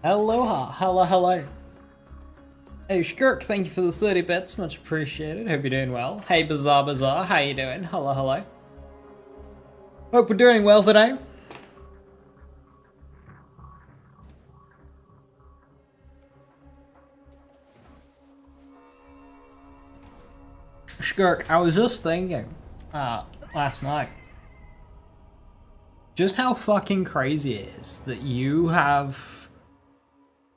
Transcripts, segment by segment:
Aloha, hello. Hey Shkirk, thank you for the 30 bits, much appreciated. Hope you're doing well. Hey Bazaar, how you doing? Hello. Hope we're doing well today. Shkirk, I was just thinking, last night, just how fucking crazy it is that you have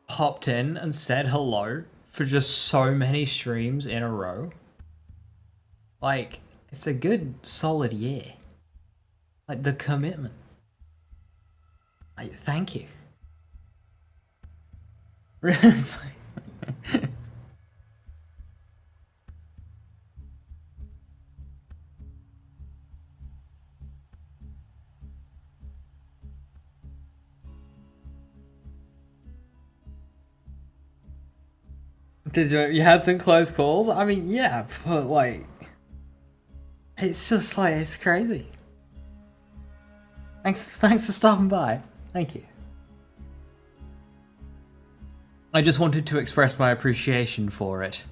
hopped in and said hello for just so many streams in a row. Like, it's a good solid year. Like, the commitment. Like, thank you. Really? Did you had some close calls? I mean, yeah, but like, it's just like, it's crazy. Thanks for stopping by. Thank you. I just wanted to express my appreciation for it.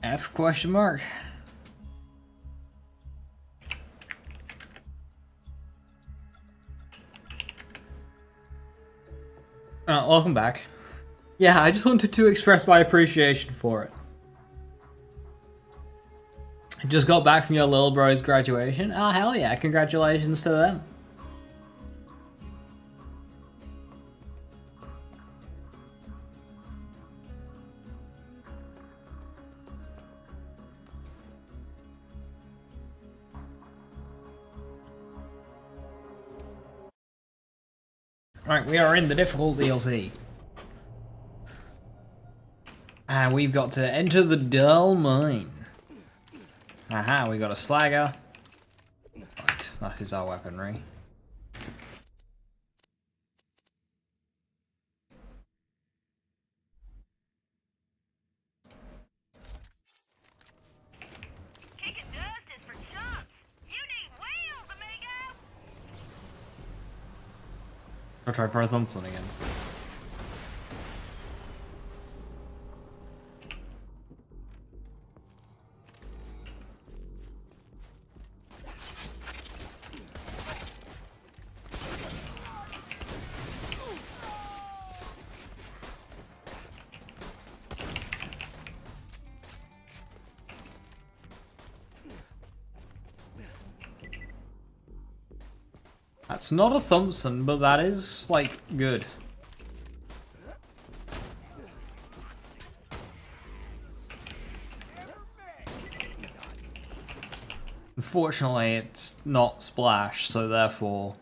F question mark. Welcome back. Yeah, I just wanted to express my appreciation for it. I just got back from your little bro's graduation. Ah, hell yeah, congratulations to them. Right, we are in the difficult DLC. And we've got to enter the Dahl mine. Aha, we got a slagger. Right, that is our weaponry. I'll try for a Thompson again. That's not a Thompson, but that is, like, good. Unfortunately, it's not Splash, so therefore...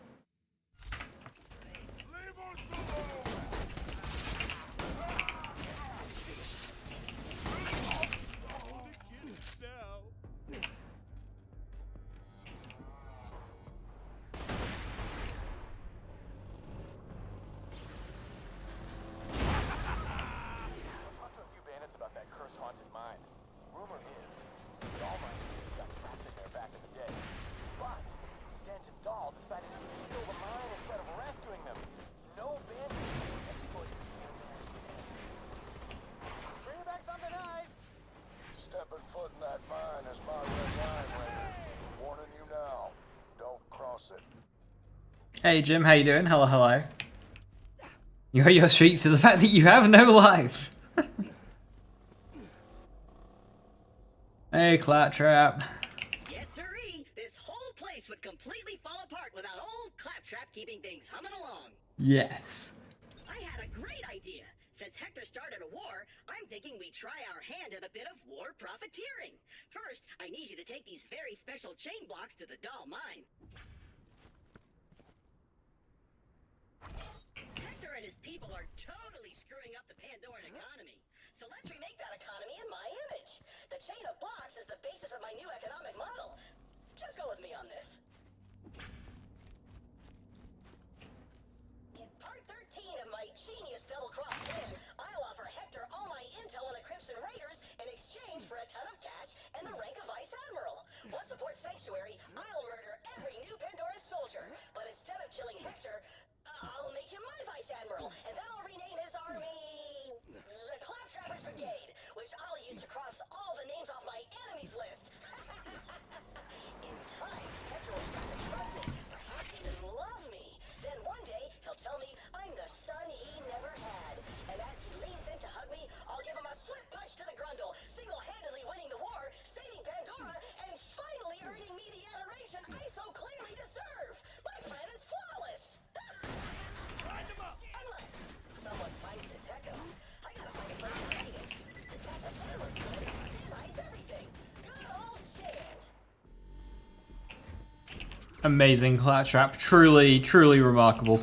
Dahl decided to seal the mine instead of rescuing them. No bandit has set foot near there since. Bring back something nice! Stepping foot in that mine is my red line, Ranger. Warning you now. Don't cross it. Hey Jim, how you doing? Hello. You owe your streak to the fact that you have no life. Hey, Claptrap. Yes, sirree. This whole place would completely fall apart without old Claptrap keeping things humming along. Yes. I had a great idea. Since Hector started a war, I'm thinking we try our hand at a bit of war profiteering. First, I need you to take these very special chain blocks to the Dahl mine. Hector and his people are totally screwing up the Pandoran economy. So let's remake that economy in my image. The chain of blocks is the basis of my new economic model. Just go with me on this. In part 13 of my genius double-cross plan, I'll offer Hector all my intel on the Crimson Raiders in exchange for a ton of cash Amazing claptrap. Truly, truly remarkable.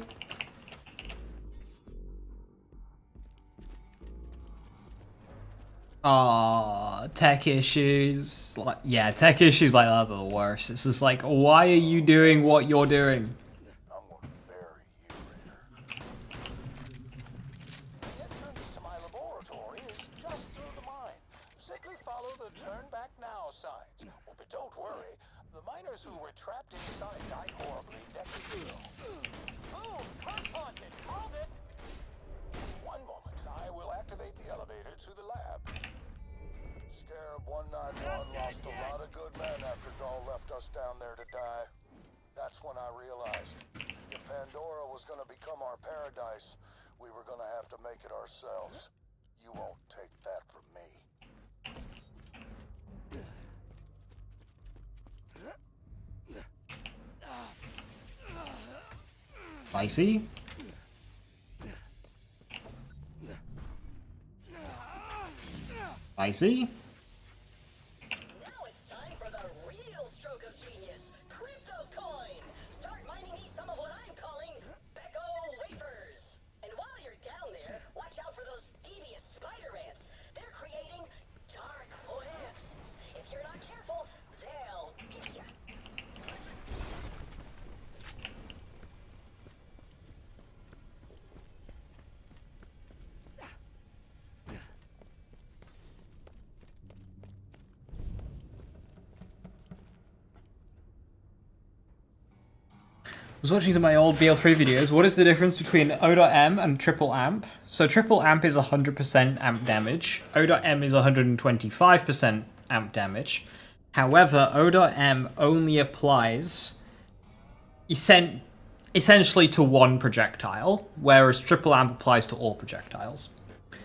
Ah, tech issues. Like, yeah, tech issues like that are the worst. It's just like, why are you doing what you're doing? I'm gonna bury you, Raider. The entrance to my laboratory is just through the mine. Simply follow the turn back now signs. Oh, but don't worry. The miners who were trapped inside died horribly decades ago. Boom! Curse haunted! Called it! One moment. I will activate the elevator to the lab. Scarab 191 lost a lot of good men after Dahl left us down there to die. That's when I realized if Pandora was gonna become our paradise, we were gonna have to make it ourselves. You won't take that from me. Spicy? Spicy? Now it's time for the real stroke of genius, crypto coin. Start mining me some of what I'm calling Becco wafers. And while you're down there, watch out for those devious spider ants. They're creating dark webs. If you're not careful, they'll get ya. I was watching some of my old BL3 videos. What is the difference between O.M and triple amp? So triple amp is 100% amp damage. O.M is 125% amp damage. However, O.M only applies essentially to one projectile, whereas triple amp applies to all projectiles.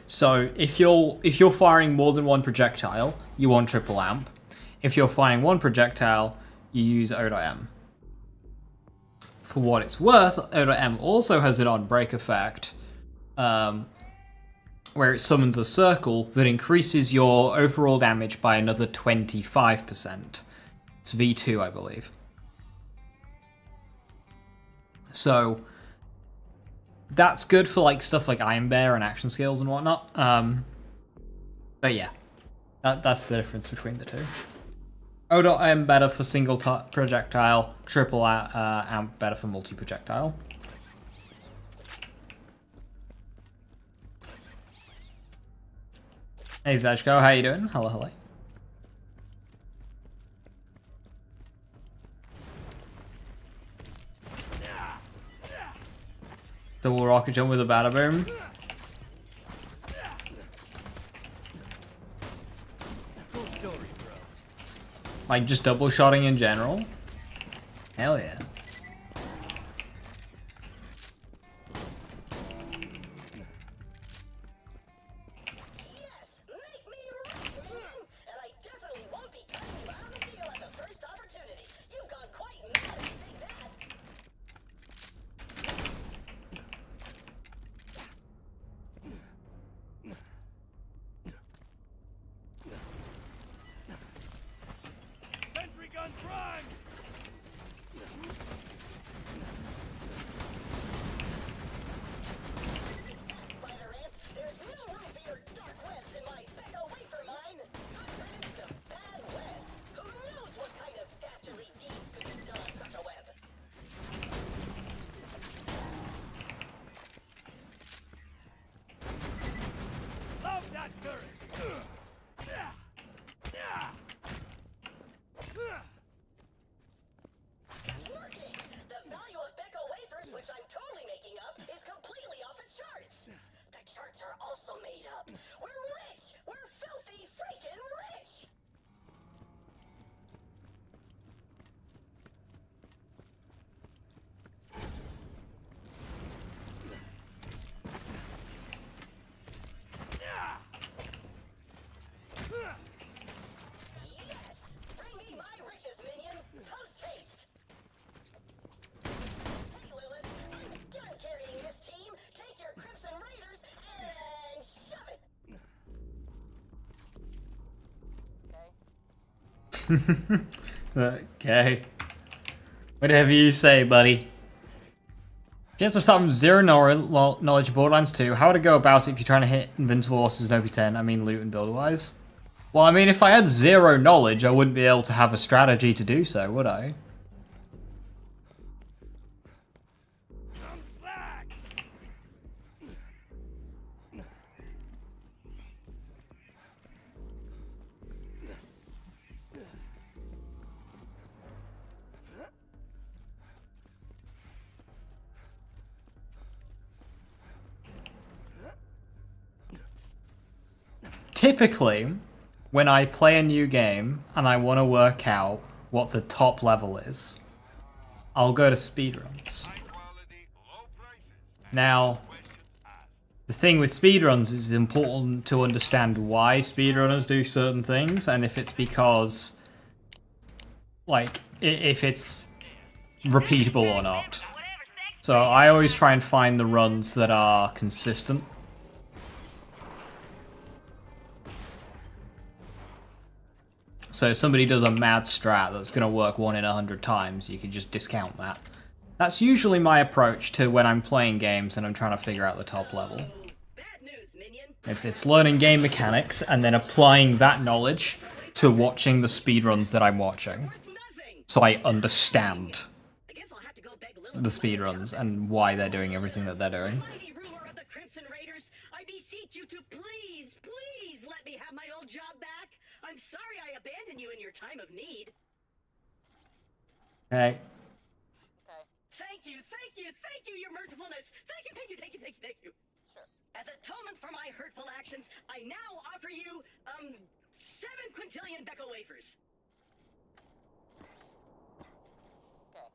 So if you're firing more than one projectile, you want triple amp. If you're firing one projectile, you use O.M. For what it's worth, O.M also has an on-break effect, where it summons a circle that increases your overall damage by another 25%. It's V2, I believe. So that's good for like stuff like Iron Bear and action skills and whatnot. But yeah, that's the difference between the two. O.M better for single projectile, triple amp better for multi-projectile. Hey Zajko, how you doing? Hello, hello. Double rocket jump with a bada boom. Like just double shotting in general? Hell yeah. Yes, make me rich, minion! And I definitely won't be cutting you out of the deal at the first opportunity. You've gone quite mad if you think that. Sentry gun prime! Spider ants, there's no room for your dark webs in my Becco wafer mine. Good riddance to bad webs. Who knows what kind of dastardly deeds could be done on such a web? Love that turret! It's working! The value of Becco wafers, which I'm totally making up, is completely off the charts. The charts are also made up. We're rich! We're filthy freaking rich! Yes! Bring me my riches, minion! Post haste! Hey, Lilith, I'm done carrying this team. Take your Crimson Raiders and shove it! Okay. Whatever you say, buddy. If you have to start from zero knowledge of Borderlands 2, how would I go about it if you're trying to hit Invincible Losses and OP10? I mean, loot and build-wise. Well, I mean, if I had zero knowledge, I wouldn't be able to have a strategy to do so, would I? I'm slack. Typically, when I play a new game and I want to work out what the top level is, I'll go to speedruns. Now, the thing with speedruns is it's important to understand why speedrunners do certain things, and if it's because, like, if it's repeatable or not. So I always try and find the runs that are consistent. So if somebody does a mad strat that's going to work 1 in 100 times, you can just discount that. That's usually my approach to when I'm playing games and I'm trying to figure out the top level. It's learning game mechanics and then applying that knowledge to watching the speedruns that I'm watching. So I understand the speedruns and why they're doing everything that they're doing. Mighty ruler of the Crimson Raiders, I beseech you to please, please let me have my old job back. I'm sorry I abandoned you in your time of need. Hey. Thank you, your mercifulness. Thank you. Sure. As atonement for my hurtful actions, I now offer you, 7 quintillion Becco wafers. Okay.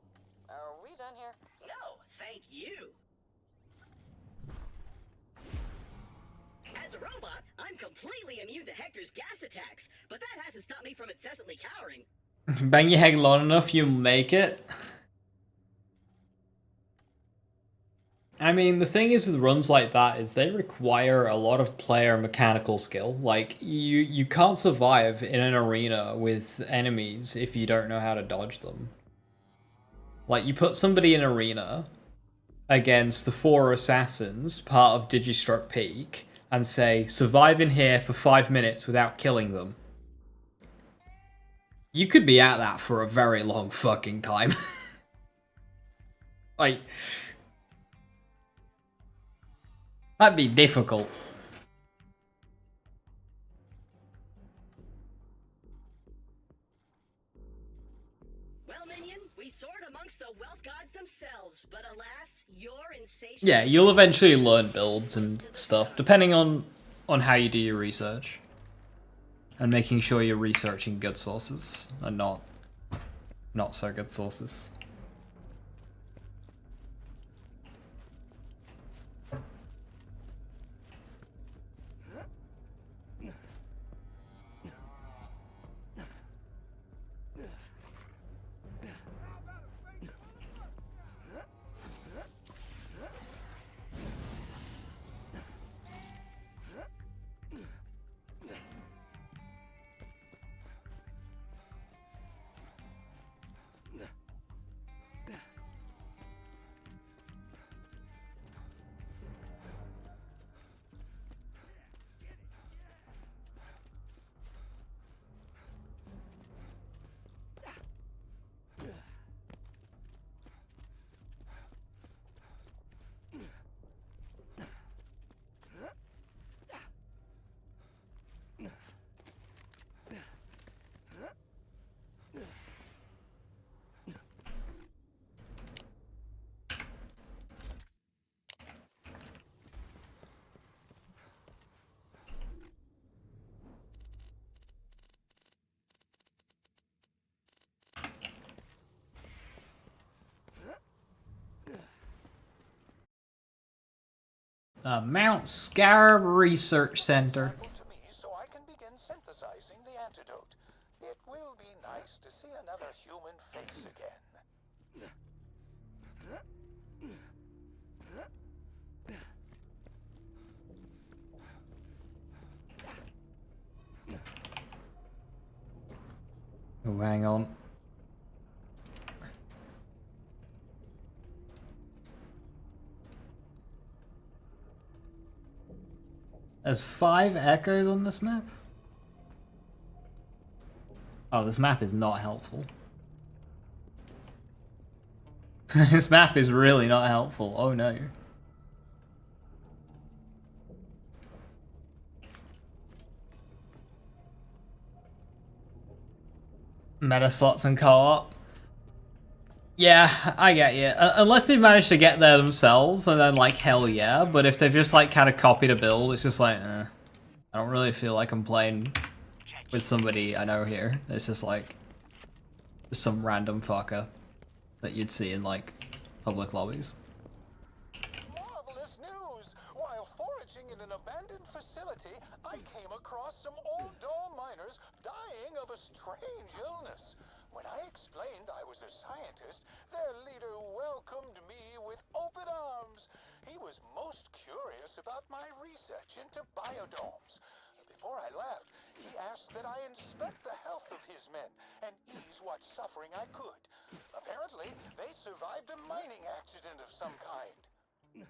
Are we done here? No, thank you. As a robot, I'm completely immune to Hector's gas attacks, but that hasn't stopped me from incessantly cowering. Bang your head long enough, you'll make it. I mean, the thing is with runs like that is they require a lot of player mechanical skill. Like, you can't survive in an arena with enemies if you don't know how to dodge them. Like, you put somebody in an arena against the 4 assassins, part of Digistruct Peak, and say, survive in here for 5 minutes without killing them. You could be at that for a very long fucking time. Like, that'd be difficult. Well, minion, we soared amongst the wealth gods themselves, but alas, your insatiable... Yeah, you'll eventually learn builds and stuff, depending on how you do your research. And making sure you're researching good sources, and not so good sources. Mount Scarab Research Center. Sample to me so I can begin synthesizing the antidote. It will be nice to see another human face again. Oh, hang on. There's 5 echoes on this map? Oh, this map is not helpful. This map is really not helpful. Oh no. Meta slots and co-op. Yeah, I get you. Unless they've managed to get there themselves, and then like hell yeah. But if they've just like kind of copied a build, it's just like, I don't really feel like I'm playing with somebody I know here. It's just like some random fucker that you'd see in like public lobbies. Marvelous news! While foraging in an abandoned facility, I came across some old Dahl miners dying of a strange illness. When I explained I was a scientist, their leader welcomed me with open arms. He was most curious about my research into biodomes. Before I left, he asked that I inspect the health of his men and ease what suffering I could. Apparently, they survived a mining accident of some kind.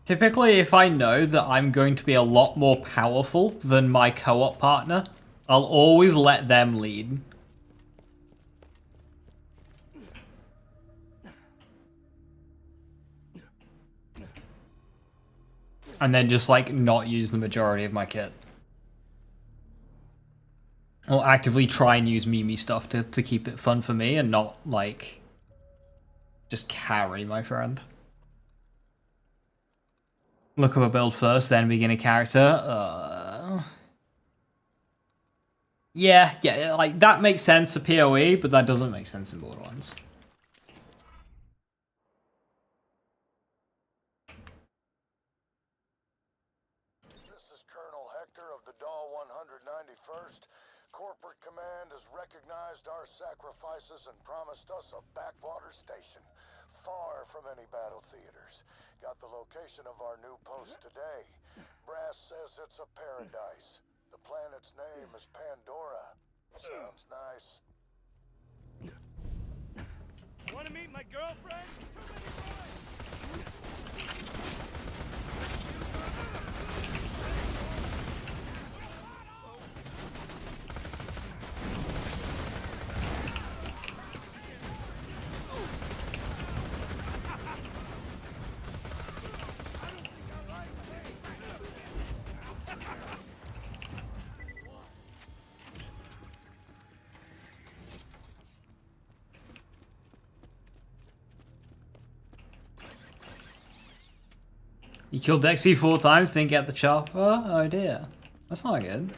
Typically, if I know that I'm going to be a lot more powerful than my co-op partner, I'll always let them lead. And then just like not use the majority of my kit. I'll actively try and use Mimi stuff to keep it fun for me and not like just carry my friend. Look up a build first, then begin a character. Yeah, like that makes sense for PoE, but that doesn't make sense in Borderlands. This is Colonel Hector of the Dahl 191st. Corporate Command has recognized our sacrifices and promised us a backwater station, far from any battle theaters. Got the location of our new post today. Brass says it's a paradise. The planet's name is Pandora. Sounds nice. Want to meet my girlfriend? You killed Dexy 4 times, didn't get the chopper? Oh dear. That's not good.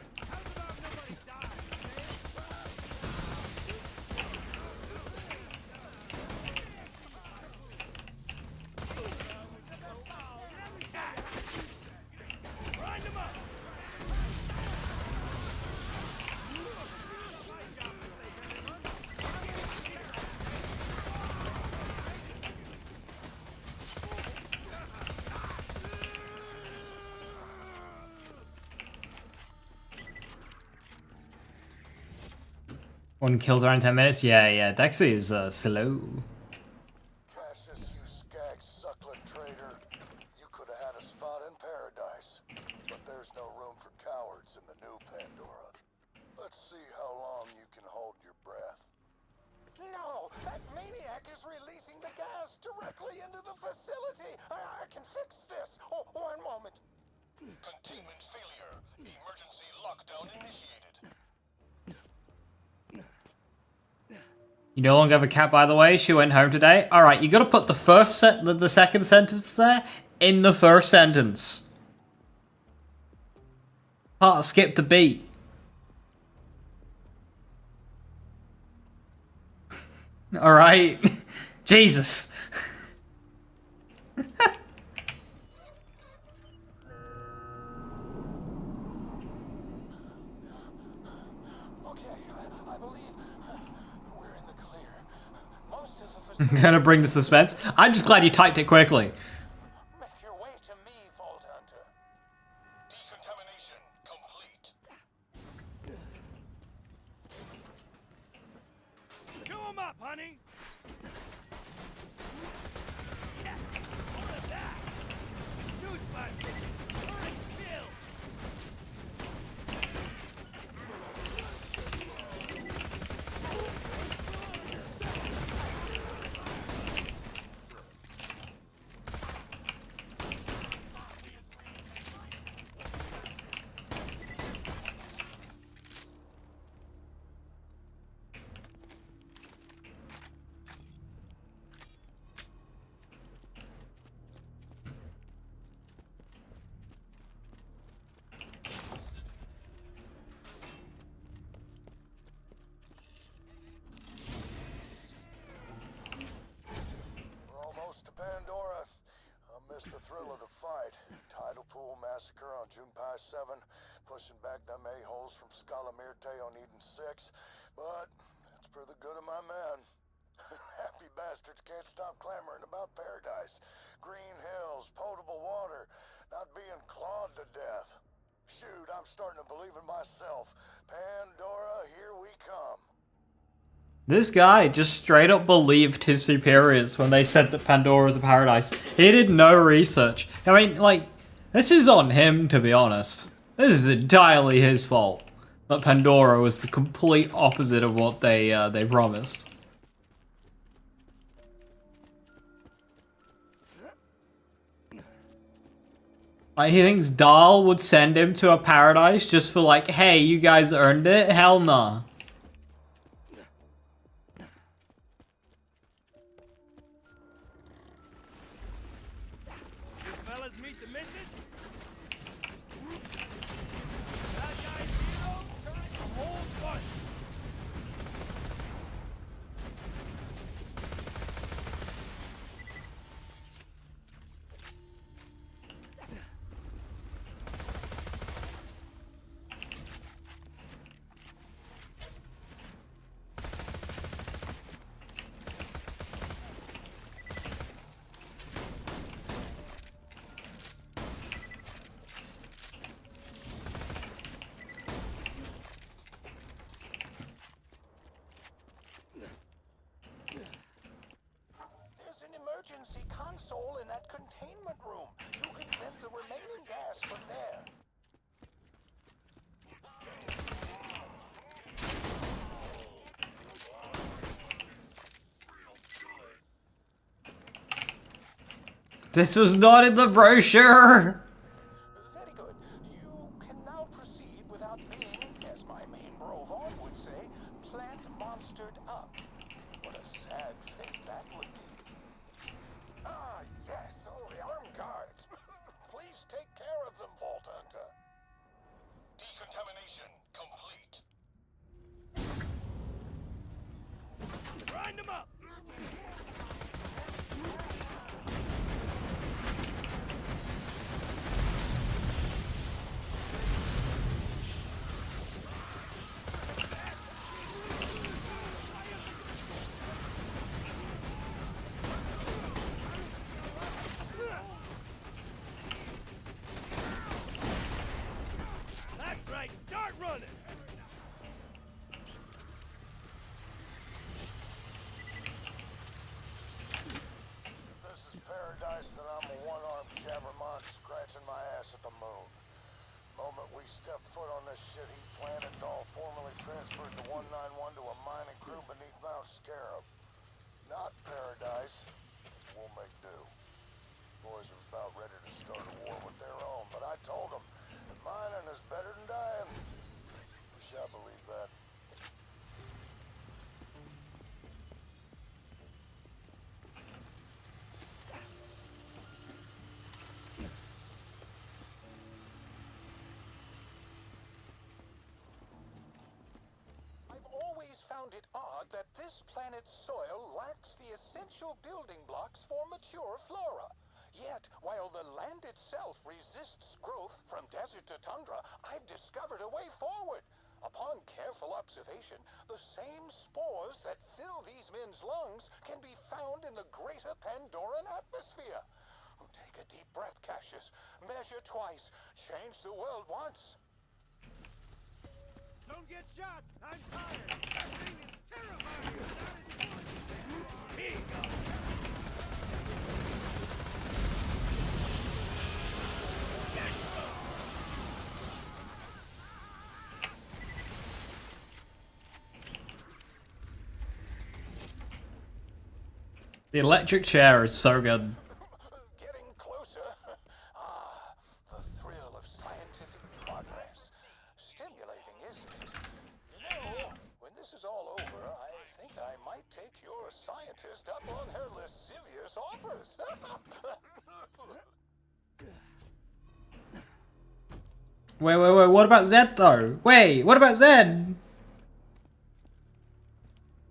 One kills around 10 minutes? Yeah, Dexy is slow. Cassius, you skag suckling traitor. You could have had a spot in paradise. But there's no room for cowards in the new Pandora. Let's see how long you can hold your breath. No! That maniac is releasing the gas directly into the facility! I can fix this! Oh, one moment. Containment failure. Emergency lockdown initiated. You no longer have a cat, by the way. She went home today. All right, you got to put the second sentence there in the first sentence. Skip the beat. All right, Jesus. I'm gonna bring the suspense. I'm just glad you typed it quickly. Make your way to me, Vault Hunter. Decontamination complete. Chew him up, honey! Yes! All of that! Newsflash! Nice kill! miss the thrill of the fight. Tidal Pool Massacre on Junpei 7, pushing back them a-holes from Scala Mirte on Eden 6, but it's for the good of my men. Happy bastards can't stop clamoring about paradise. Green hills, potable water, not being clawed to death. Shoot, I'm starting to believe in myself. Pandora, here we come. This guy just straight up believed his superiors when they said that Pandora was a paradise. He did no research. I mean, like, this is on him, to be honest. This is entirely his fault that Pandora was the complete opposite of what they promised. Like, he thinks Dahl would send him to a paradise just for like, hey, you guys earned it? Hell nah. You fellas meet the missus? That guy's hero trying to hold one. There's an emergency console in that containment room. You can vent the remaining gas from there. This was not in the brochure! Very good. You can now proceed without being, as my main bro Vaughn would say, plant monstered up. What a sad fate that would be. Ah, yes, oh, the armed guards. Please take care of them, Vault Hunter. Decontamination complete. Grind them up. That's right. Start running. This is paradise that I'm a one-armed jabbermont scratching my ass at the moon. Moment we step foot on this shit-heap planet, Dahl formally transferred the 191 to a mining crew beneath Mount Scarab. Not paradise. We'll make do. Boys are about ready to start a war with their own, but I told them that mining is better than dying. Wish I believed that. I've always found it odd that this planet's soil lacks the essential building blocks for mature flora. Yet, while the land itself resists growth from desert to tundra, I've discovered a way forward. Upon careful observation, the same spores that fill these men's lungs can be found in the greater Pandoran atmosphere. Take a deep breath, Cassius. Measure twice. Change the world once. Don't get shot. I'm tired. That thing is terrifying. Here you go. The electric chair is so good. Getting closer. Ah, the thrill of scientific progress. Stimulating, isn't it? You know, when this is all over, I think I might take your scientist up on her lascivious offers. Wait, what about Zed though? Wait, what about Zed?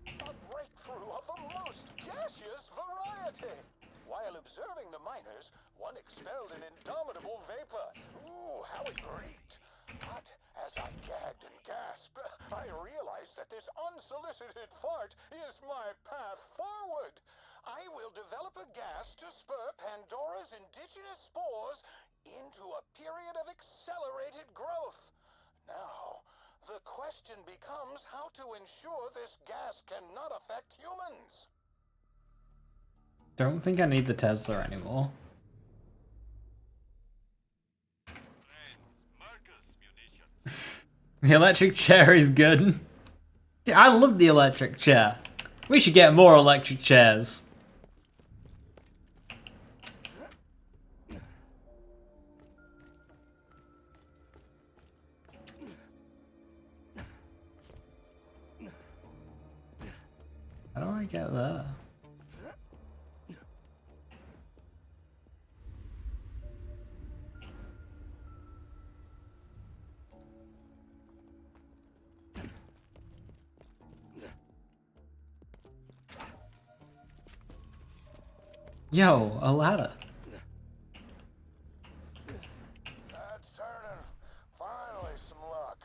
A breakthrough of the most gaseous variety. While observing the miners, one expelled an indomitable vapor. Ooh, how it reeked. But as I gagged and gasped, I realized that this unsolicited fart is my path forward. I will develop a gas to spur Pandora's indigenous spores into a period of accelerated growth. Now, the question becomes how to ensure this gas cannot affect humans. Don't think I need the Tesla anymore. The electric chair is good. Yeah, I love the electric chair. We should get more electric chairs. How do I get there? Yo, a ladder. That's turning. Finally, some luck.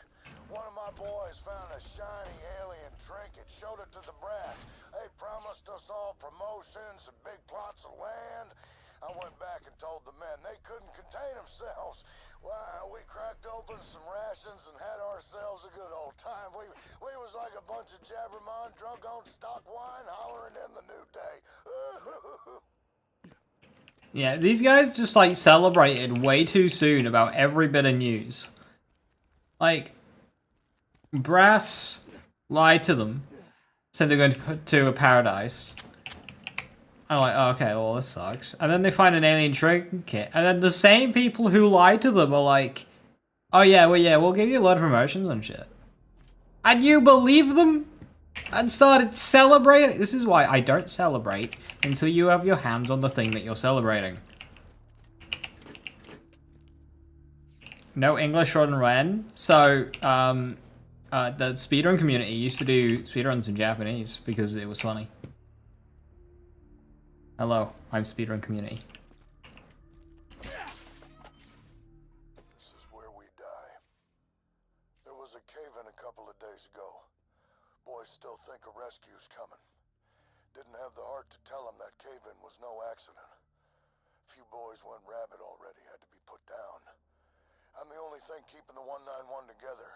One of my boys found a shiny alien trinket, showed it to the brass. They promised us all promotions and big plots of land. I went back and told the men they couldn't contain themselves. Wow, we cracked open some rations and had ourselves a good old time. We was like a bunch of jabbermon drunk on stock wine hollering in the new day. Yeah, these guys just like celebrated way too soon about every bit of news. Like, Brass lied to them, said they're going to put to a paradise. I'm like, oh, okay, well this sucks. And then they find an alien trinket, and then the same people who lied to them are like, oh yeah, we'll give you a lot of promotions and shit. And you believe them? And started celebrating? This is why I don't celebrate until you have your hands on the thing that you're celebrating. No English on Ren. So, the speedrun community used to do speedruns in Japanese because it was funny. Hello, I'm speedrun community. This is where we die. There was a cave-in a couple of days ago. Boys still think a rescue's coming. Didn't have the heart to tell them that cave-in was no accident. A few boys went rabid already, had to be put down. I'm the only thing keeping the 191 together.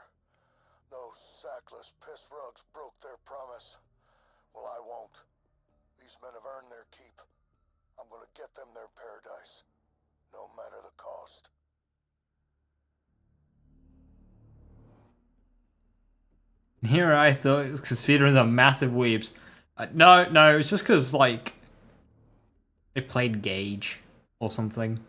Those sackless piss rugs broke their promise. Well, I won't. These men have earned their keep. I'm gonna get them their paradise, no matter the cost. Here I thought it was because speedruns are massive weebs. No, it's just because, like, they played Gauge or something.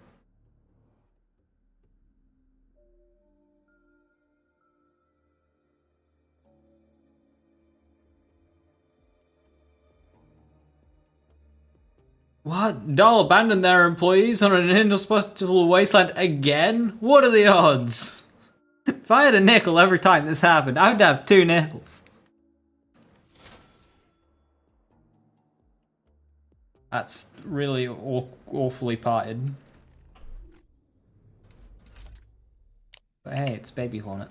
What? Dahl abandoned their employees on an inhospitable wasteland again? What are the odds? If I had a nickel every time this happened, I would have 2 nickels. That's really awfully parted. But hey, it's Baby Hornet.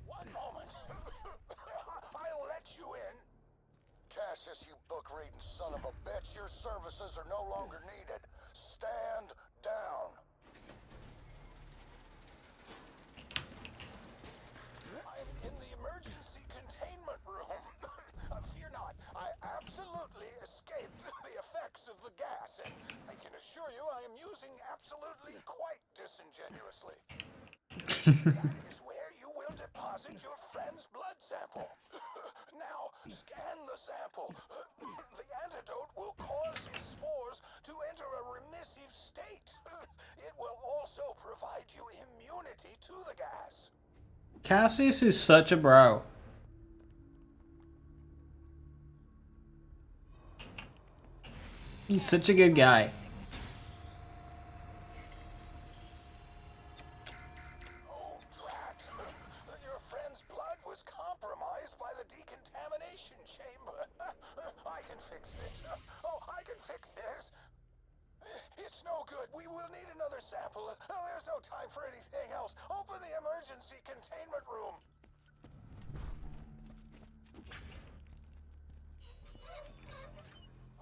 One moment. I'll let you in. Cassius, you book-reading son of a bitch, your services are no longer needed. Stand down. I'm in the emergency containment room. Fear not, I absolutely escaped the effects of the gas, and I can assure you I am using absolutely quite disingenuously. That is where you will deposit your friend's blood sample. Now, scan the sample. The antidote will cause his spores to enter a remissive state. It will also provide you immunity to the gas. Cassius is such a bro. He's such a good guy. Oh, drat. can fix this. Oh, I can fix this. It's no good. We will need another sample. There's no time for anything else. Open the emergency containment room.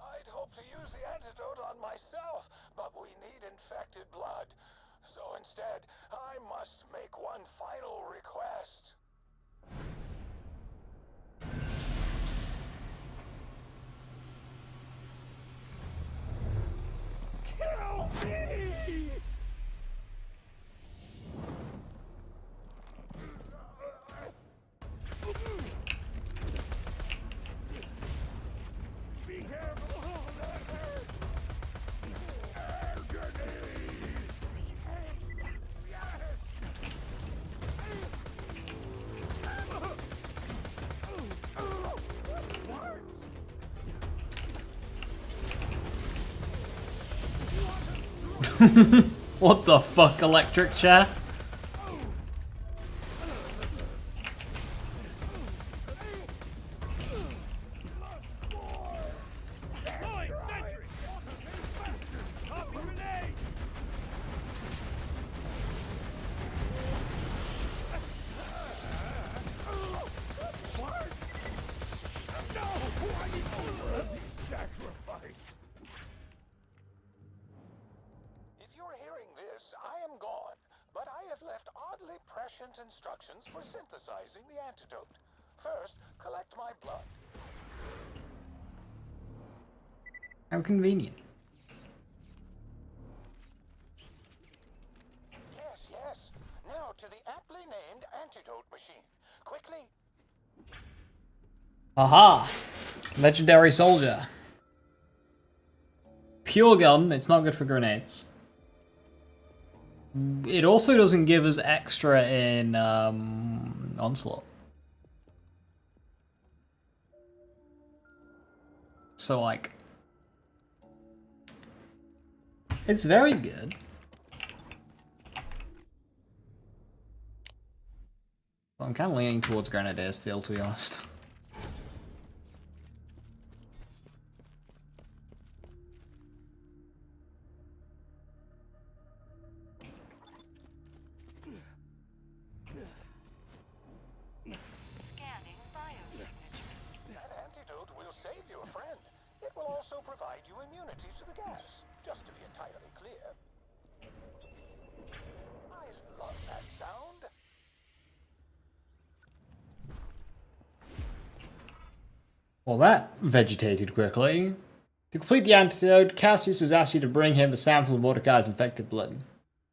I'd hope to use the antidote on myself, but we need infected blood. So instead, I must make one final request. Kill me! Be careful! Oh, that hurts! Agony! What the fuck, electric chair? Deploying sentry! Tossing grenade! What? No! Why did you sacrifice? If you're hearing this, I am gone, but I have left oddly prescient instructions for synthesizing the antidote. First, collect my blood. How convenient. Yes, yes. Now to the aptly named antidote machine. Quickly. Aha! Legendary soldier. Pure gun, it's not good for grenades. It also doesn't give us extra in Onslaught. So like, it's very good. Well, I'm kind of leaning towards Grenadier still, to be honest. Scanning biosignature. That antidote will save you a friend. It will also provide you immunity to the gas, just to be entirely clear. I love that sound. Well, that vegetated quickly. To complete the antidote, Cassius has asked you to bring him a sample of Mordecai's infected blood.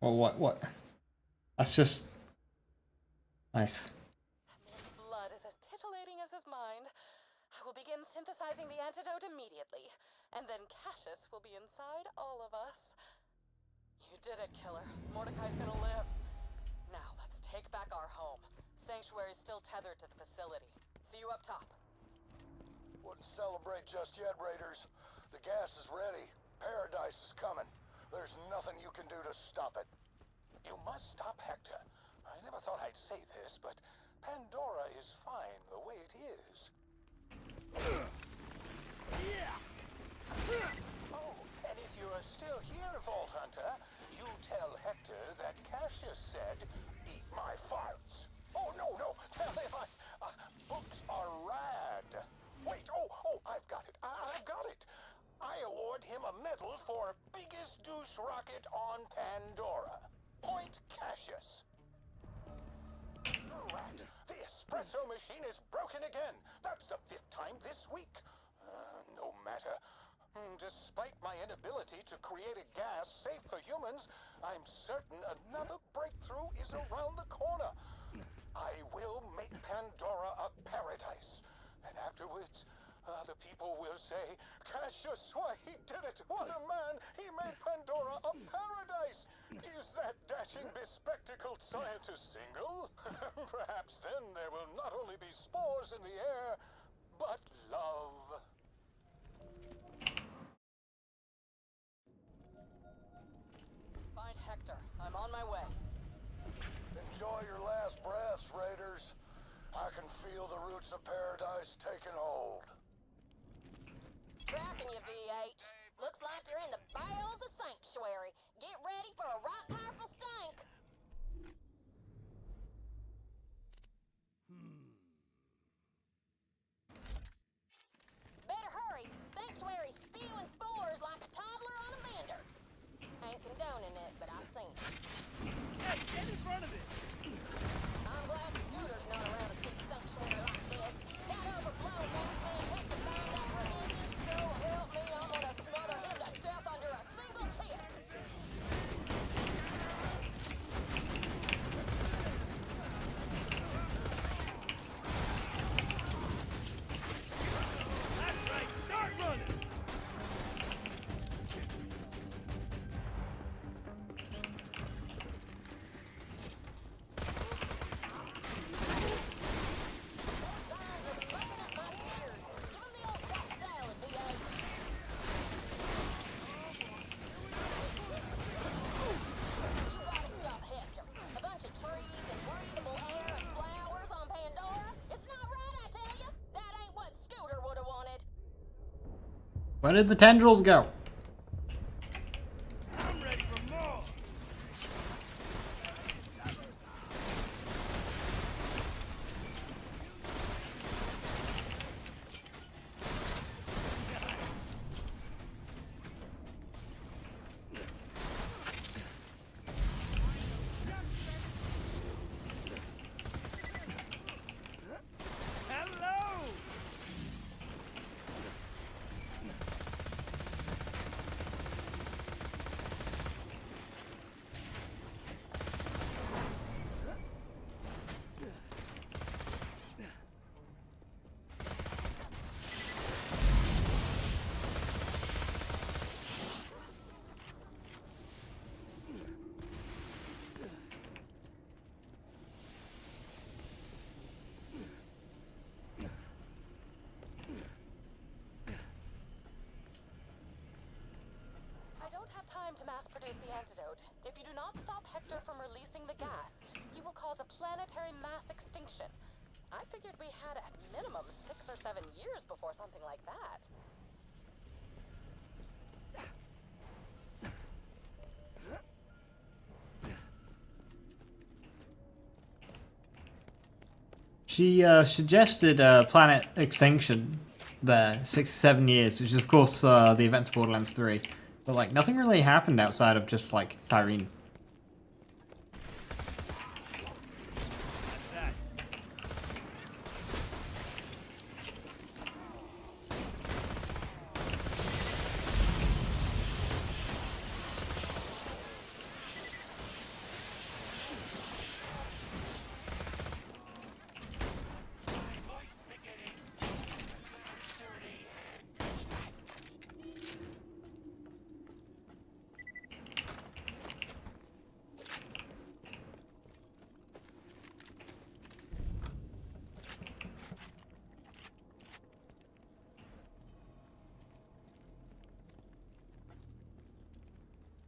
Well, what? That's just... nice. His blood is as titillating as his mind. I will begin synthesizing the antidote immediately, and then Cassius will be inside all of us. You did it, killer. Mordecai's gonna live. Now, let's take back our home. Sanctuary's still tethered to the facility. See you up top. Wouldn't celebrate just yet, Raiders. The gas is ready. Paradise is coming. There's nothing you can do to stop it. You must stop Hector. I never thought I'd say this, but Pandora is fine the way it is. Oh, and if you're still here, Vault Hunter, you tell Hector that Cassius said, "Eat my farts." Oh, no, tell him books are rad. Wait, I've got it. I've got it. I award him a medal for biggest douche rocket on Pandora. Point Cassius. Drat, the espresso machine is broken again. That's the 5th time this week. No matter. Despite my inability to create a gas safe for humans, I'm certain another breakthrough is around the corner. I will make Pandora a paradise. And afterwards, the people will say, "Cassius, why, he did it! What a man! He made Pandora a paradise! Is that dashing, bespectacled scientist single? Perhaps then there will not only be spores in the air, but love." Find Hector. I'm on my way. Enjoy your last breaths, Raiders. I can feel the roots of paradise taking hold. sanctuary. Get ready for a right powerful stank. Better hurry. Sanctuary's spewing spores like a toddler on a bender. Ain't condoning it, but I seen it. Hey, get in front of it! I'm glad Scooter's not around to see sanctuary like this. That overflow gas man hit the bind apprehensions, so help me, I'm gonna smother him to death under a single tit. That's right, start running! Vines are mucking up my gears. Give him the old chopped salad, BH. You gotta stop Hector. A bunch of trees and breathable air and flowers on Pandora? It's not right, I tell you. That ain't what Scooter would have wanted. Where did the tendrils go? I'm ready for more! Hello! I don't have time to mass produce the antidote. If you do not stop Hector from releasing the gas, he will cause a planetary mass extinction. I figured we had at minimum 6 or 7 years before something like that. She suggested planet extinction there, 6 to 7 years, which is of course the events of Borderlands 3. But like nothing really happened outside of just like Tyrene. That.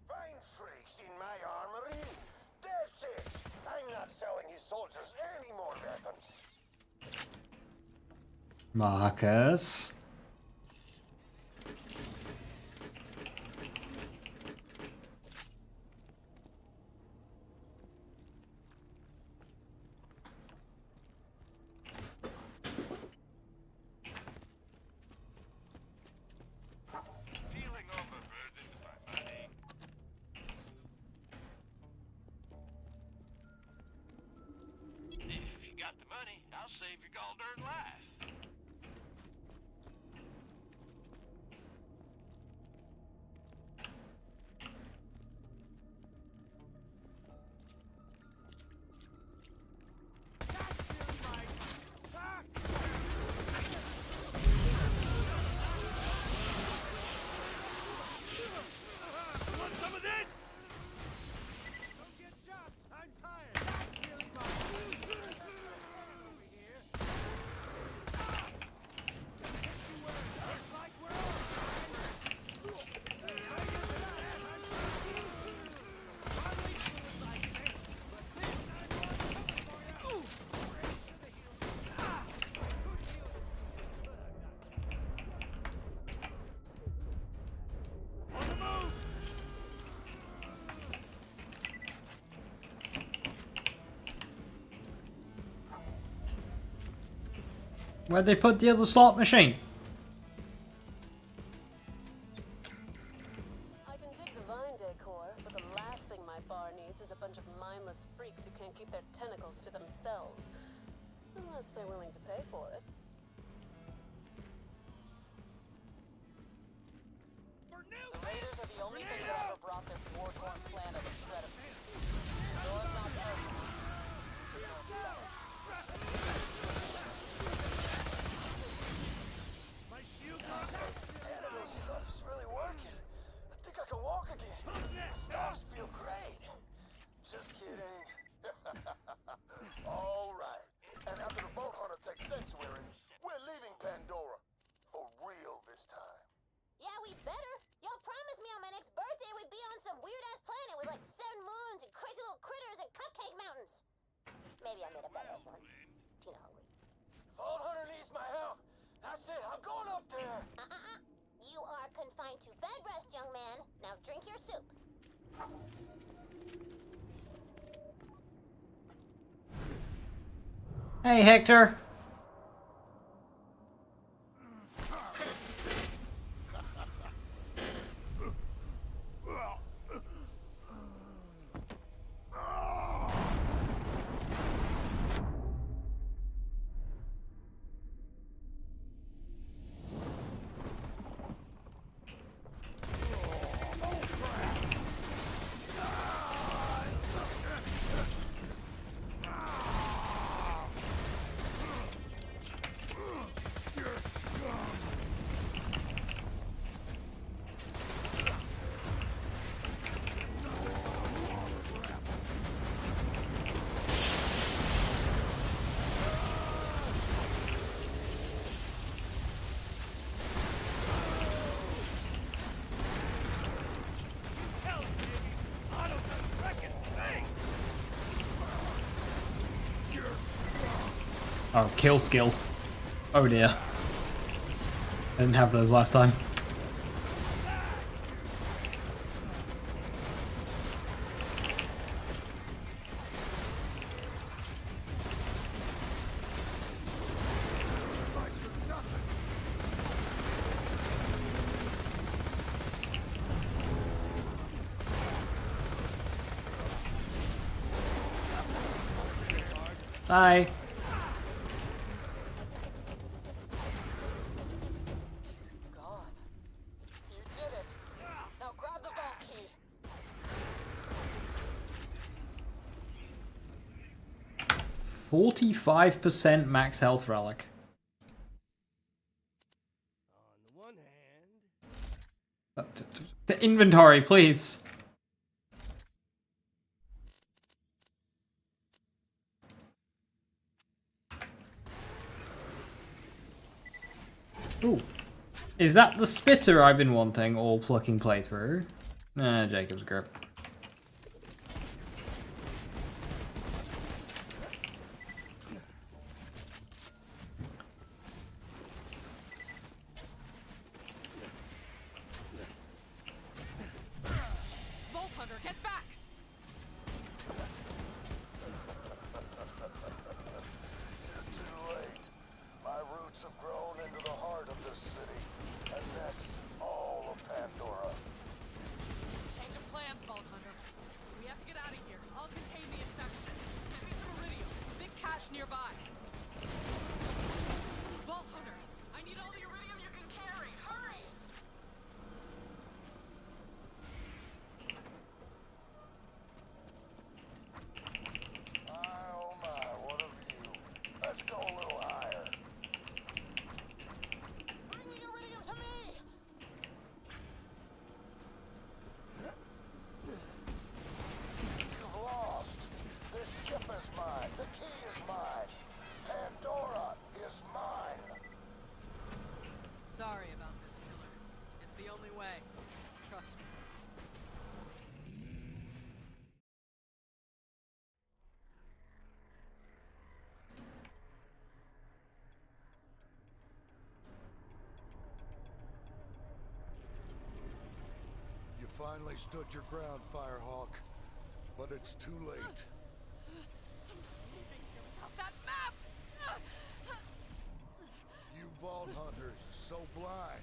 Find freaks in my armory. That's it. I'm not selling his soldiers any more weapons. Marcus. Feeling overburdened by money. If you got the money, I'll save your gall darn life. Where'd they put the other slot machine? I can dig the vine decor, but the last thing my bar needs is a bunch of mindless freaks who can't keep their tentacles to themselves. Unless they're willing to pay for it. The Raiders are the only thing that ever brought this war-torn planet a shred of peace. Pandora's not perfect. Deserves better. My shield contact. This antidote stuff is really working. I think I can walk again. My stocks feel great. Just kidding. All right. And after the Vault Hunter takes sanctuary, we're leaving Pandora. For real this time. Yeah, we better. Y'all promised me on my next birthday we'd be on some weird-ass planet with like 7 moons and crazy little critters and cupcake mountains. Maybe I made up that last one. You know, hungry. Vault Hunter needs my help. That's it. I'm going up there. You are confined to bed rest, young man. Now drink your soup. Hey, Hector. Tell it, baby. Autogun's wrecking things. Oh, kill skill. Oh dear. I didn't have those last time. Bye. He's gone. You did it. Now grab the vault key. 45% max health relic. On the one hand, The inventory, please. Ooh. Is that the spitter I've been wanting all plucking playthrough? Jacob's grip. Vault Hunter, get back! Too late. My roots have grown into the heart of this city. And next, all of Pandora. Change of plans, Vault Hunter. We have to get out of here. I'll contain the infection. Get me some iridium. Big cache nearby. Vault Hunter, I need all the iridium you can carry. Hurry! Oh my, what a view. Let's go a little higher. Bring the iridium to me! You've lost. This ship is mine. The key is mine. Pandora is mine. Sorry about this, killer. It's the only way. Trust me. You finally stood your ground, Firehawk. But it's too late. That map! vault hunters so blind.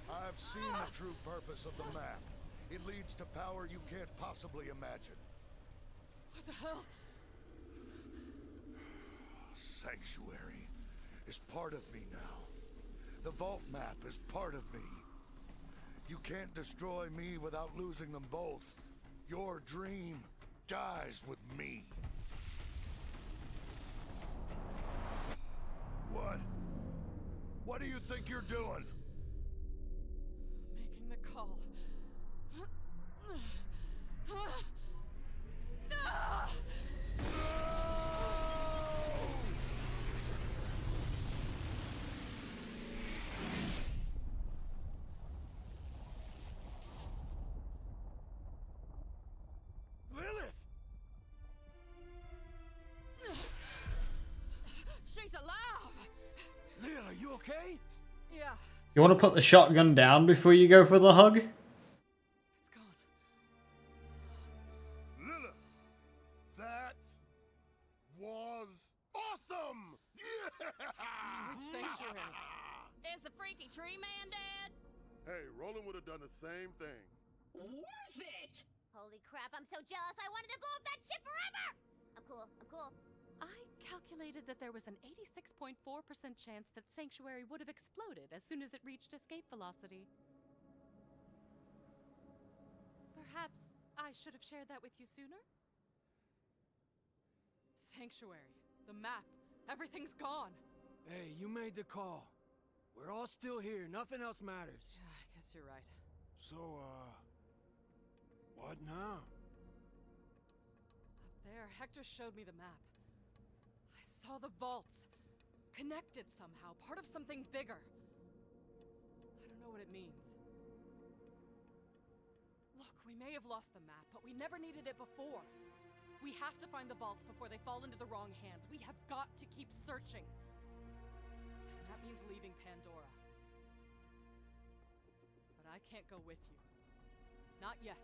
I've seen the true purpose of the map. It leads to power you can't possibly imagine. What the hell? Sanctuary is part of me now. The vault map is part of me. You can't destroy me without losing them both. Your dream dies with me. What? What do you think you're doing? Making the call. Lilith! She's alive! Lil, are you okay? Yeah, You want to put the shotgun down before you go for the hug? it's gone. Lilith! That was awesome! Yeah! Destroyed Sanctuary. Is the freaky tree man dead? Hey, Roland would have done the same thing. Worth it! Holy crap, I'm so jealous. I wanted to blow up that shit forever! I'm cool. I'm cool. I calculated that there was an 86.4% chance that Sanctuary would have exploded as soon as it reached escape velocity. Perhaps I should have shared that with you sooner? Sanctuary. The map. Everything's gone. Hey, you made the call. We're all still here. Nothing else matters. Yeah, I guess you're right. So, what now? Up there, Hector showed me the map. I saw the vaults. Connected somehow. Part of something bigger. I don't know what it means. Look, we may have lost the map, but we never needed it before. We have to find the vaults before they fall into the wrong hands. We have got to keep searching. And that means leaving Pandora. But I can't go with you. Not yet.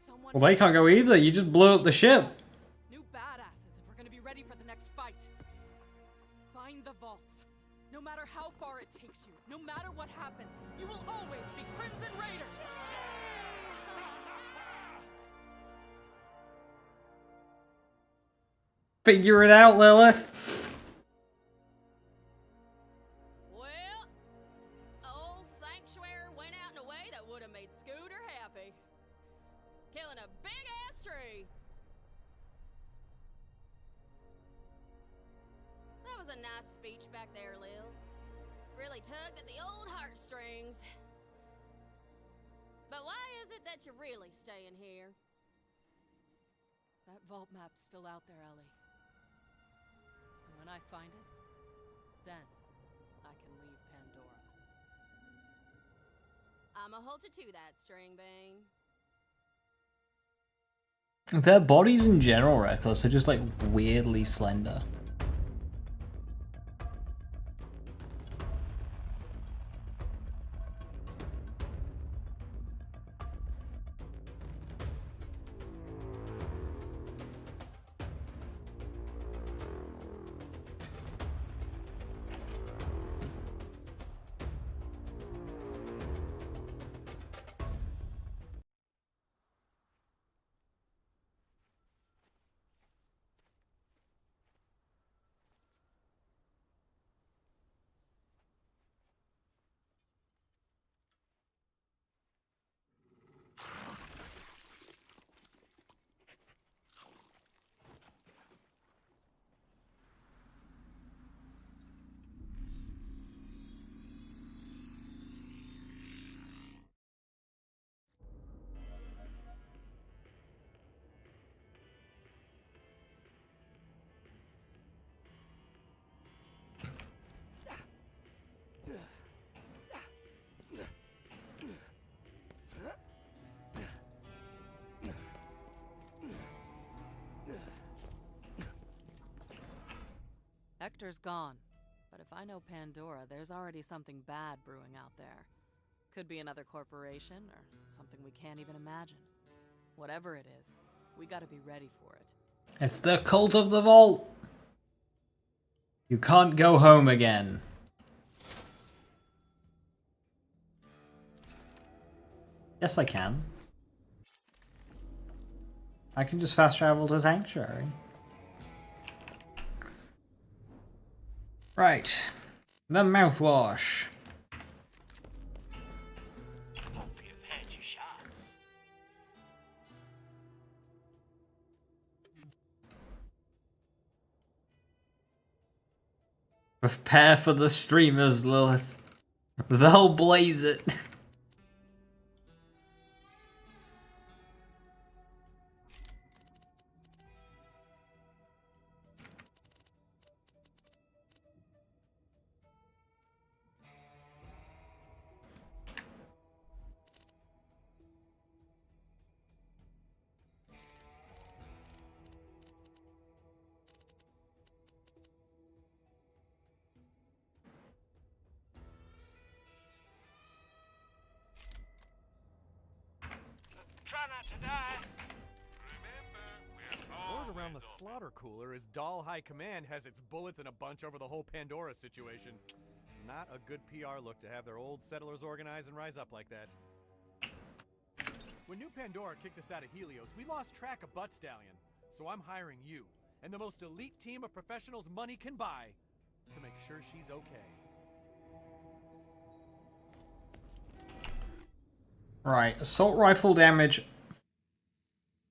Someone... Well, they can't go either. You just blew up the ship. New badasses if we're gonna be ready for the next fight. Find the vaults. No matter how far it takes you, no matter what happens, you will always be Crimson Raiders! Figure it out, Lilith. Well, old Sanctuary went out in a way that would have made Scooter happy. Killing a big-ass tree. That was a nice speech back there, Lil. Really tugged at the old heartstrings. But why is it that you're really staying here? That vault map's still out there, Ellie. And when I find it, then I can leave Pandora. I'ma hold you to that, Stringbane. Their bodies in general, Reckless, are just like weirdly slender. Hector's gone. But if I know Pandora, there's already something bad brewing out there. Could be another corporation, or something we can't even imagine. Whatever it is, we gotta be ready for it. It's the cult of the vault. You can't go home again. Yes, I can. I can just fast travel to Sanctuary. Right. The mouthwash. Hope you've had your shots. Prepare for the streamers, Lilith. They'll blaze it. Try not to die. Remember, we're Word around the slaughter cooler is Dahl High Command has its bullets in a bunch over the whole Pandora situation. Not a good PR look to have their old settlers organize and rise up like that. When New Pandora kicked us out of Helios, we lost track of Butt Stallion. So I'm hiring you, and the most elite team of professionals money can buy, to make sure she's okay. Right, assault rifle damage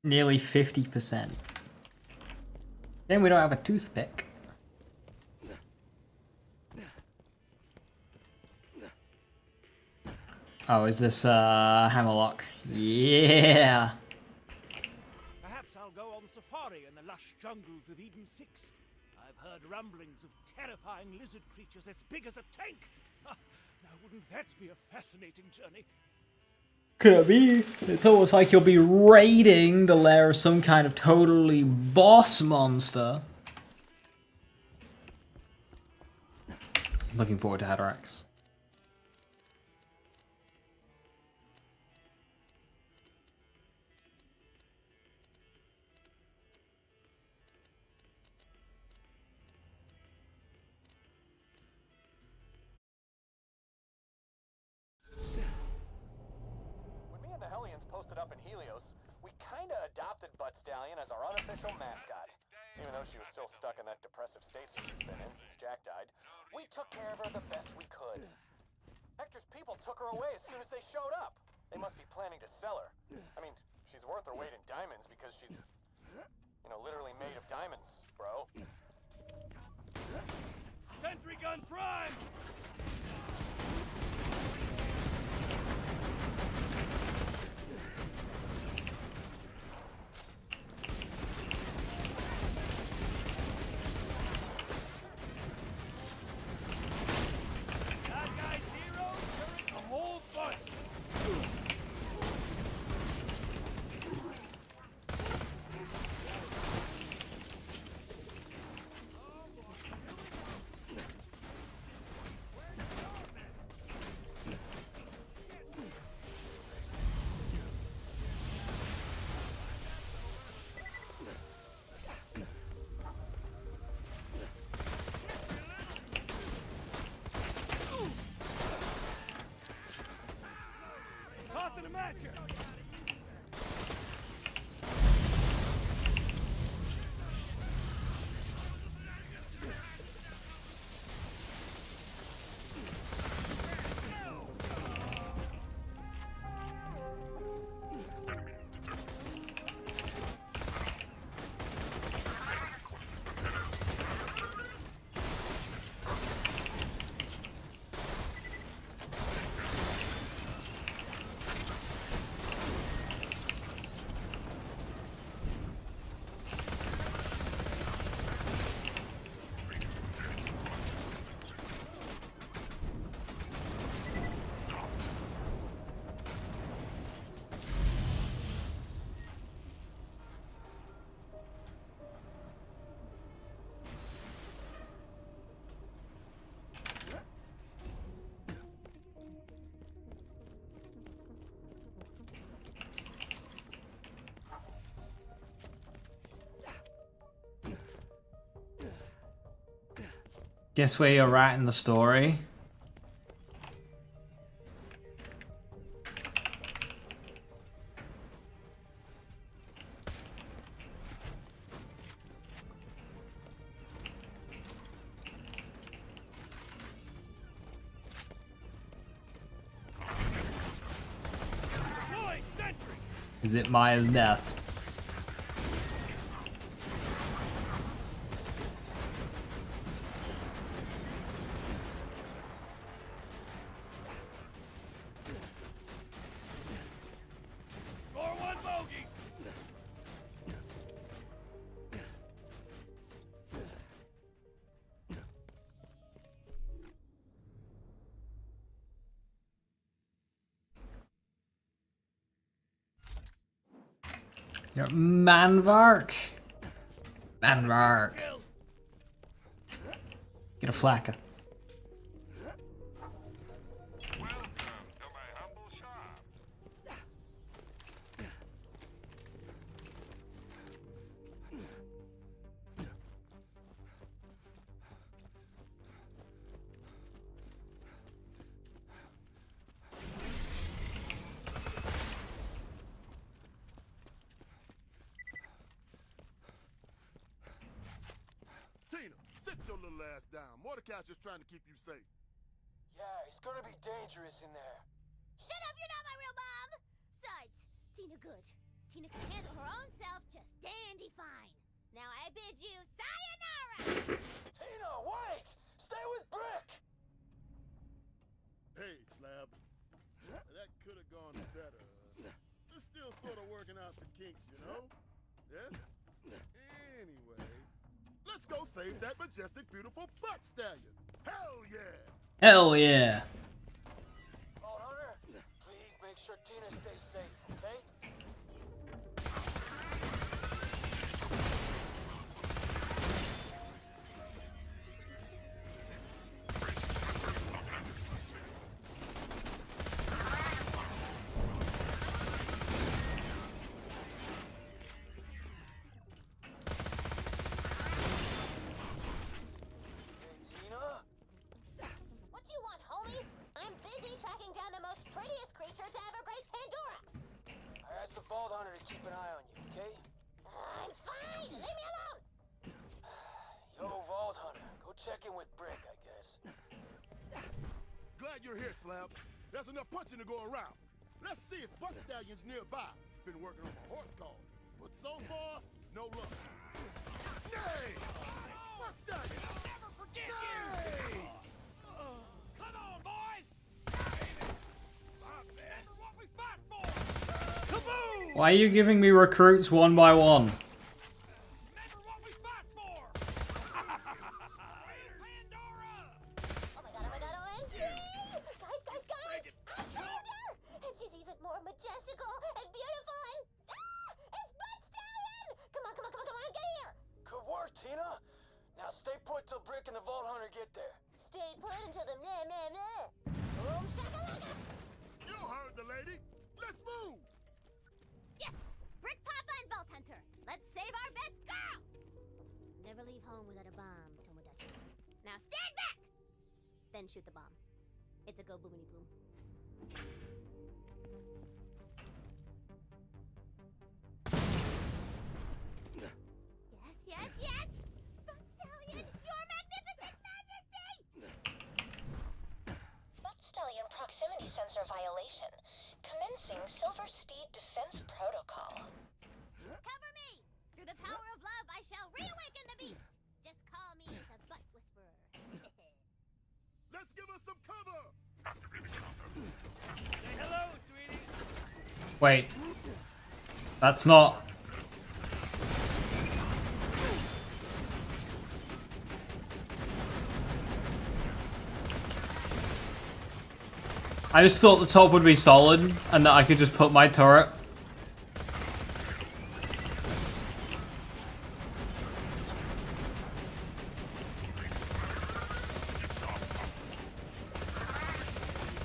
nearly 50%. Then we don't have a toothpick. Oh, is this Hammerlock? Yeah. Perhaps I'll go on safari in the lush jungles of Eden 6. I've heard rumblings of terrifying lizard creatures as big as a tank. Now, wouldn't that be a fascinating journey? Could it be? It's almost like you'll be raiding the lair of some kind of totally boss monster. Looking forward to Hadorax. When me and the Hellions posted up in Helios, we kinda adopted Butt Stallion as our unofficial mascot. Even though she was still stuck in that depressive stasis she's been in since Jack died, we took care of her the best we could. Hector's people took her away as soon as they showed up. They must be planning to sell her. I mean, she's worth her weight in diamonds because she's, you know, literally made of diamonds, bro. Sentry gun prime! That guy Zero carried the whole bunch. Tossing a masher! Guess where you're at in the story? Is it Maya's death? Score one bogey. You're Manvark. Manvark. Get a flacker. Tina, sit your little ass down. Mordecai's just trying to keep you safe. Yeah, it's gonna be dangerous in there. Shut up, you're not my real mom! Besides, Tina good. Tina can handle her own self just dandy fine. Now I bid you sayonara! Tina, wait! Stay with Brick! Hey, Slab. That could have gone better. We're still sort of working out the kinks, you know? Yeah? Anyway, let's go save that majestic, beautiful butt stallion. Hell yeah! Hell yeah. Vault Hunter, please make sure Tina stays safe, okay? What you want, homie? I'm busy tracking down the most prettiest creature to ever grace Pandora. I asked the Vault Hunter to keep an eye on you, okay? I'm fine. Leave me alone. Yo, Vault Hunter, go check in with Brick, I guess. Glad you're here, Slab. There's enough punching to go around. Let's see if butt stallion's nearby. Been working on my horse cause, but so far, no luck. Nay! Butt stallion! I'll never forget Nay! you. Come on, boys. Remember what we fought for. Kaboom! Why are you giving me recruits one by one? Remember what we fought for. Pandora. Oh my god, OMG! Guys! I found her! And she's even more majestical and beautiful and... It's Butt Stallion! Come on, get here! Good work, Tina. Now stay put till Brick and the Vault Hunter get there. Stay put until the meh. Boom shakalaka! You heard the lady. Let's move! Yes! Brick Papa and Vault Hunter! Let's save our best girl! Never leave home without a bomb, Tomodachi. Now stand back! Then shoot the bomb. It's a go boomity boom. Yes! Butt Stallion, your magnificent majesty! Butt Stallion proximity sensor violation. Commencing Silver Steed Defense Protocol. Cover me! Through the power of love, I shall reawaken the beast! Just call me the Butt Whisperer. Let's give us some cover! Say hello, sweetie. Wait. That's not... I just thought the top would be solid and that I could just put my turret.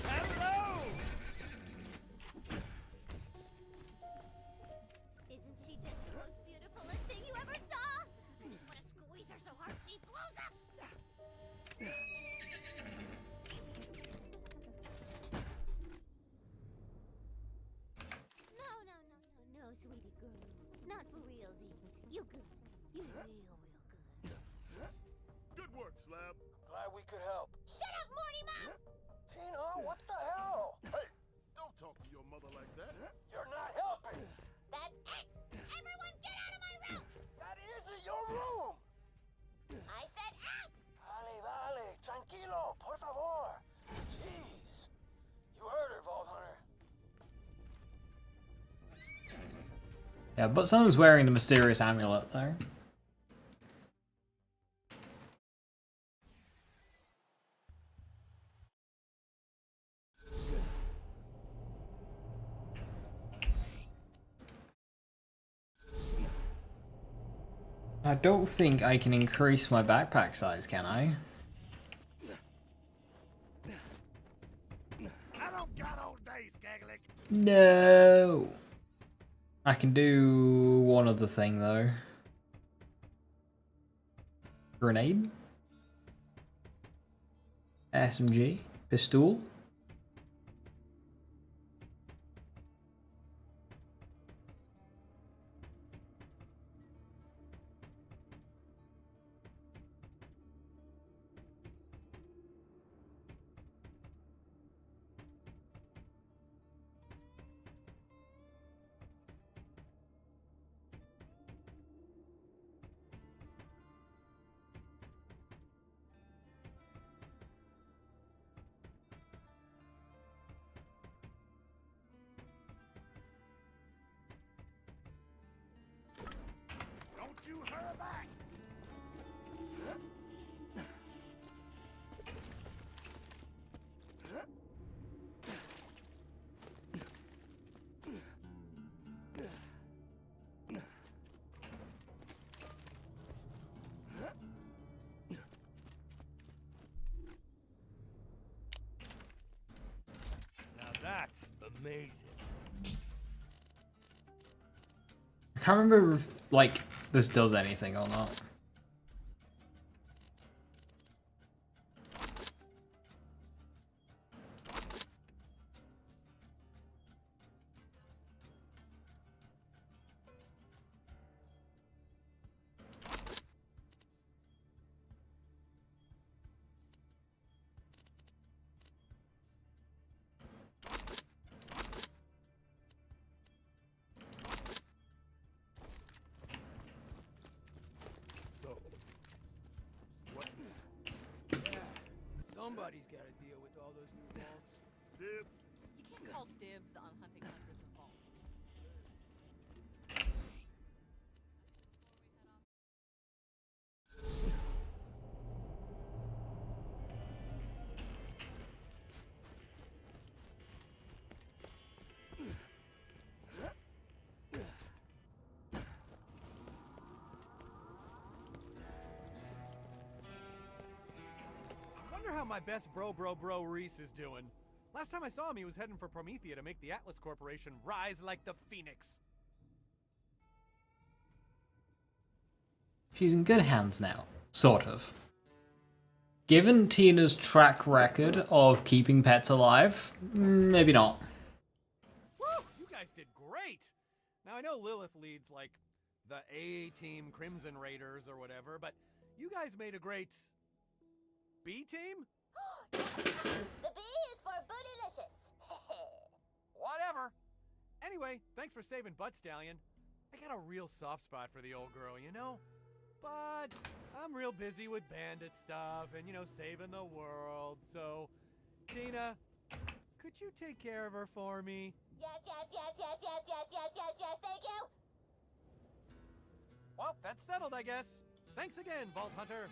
Hello. Isn't she just the most beautifulest thing you ever saw? I just want to squeeze her so hard she blows up! No, sweetie girl. Not for realsies. You good. You real good. Good work, Slab. Glad we could help. Shut up, Morty Mom! Tina, what the hell? Hey, don't talk to your mother like that. You're not helping. Yeah, but someone's wearing the mysterious amulet though. I don't think I can increase my backpack size, can I? I don't got all day, Skaglik. No. I can do one other thing though. Grenade? SMG? Pistol? Don't you hurry back. Now that's amazing. I can't remember if, like, this does anything or not. So, what? Somebody's got to deal with all those new vaults. Dibs. You can't call dibs on hunting hundreds of vaults. I wonder how my best bro Reese is doing. Last time I saw him, he was heading for Promethea to make the Atlas Corporation rise like the phoenix. She's in good hands now. Sort of. Given Tina's track record of keeping pets alive, maybe not. Woo! You guys did great! Now, I know Lilith leads, like, the A-Team Crimson Raiders or whatever, but you guys made a great... B-Team? The B is for bootylicious. Whatever. Anyway, thanks for saving Butt Stallion. I got a real soft spot for the old girl, you know? But I'm real busy with Bandit stuff and, you know, saving the world, so... Tina, could you take care of her for me? Yes, thank you. Well, that's settled, I guess. Thanks again, Vault Hunter.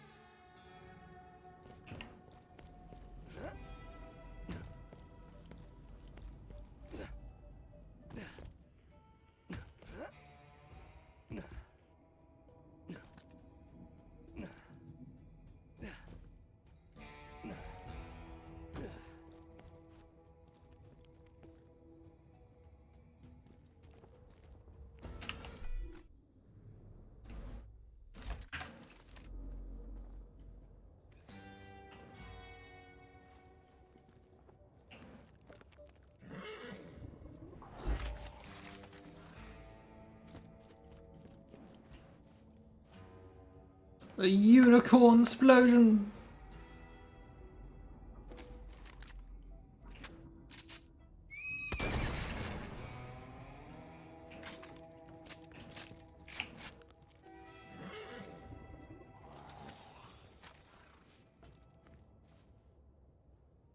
A unicorn explosion!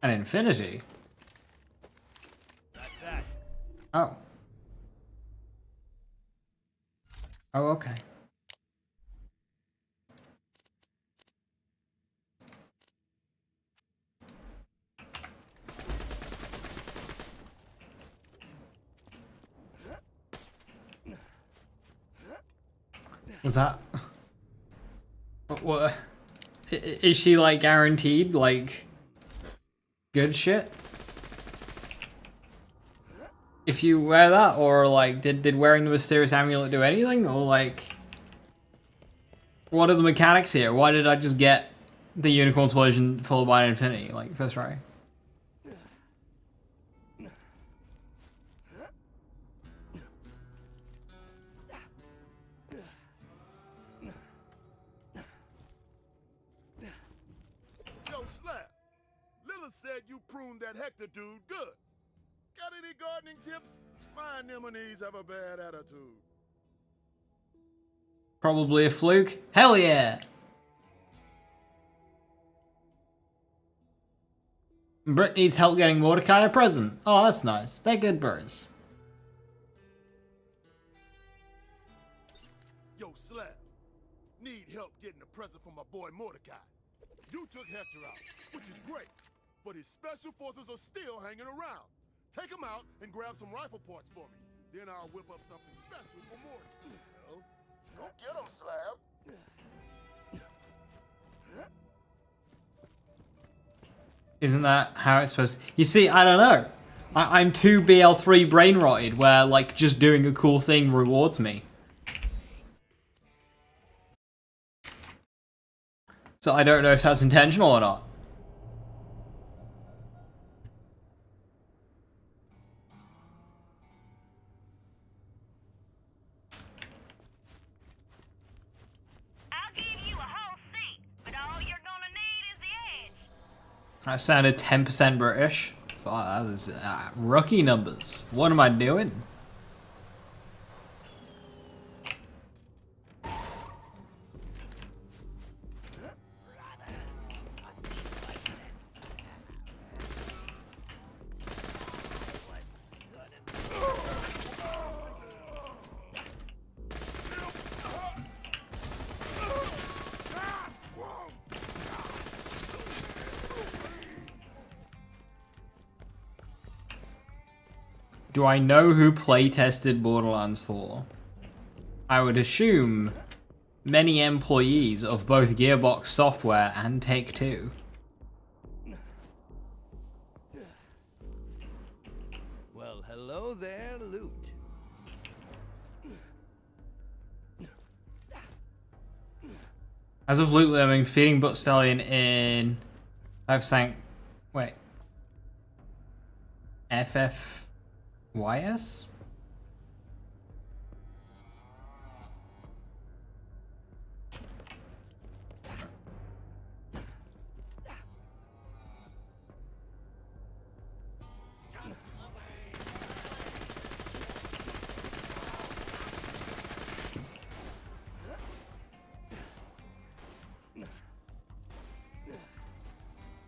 An infinity? That's that. Oh. Oh, okay. Was that? What? Is she like guaranteed like good shit? If you wear that, or like did wearing the mysterious amulet do anything, or like what are the mechanics here? Why did I just get the unicorn explosion followed by an infinity like first try? Yo, Slap. Lilith said you pruned that Hector dude good. Got any gardening tips? My anemones have a bad attitude. Probably a fluke. Hell yeah! Britt needs help getting Mordecai a present. Oh, that's nice. They're good bros. Yo, Slap. Need help getting a present for my boy Mordecai. You took Hector out, which is great, but his special forces are still hanging around. Take him out and grab some rifle parts for me. Then I'll whip up something special for Mordecai. Go get him, Slab. Isn't that how it's supposed to... You see, I don't know. I'm too BL3 brain rotted where like just doing a cool thing rewards me. So I don't know if that's intentional or not. I'll give you a whole seat, but all you're gonna need is the edge. That sounded 10% British. Fuck, that was rookie numbers. What am I doing? Do I know who playtested Borderlands 4? I would assume many employees of both Gearbox Software and Take-Two. Well, hello there, Loot. As of Loot, I mean feeding but Stallion in... I've sank... Wait. FFYS?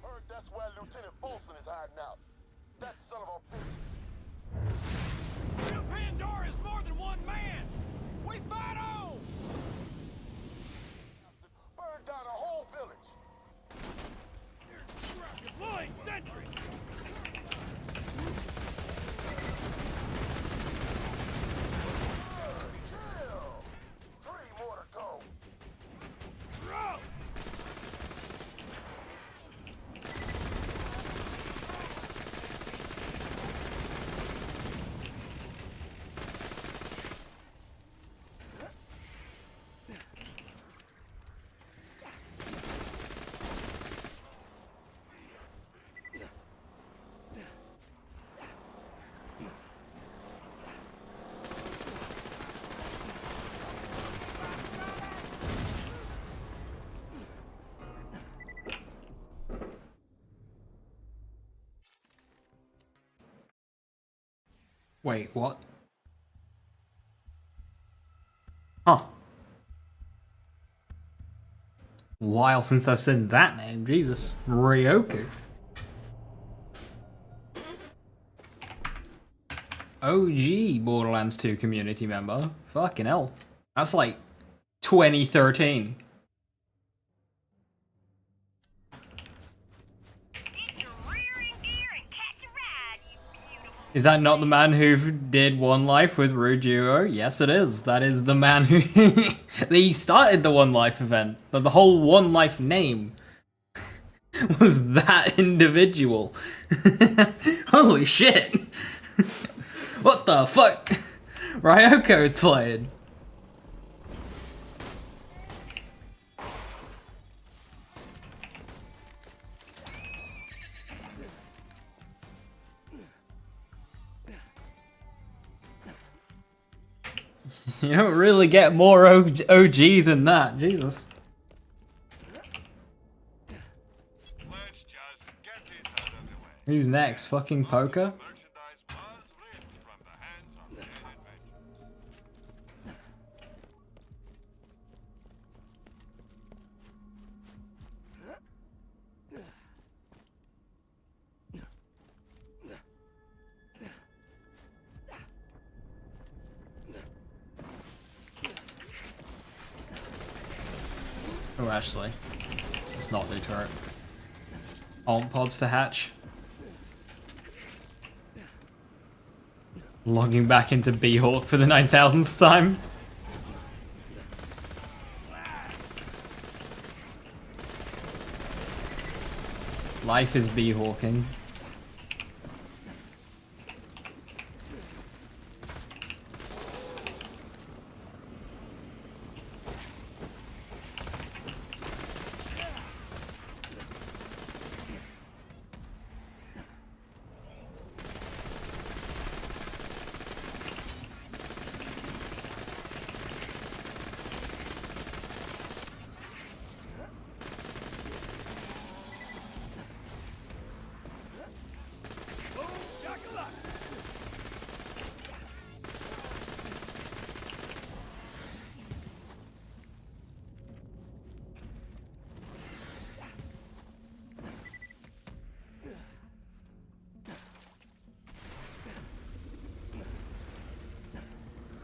Heard that's where Lieutenant Bolson is hiding out. That son of a bitch. Real Pandora is more than one man! We fight on! Burned down a whole village. Deploying sentry! Kill! 3 more to go. Throw! Wait, what? Huh. While since I've seen that name, Jesus. Ryoku. OG Borderlands 2 community member. Fucking hell. That's like 2013. Is that not the man who did One Life with Rude Duo? Yes, it is. That is the man who he started the One Life event. The whole One Life name was that individual. Holy shit! What the fuck? Ryoko is playing. You don't really get more OG than that, Jesus. Who's next? Fucking Poker? Oh, actually, it's not new turret. Alt pods to hatch. Logging back into B-Hawk for the 9,000th time. Life is B-Hawking.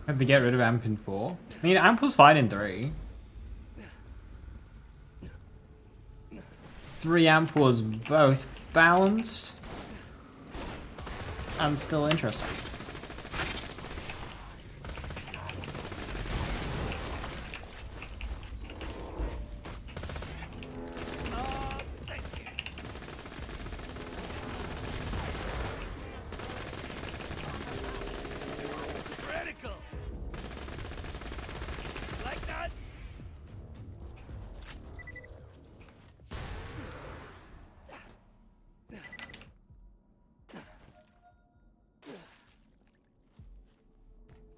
Have to get rid of Amp in 4. I mean, Amp was fine in 3. 3 Amp was both balanced and still interesting.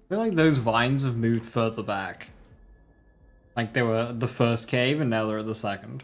I feel like those vines have moved further back. Like they were at the first cave and now they're at the second.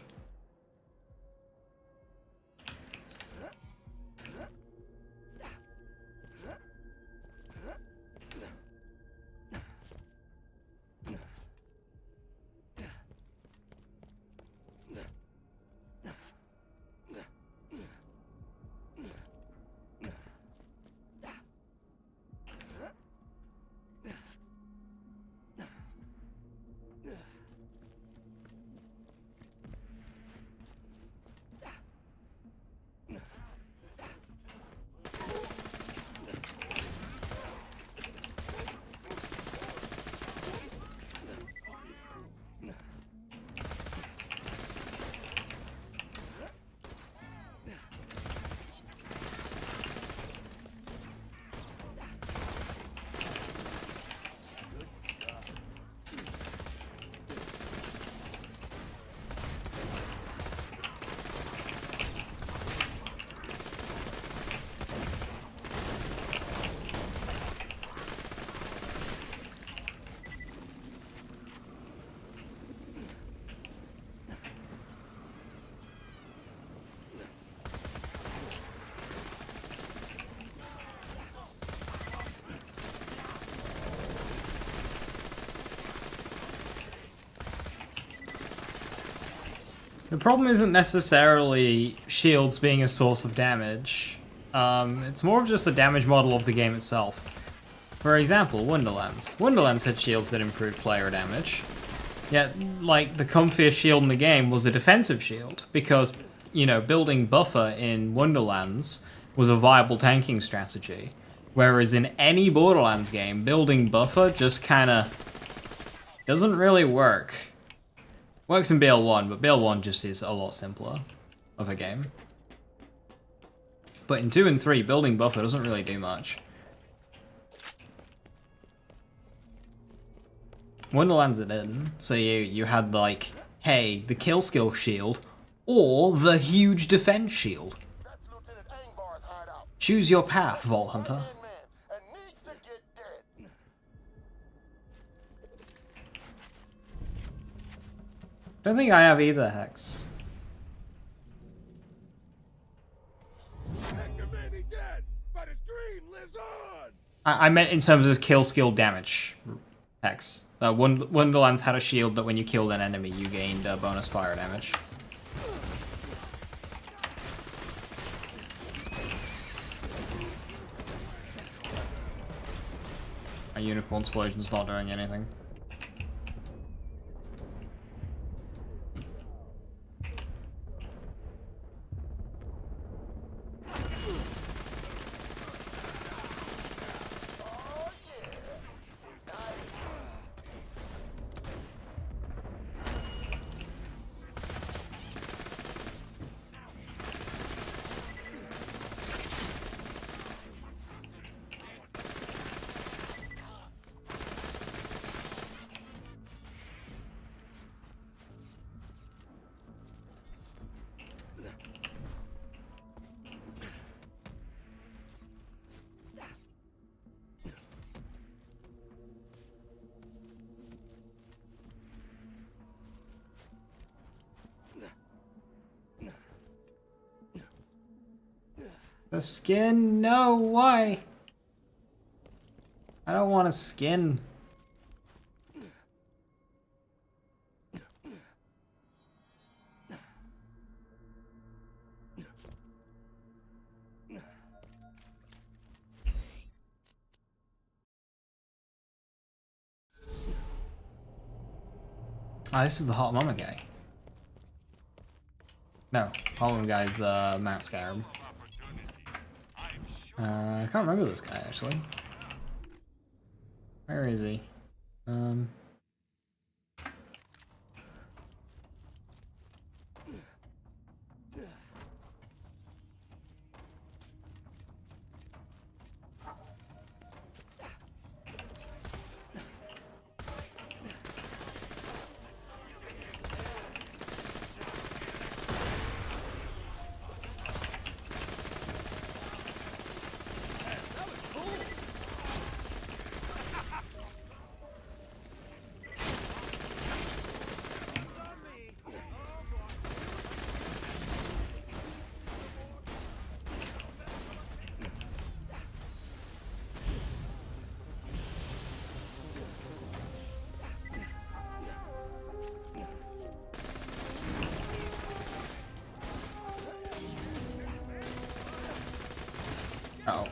The problem isn't necessarily shields being a source of damage. It's more of just the damage model of the game itself. For example, Wonderlands. Wonderlands had shields that improved player damage. Yet, like, the comfiest shield in the game was a defensive shield, because, you know, building buffer in Wonderlands was a viable tanking strategy. Whereas in any Borderlands game, building buffer just kinda doesn't really work. Works in BL1, but BL1 just is a lot simpler of a game. But in 2 and 3, building buffer doesn't really do much. Wonderlands it did. So you had like, hey, the kill skill shield, or the huge defense shield. That's Lieutenant Angvar's hideout. Choose your path, Vault Hunter. Man and needs to get dead. Don't think I have either, Hex. Hector may be dead, but his dream lives on. I meant in terms of kill skill damage, Hex. Wonderlands had a shield that when you killed an enemy, you gained bonus fire damage. A unicorn explosion's not doing anything. The skin? No, why? I don't want a skin. Ah, this is the Hot Mama guy. No, Hot Mama guy is Mount Scarab. I can't remember this guy actually. Where is he? Uh-oh.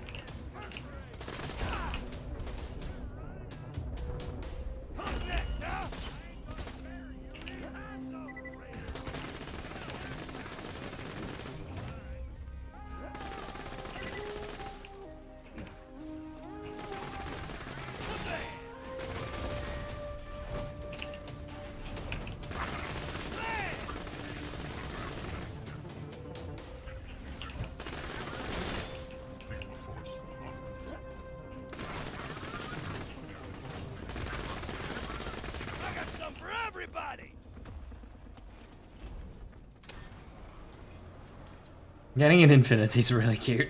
Getting an infinity is really cute.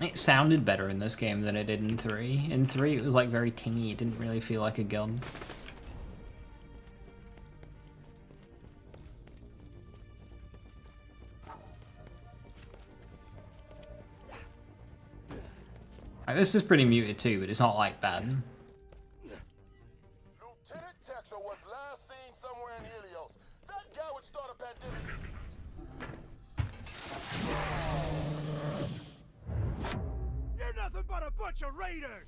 It sounded better in this game than it did in 3. In 3 it was like very tingy, it didn't really feel like a gun. Like, this is pretty muted too, but it's not like bad. Lieutenant Tetra was last seen somewhere in Helios. That guy would start a pandemic. bunch of raiders!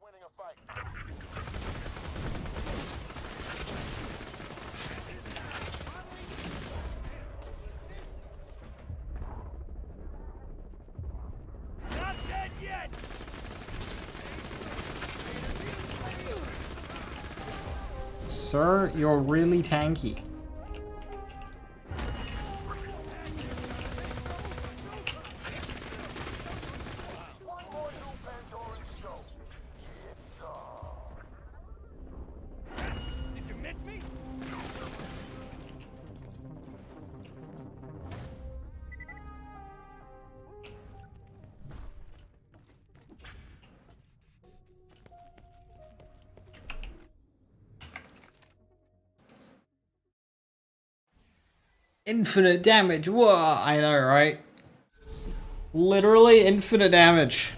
Winning a fight. Not dead yet! Sir, you're really tanky. One more new Pandoran to go. Get some. Did you miss me? Infinite damage. Whoa, I know, right? Literally infinite damage.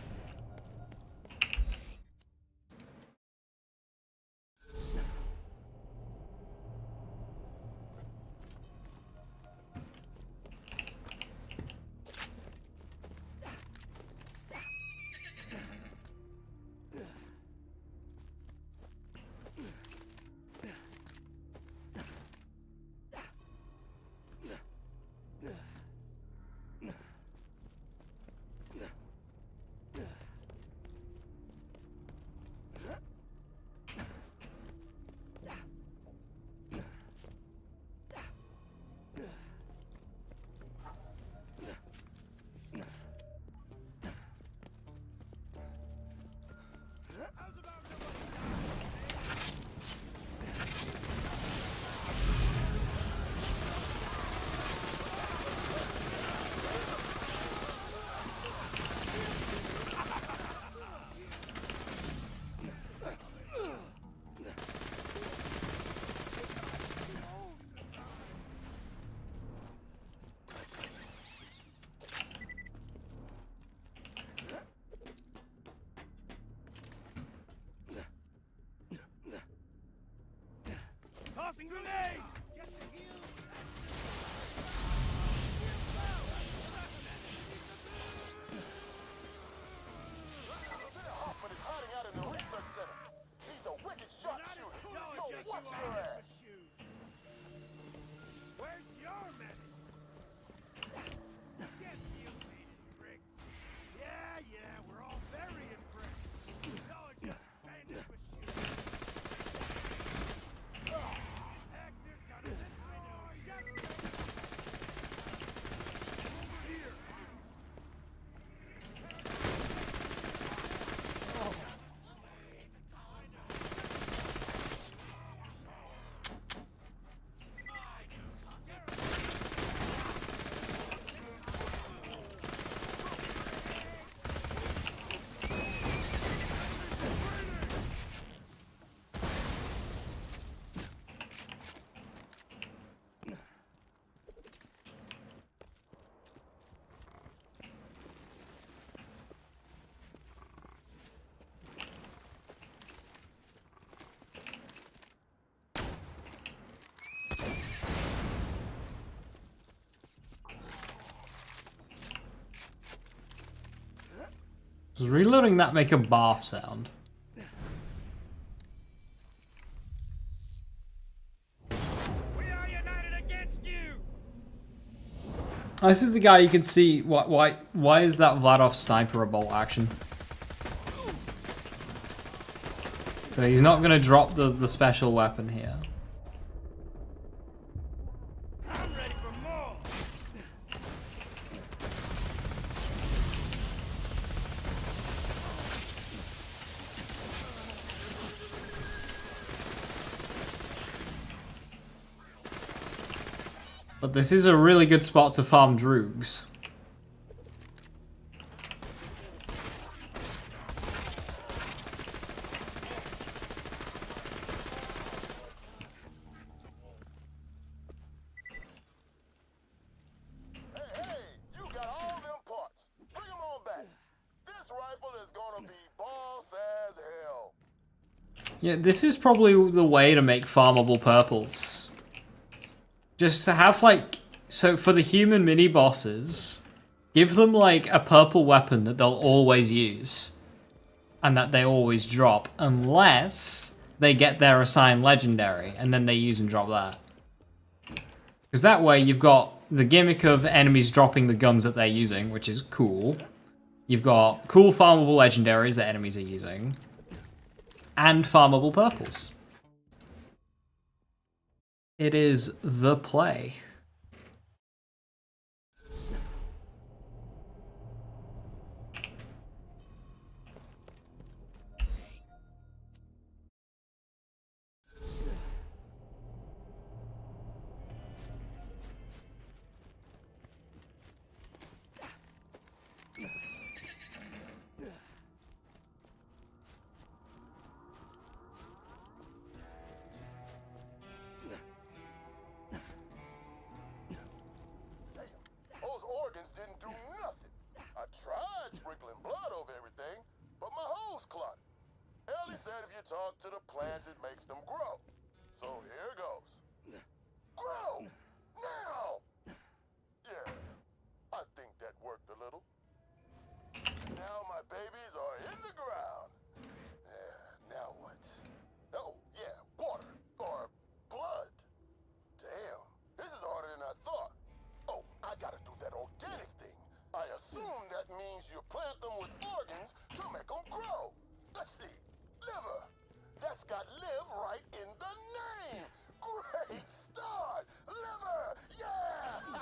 Tossing grenade! Lieutenant Hoffman is hiding out in the research center. He's a wicked sharpshooter, so watch your ass. Where's your medic? Get you, prick. Yeah, we're all very impressed. You're just bandit with shoes. Heck, there's gotta be just over here. Does reloading that make a barf sound? We are united against you! Oh, this is the guy you can see. Why is that Vladov sniper a bolt action? So he's not gonna drop the special weapon here. I'm ready for more! But this is a really good spot to farm droogs. Hey, you got all them parts. Bring them on back. This rifle is gonna be boss as hell. Yeah, this is probably the way to make farmable purples. Just to have like, so for the human mini bosses, Give them like a purple weapon that they'll always use and that they always drop unless they get their assigned legendary and then they use and drop that. Because that way you've got the gimmick of enemies dropping the guns that they're using, which is cool. You've got cool farmable legendaries that enemies are using. And farmable purples. It is the play. Those organs didn't do nothing. I tried sprinkling blood over everything, but my hose clotted. Ellie said if you talk to the plants, it makes them grow. So here goes. Grow! Now! Yeah, I think that worked a little. Now my babies are in the ground. Yeah, now what? Oh, yeah, water. Or blood. Damn, this is harder than I thought. Oh, I gotta do that organic thing. I assume that means you plant them with organs to make them grow. Let's see. Liver. That's got live right in the name. Great start. Liver. Yeah.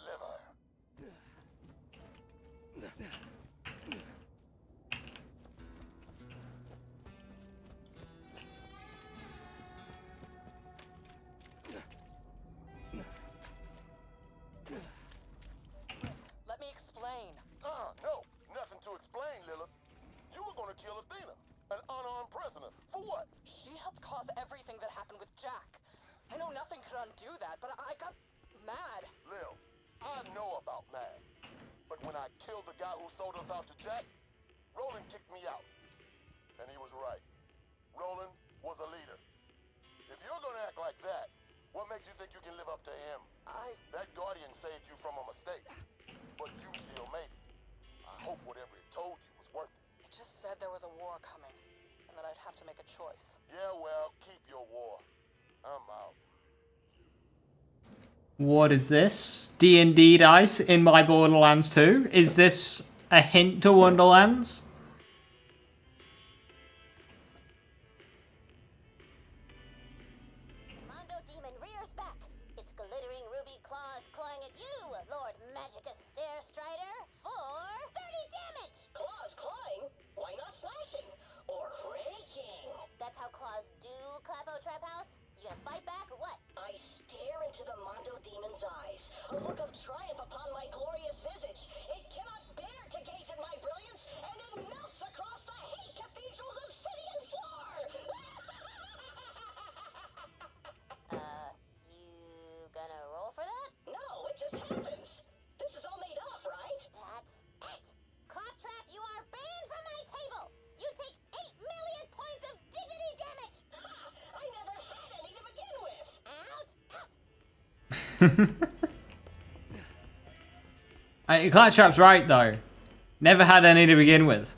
Liver. Let me explain. No. Nothing to explain, Lilith. You were gonna kill Athena, an unarmed prisoner. For what? She helped cause everything that happened with Jack. I know nothing could undo that, but I got mad. Lil, I know about mad. But when I killed the guy who sold us out to Jack, Roland kicked me out. And he was right. Roland was a leader. If you're gonna act like that, what makes you think you can live up to him? That Guardian saved you from a mistake, but you still made it. I hope whatever it told you was worth it. It just said there was a war coming, and that I'd have to make a choice. Yeah, well, keep your war. I'm out. What is this? D&D dice in my Borderlands 2? Is this a hint to Wonderlands? Mondo Demon rears back. Its glittering ruby claws clawing at you, Lord Magicus Stair Strider, for 30 damage! Claws clawing? Why not slashing? Or raking? That's how claws do, Clapo Trap House? You gonna fight back or what? I stare into the Mondo Demon's eyes, a look of triumph upon my glorious visage. It cannot bear to gaze at my brilliance, and it melts across the hate cathedral's obsidian floor! You gonna roll for that? No, it just happens. This is all made up, right? That's it! Claptrap, you are banned from my table! You take 8 million points of dignity damage! I never had any to begin with! Out! Claptrap's right though. Never had any to begin with.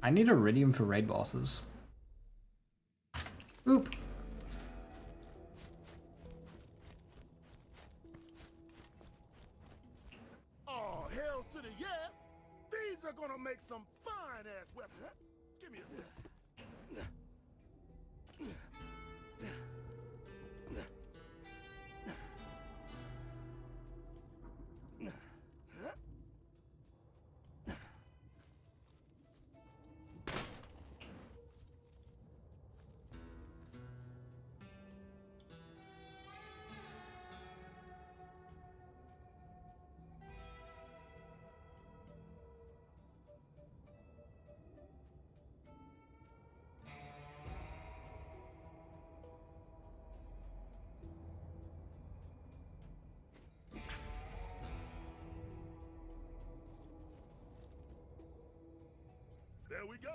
I need iridium for raid bosses. Oop. Oh, hell to the yeah! These are gonna make some fine-ass weapons. Give me a second. There we go.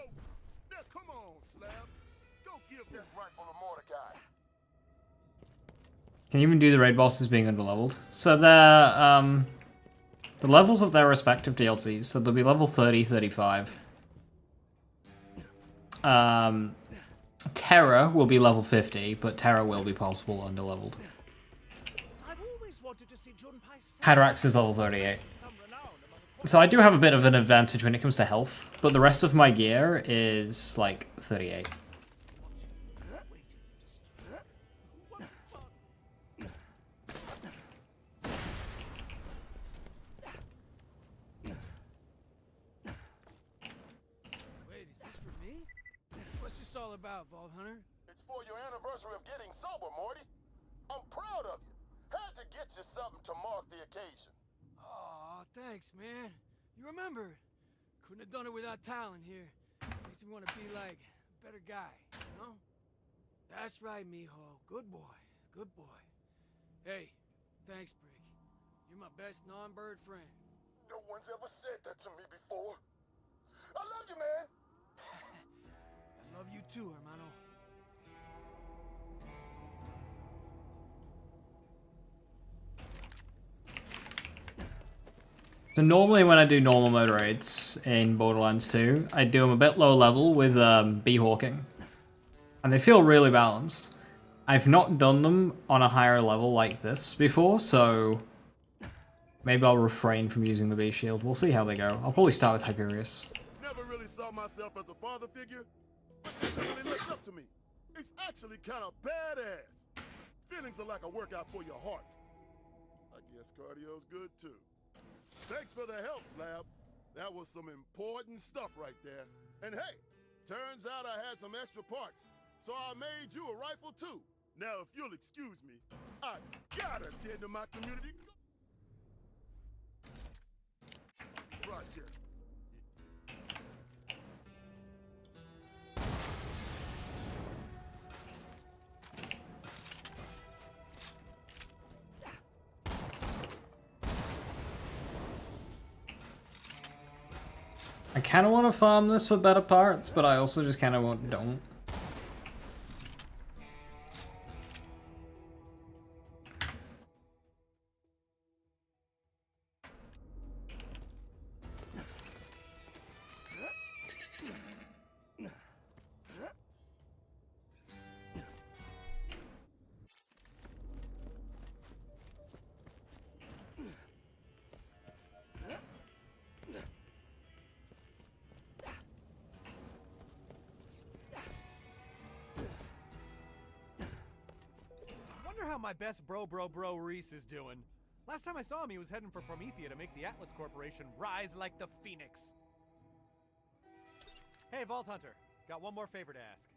Now come on, Slab. Go give that rifle to Mordecai. Can you even do the raid bosses being underleveled? So they're, the levels of their respective DLCs, so they'll be level 30, 35. Terror will be level 50, but Terror will be possible underleveled. I've always wanted to see Junpei Hadrax is level 38. So I do have a bit of an advantage when it comes to health, but the rest of my gear is like 38. Wait, is this for me? What's this all about, Vault Hunter? It's for your anniversary of getting sober, Morty. I'm proud of you. Had to get you something to mark the occasion. Aw, thanks, man. You remembered. Couldn't have done it without Talon here. Makes me want to be like a better guy, you know? That's right, mijo. Good boy. Good boy. Hey, thanks, Brick. You're my best non-bird friend. No one's ever said that to me before. I love you, man. I love you too, hermano. So normally when I do normal mode raids in Borderlands 2, I do them a bit low level with bee-hawking. And they feel really balanced. I've not done them on a higher level like this before, so maybe I'll refrain from using the bee shield. We'll see how they go. I'll probably start with Hyperius. Never really saw myself as a father figure, but you really looked up to me. It's actually kind of badass. Feelings are like a workout for your heart. I guess cardio's good too. Thanks for the help, Slab. That was some important stuff right there. And hey, turns out I had some extra parts, so I made you a rifle too. Now, if you'll excuse me, I gotta tend to my community project. I kind of want to farm this for better parts, but I also just kind of don't. How my best bro Reese is doing. Last time I saw him, he was heading for Promethea to make the Atlas Corporation rise like the Phoenix. Hey, Vault Hunter. Got one more favor to ask.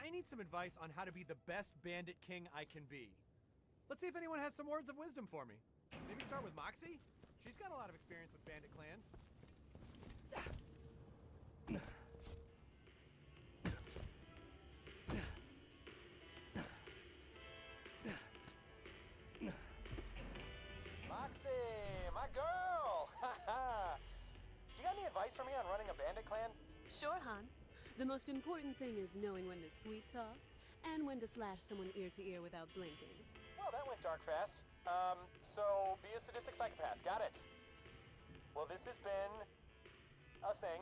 I need some advice on how to be the best bandit king I can be. Let's see if anyone has some words of wisdom for me. Maybe start with Moxie? She's got a lot of experience with bandit clans. My girl! You got any advice for me on running a bandit clan? Sure, hon. The most important thing is knowing when to sweet talk and when to slash someone ear to ear without blinking. Well, that went dark fast. So be a sadistic psychopath. Got it. Well, this has been a thing.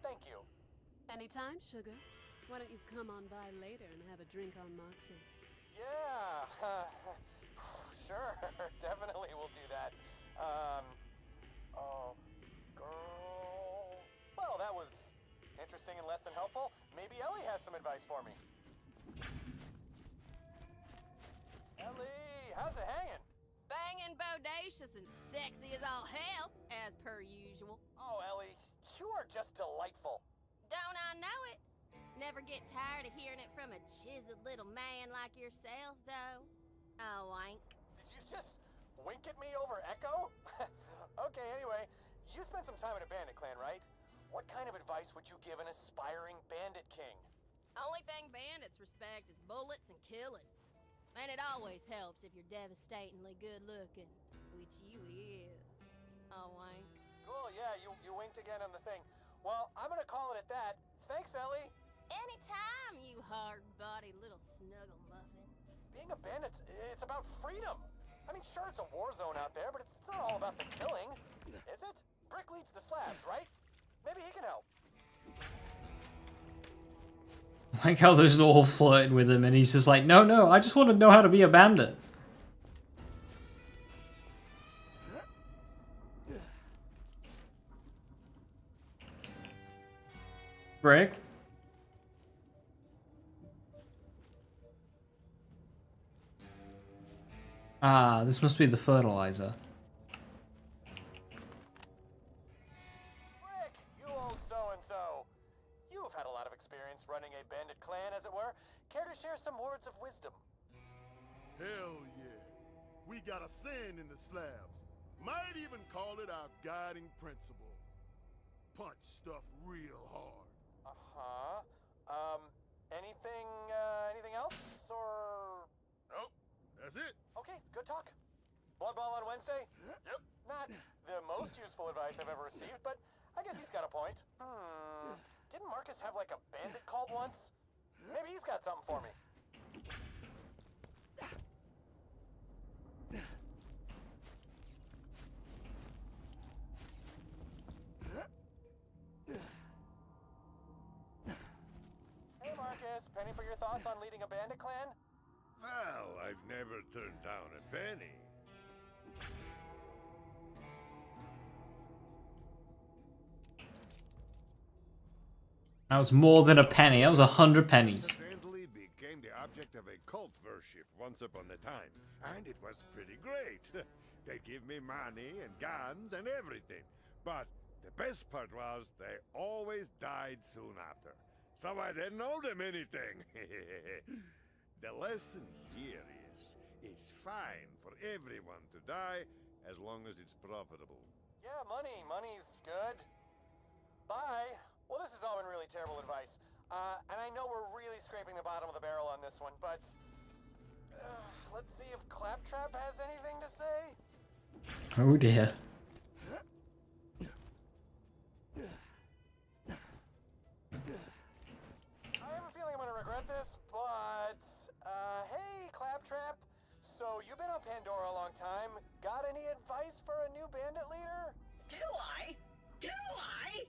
Thank you. Anytime, sugar. Why don't you come on by later and have a drink on Moxie? Yeah. Sure. Definitely we'll do that. Oh, girl. Well, that was interesting and less than helpful. Maybe Ellie has some advice for me. Ellie, how's it hanging? Banging, bodacious, and sexy as all hell, as per usual. Oh, Ellie, you are just delightful. Don't I know it? Never get tired of hearing it from a chiseled little man like yourself, though. Oh, wank. Did you just wink at me over Echo? Okay, anyway, you spent some time in a bandit clan, right? What kind of advice would you give an aspiring bandit king? Only thing bandits respect is bullets and killing. And it always helps if you're devastatingly good looking, which you is. Oh, wank. Cool, yeah, you winked again on the thing. Well, I'm gonna call it at that. Thanks, Ellie. Anytime, you hard-bodied little snuggle muffin. Being a bandit, it's about freedom. I mean, sure, it's a war zone out there, but it's not all about the killing, is it? Brick leads the slabs, right? Maybe he can help. Like how they're all flirting with him, and he's just like, no, I just want to know how to be a bandit. Brick? Ah, this must be the fertilizer. Brick, you old so-and-so. You've had a lot of experience running a bandit clan, as it were. Care to share some words of wisdom? Hell yeah. We got a saying in the slabs. Might even call it our guiding principle. Punch stuff real hard. Uh-huh. Anything else, or...? Nope, that's it. Okay, good talk. Blood ball on Wednesday? Yep. Not the most useful advice I've ever received, but I guess he's got a point. Didn't Marcus have, like, a bandit cult once? Maybe he's got something for me. Hey, Marcus, penny for your thoughts on leading a bandit clan? Well, I've never turned down a penny. That was more than a penny. That was 100 pennies. Accidentally became the object of a cult worship once upon a time, and it was pretty great. They give me money and guns and everything, but the best part was they always died soon after, so I didn't owe them anything. The lesson here is, it's fine for everyone to die as long as it's profitable. Yeah, money's good. Bye. Well, this has all been really terrible advice. And I know we're really scraping the bottom of the barrel on this one, but... let's see if Claptrap has anything to say. Oh dear. I have a feeling I'm gonna regret this, but... hey, Claptrap. So, you've been on Pandora a long time. Got any advice for a new bandit leader? Do I? Do I?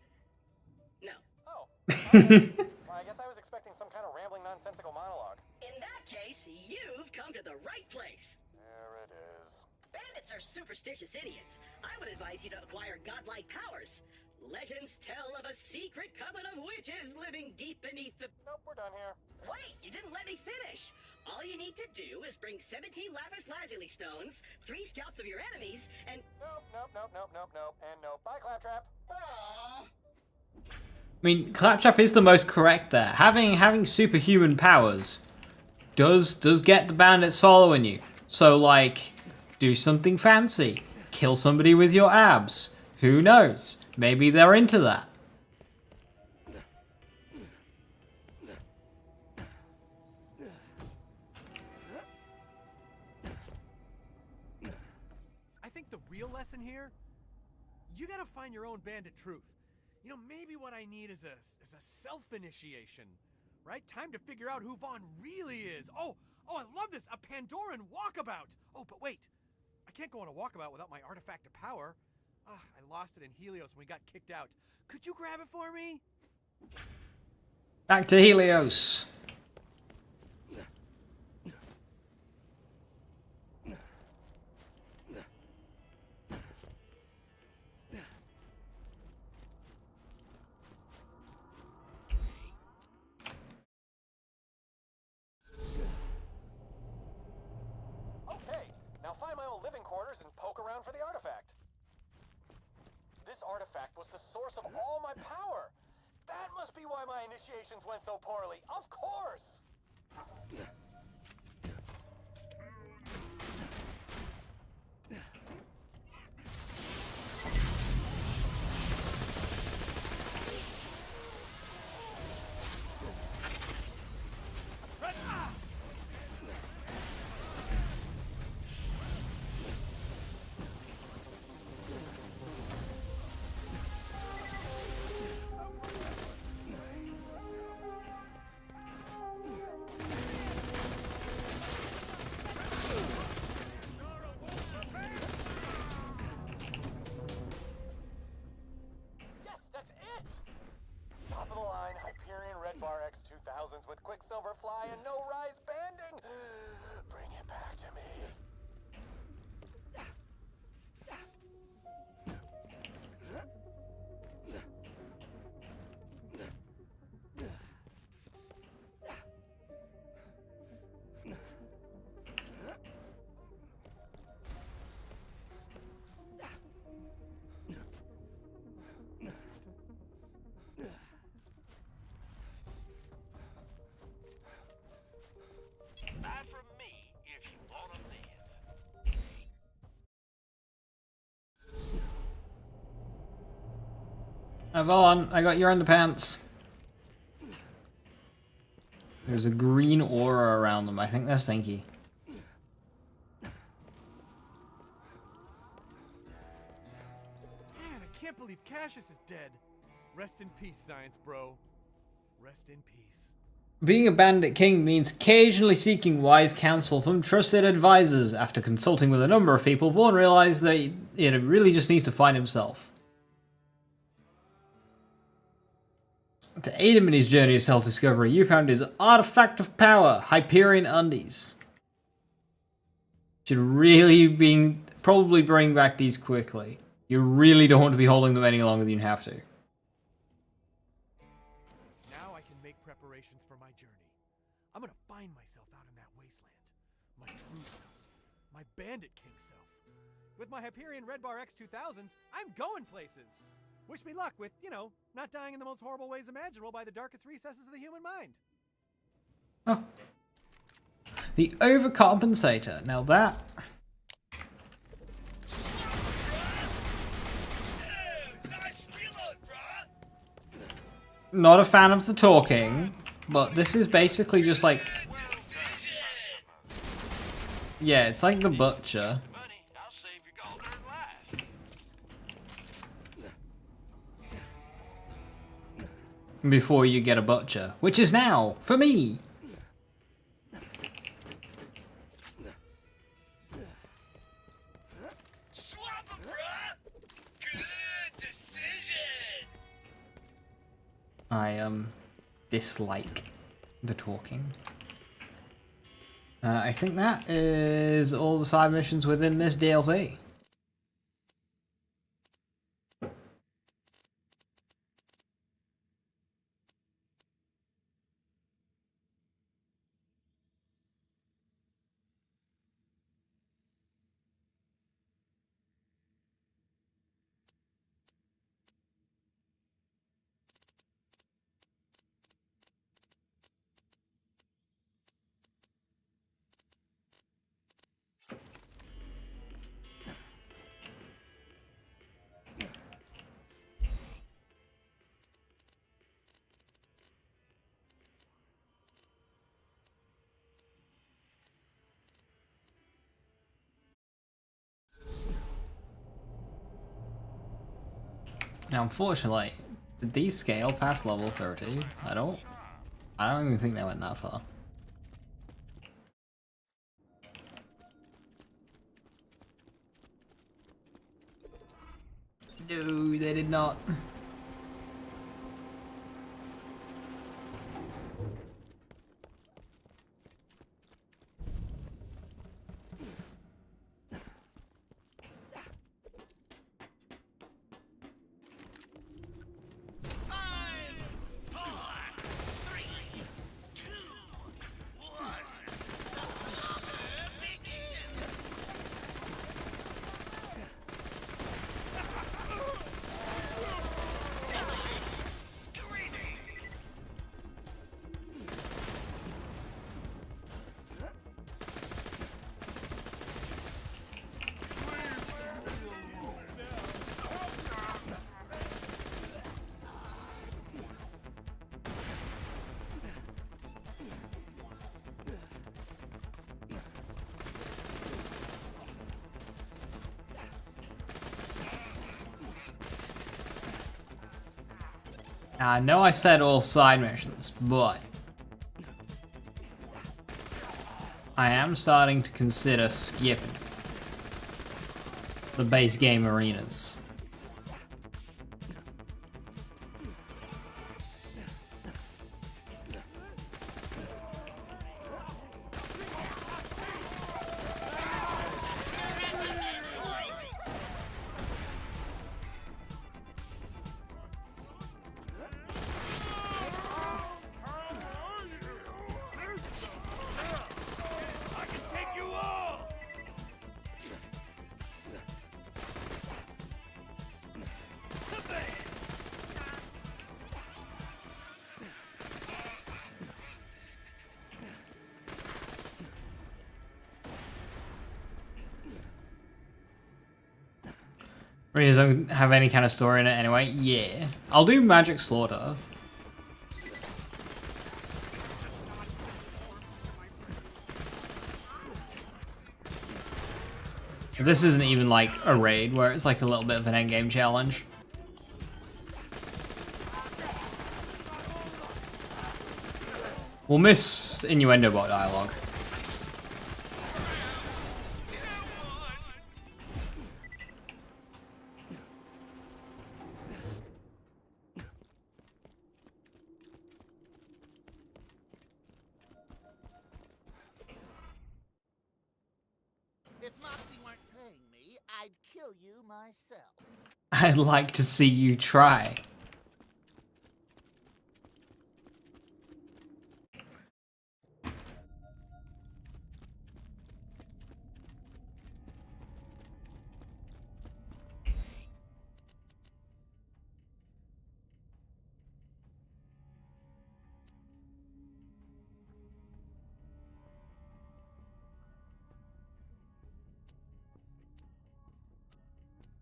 No. Oh. Well, I guess I was expecting some kind of rambling, nonsensical monologue. In that case, you've come to the right place. There it is. Bandits are superstitious idiots. I would advise you to acquire godlike powers. Legends tell of a secret coven of witches living deep beneath the... Nope, we're done here. Wait, you didn't let me finish. All you need to do is bring 17 lapis lazuli stones, 3 scalps of your enemies, and... Nope. And nope. Bye, Claptrap. Aww. I mean, Claptrap is the most correct there. Having superhuman powers does get the bandits following you. So, like, do something fancy. Kill somebody with your abs. Who knows? Maybe they're into that. I think the real lesson here, you gotta find your own bandit truth. You know, maybe what I need is a self-initiation, right? Time to figure out who Vaughn really is. Oh, I love this, a Pandoran walkabout. Oh, but wait, I can't go on a walkabout without my artifact of power. I lost it in Helios when we got kicked out. Could you grab it for me? Back to Helios. Okay, now find my old living quarters and poke around for the artifact. This artifact was the source of all my power. That must be why my initiations went so poorly. Of course! it. Top of the line Hyperion Red Bar X2000s with Quicksilver Fly and no rise banding. Bring it back to me. Buy from me if you want to live. Yvonne, I got your underpants. There's a green aura around them. I think they're stinky. Man, I can't believe Cassius is dead. Rest in peace, science bro. Rest in peace. Being a bandit king means occasionally seeking wise counsel from trusted advisors. After consulting with a number of people, Vaughn realized that it really just needs to find himself. To aid him in his journey of self-discovery, you found his artifact of power, Hyperion Undies. Should really probably bring back these quickly. You really don't want to be holding them any longer than you have to. Now I can make preparations for my journey. I'm gonna find myself out in that wasteland. My true self. My bandit king self. With my Hyperion Red Bar X2000s, I'm going places. Wish me luck with, you know, not dying in the most horrible ways imaginable by the darkest recesses of the human mind. Oh. The Overcompensator. Now that... Not a fan of the talking, but this is basically just like... Yeah, it's like the Butcher. Before you get a Butcher, which is now, for me! I dislike the talking. I think that is all the side missions within this DLC. Now, unfortunately, did these scale past level 30? I don't even think they went that far. No, they did not. Now, I know I said all side missions, but I am starting to consider skipping the base game arenas. I mean, it doesn't have any kind of story in it anyway. Yeah. I'll do Magic Slaughter. This isn't even like a raid where it's like a little bit of an endgame challenge. We'll miss innuendo bot dialogue. If Moxie weren't paying me, I'd kill you myself. I'd like to see you try.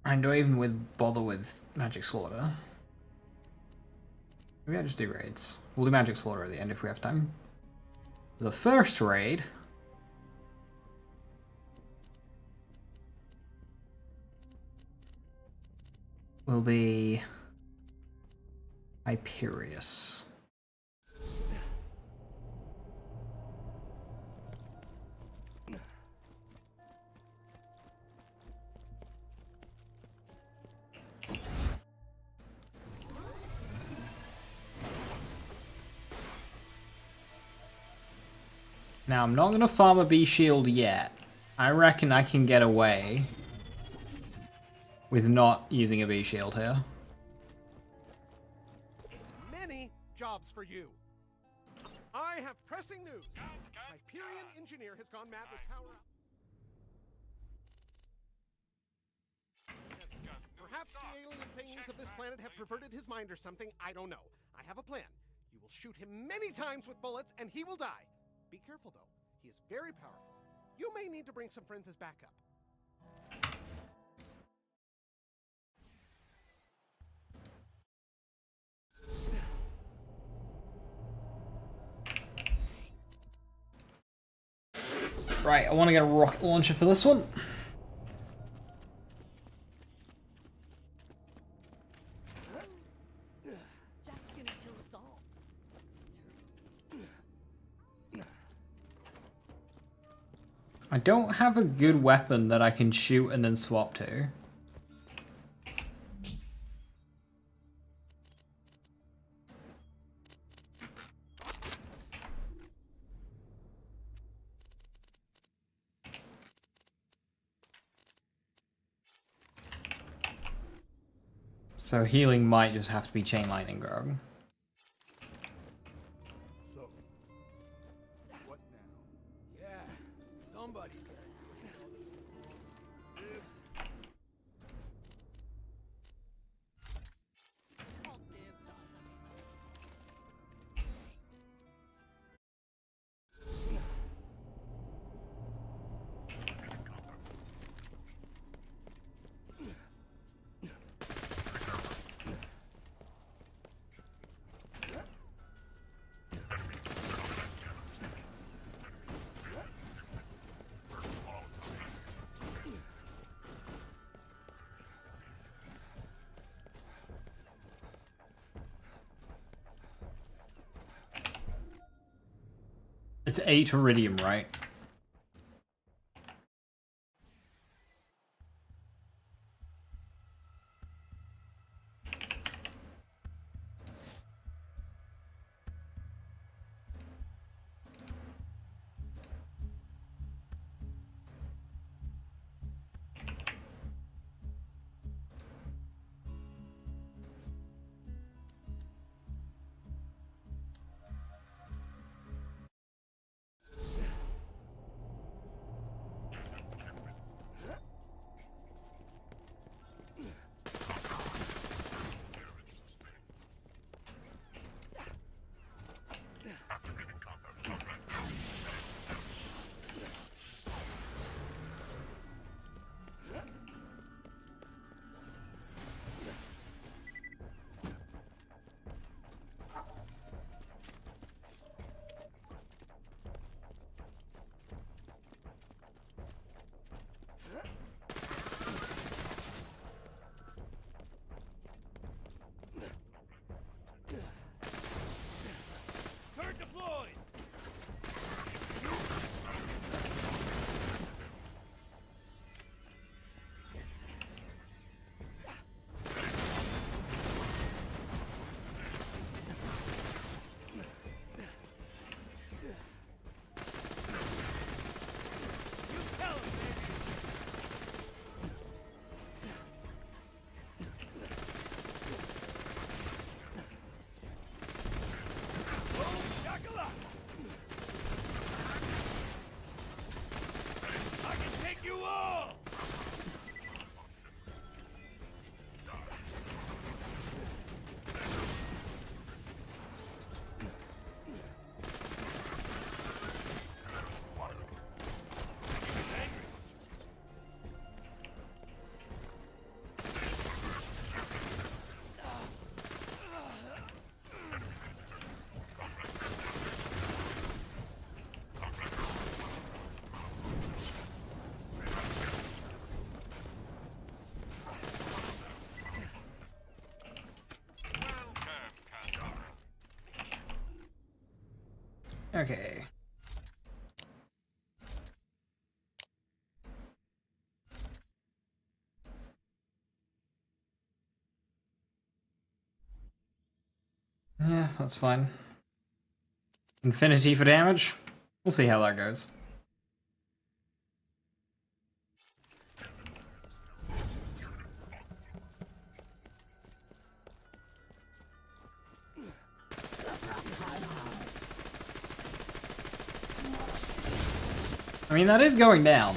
And do I even bother with Magic Slaughter? Maybe I just do raids. We'll do Magic Slaughter at the end if we have time. The first raid will be Hyperius. Now, I'm not going to farm a B shield yet. I reckon I can get away with not using a B shield here. Many jobs for you. I have pressing news. Hyperion engineer has gone mad with power up. Perhaps the alien things of this planet have perverted his mind or something. I don't know. I have a plan. You will shoot him many times with bullets and he will die. Be careful, though. He is very powerful. You may need to bring some friends as backup. Right, I want to get a rocket launcher for this one. Jack's gonna kill us all. I don't have a good weapon that I can shoot and then swap to. So healing might just have to be Chain Lightning Grog. So, what now? Yeah, somebody's got It's 8 Iridium, right? Okay. Yeah, that's fine. Infinity for damage. We'll see how that goes. I mean, that is going down.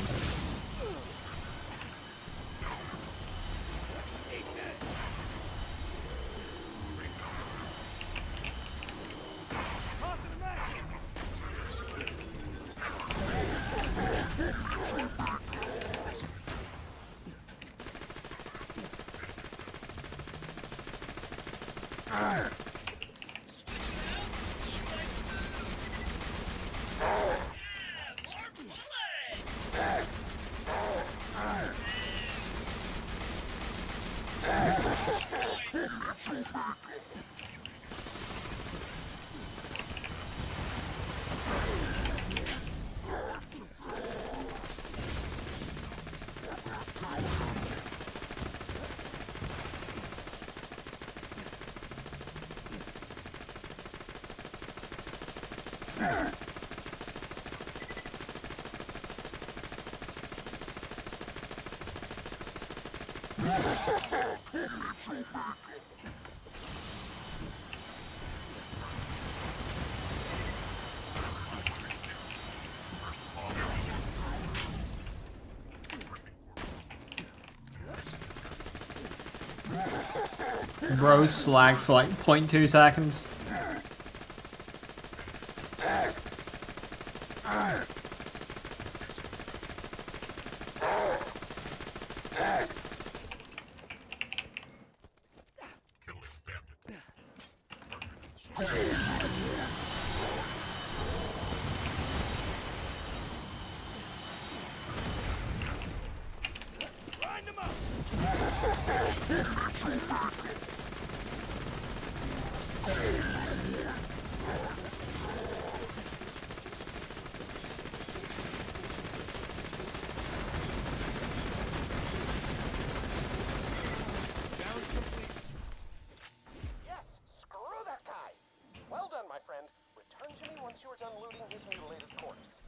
Bro slagged for like 0.2 seconds. Yes, screw that guy. Well done, my friend. Return to me once you are done looting his mutilated corpse.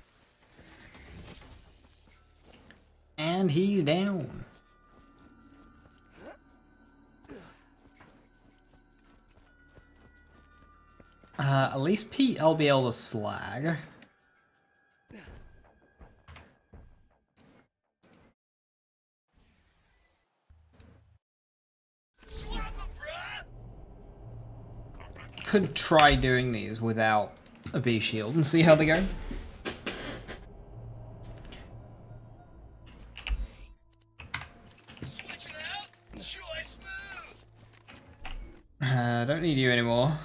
And he's down. At least Pete I'll be able to slag. Could try doing these without a B shield and see how they go. Don't need you anymore.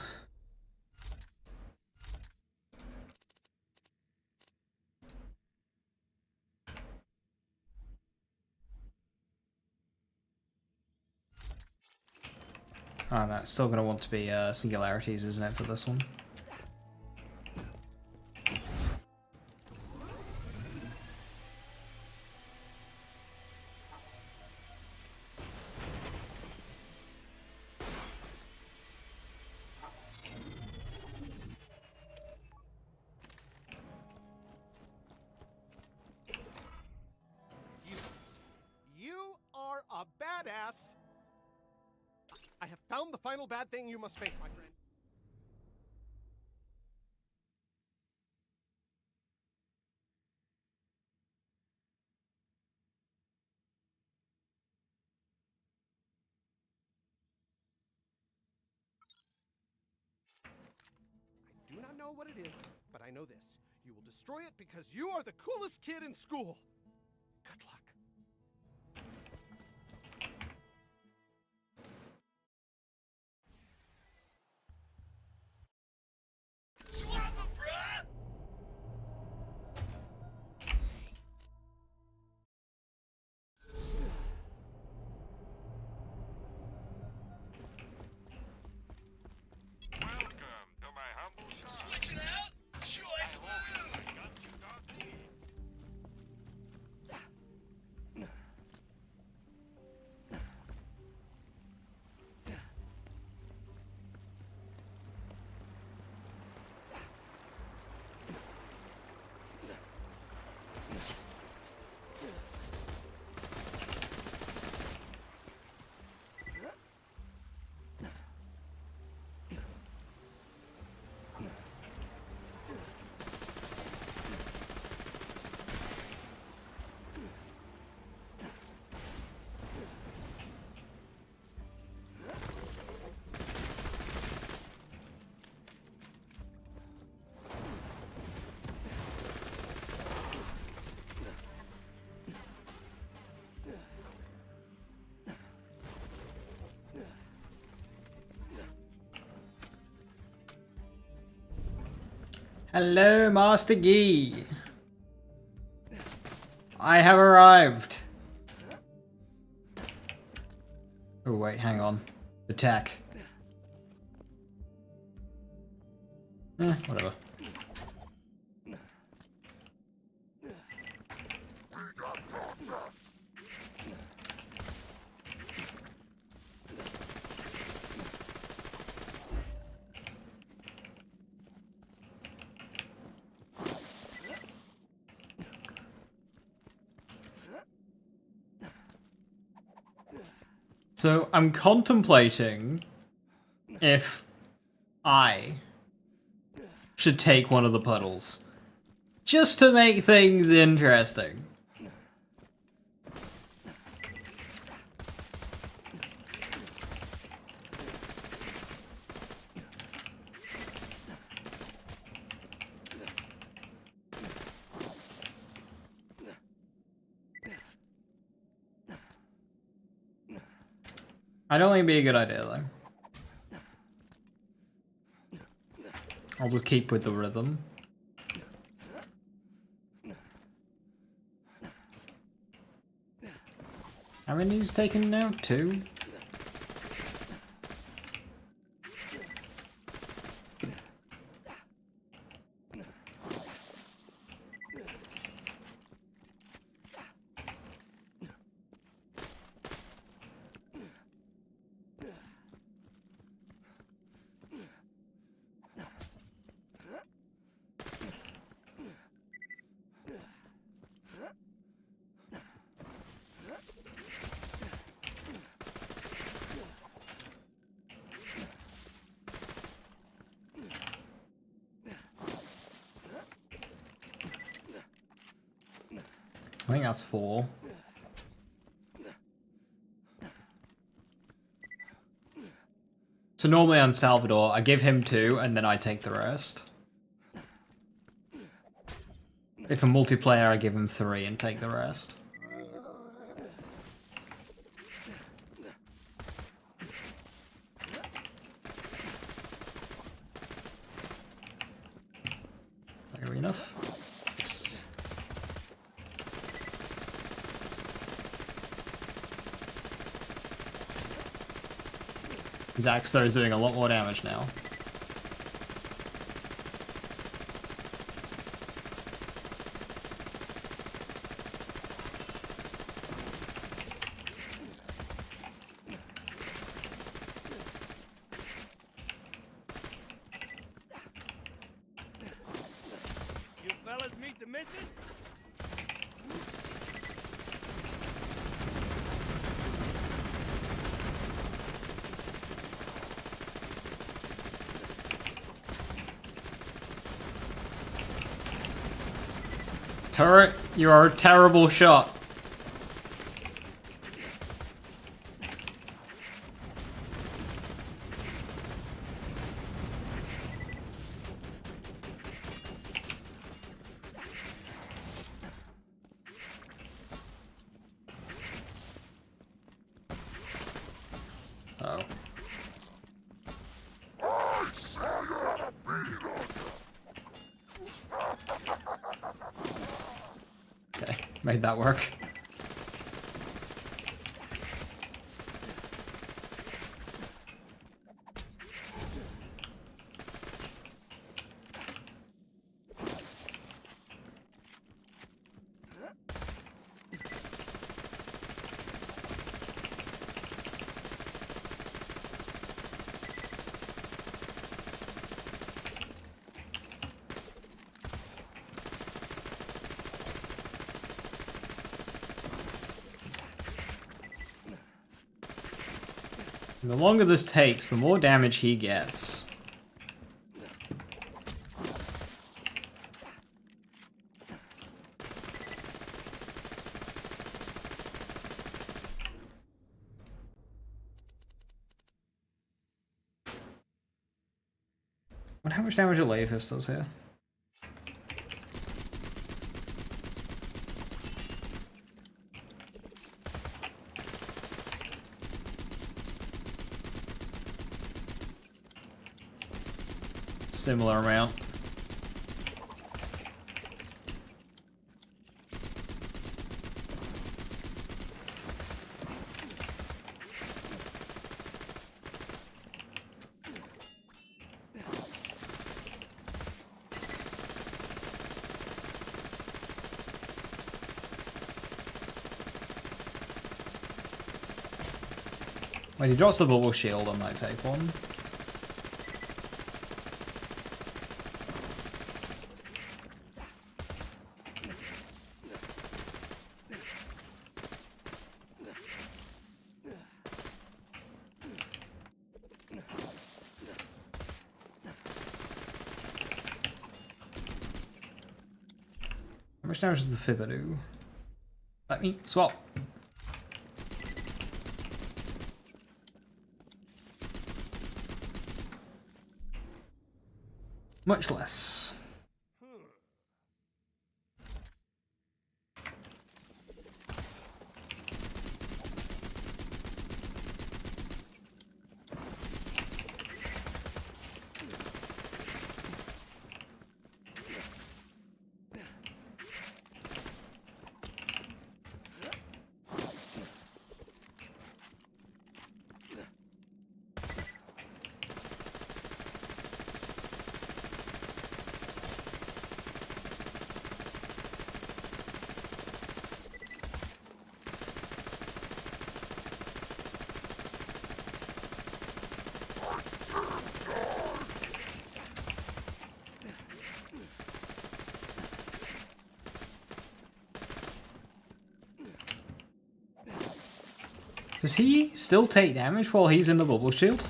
Oh no, it's still gonna want to be singularities, isn't it, for this one? You are a badass. I have found the final bad thing you must face, my friend. I do not know what it is, but I know this. You will destroy it because you are the coolest kid in school. Good luck. Welcome to my humble switching out choice Hello, Master Gee. I have arrived. Oh wait, hang on. The tech. Whatever. So I'm contemplating if I should take one of the puddles, just to make things interesting. I don't think it'd be a good idea though. I'll just keep with the rhythm. How many is taken now? 2? I think that's 4. So normally on Salvador, I give him 2 and then I take the rest. If a multiplayer, I give him 3 and take the rest. Is that gonna be enough? Yes. His axe though is doing a lot more damage now. You fellas meet the missus? Turret, you are a terrible shot. Oh. Okay, made that work. And the longer this takes, the more damage he gets. How much damage a Leafus does here? Similar amount. When he drops the bubble shield, I might take one. How much damage does the Fibber do? Let me swap. Much less. Does he still take damage while he's in the bubble shield?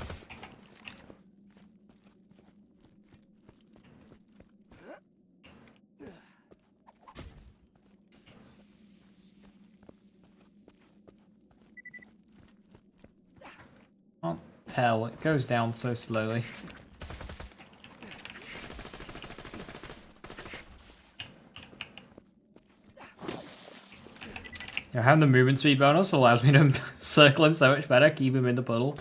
Can't tell, it goes down so slowly. You know, having the movement speed bonus allows me to circle him so much better, keep him in the puddle.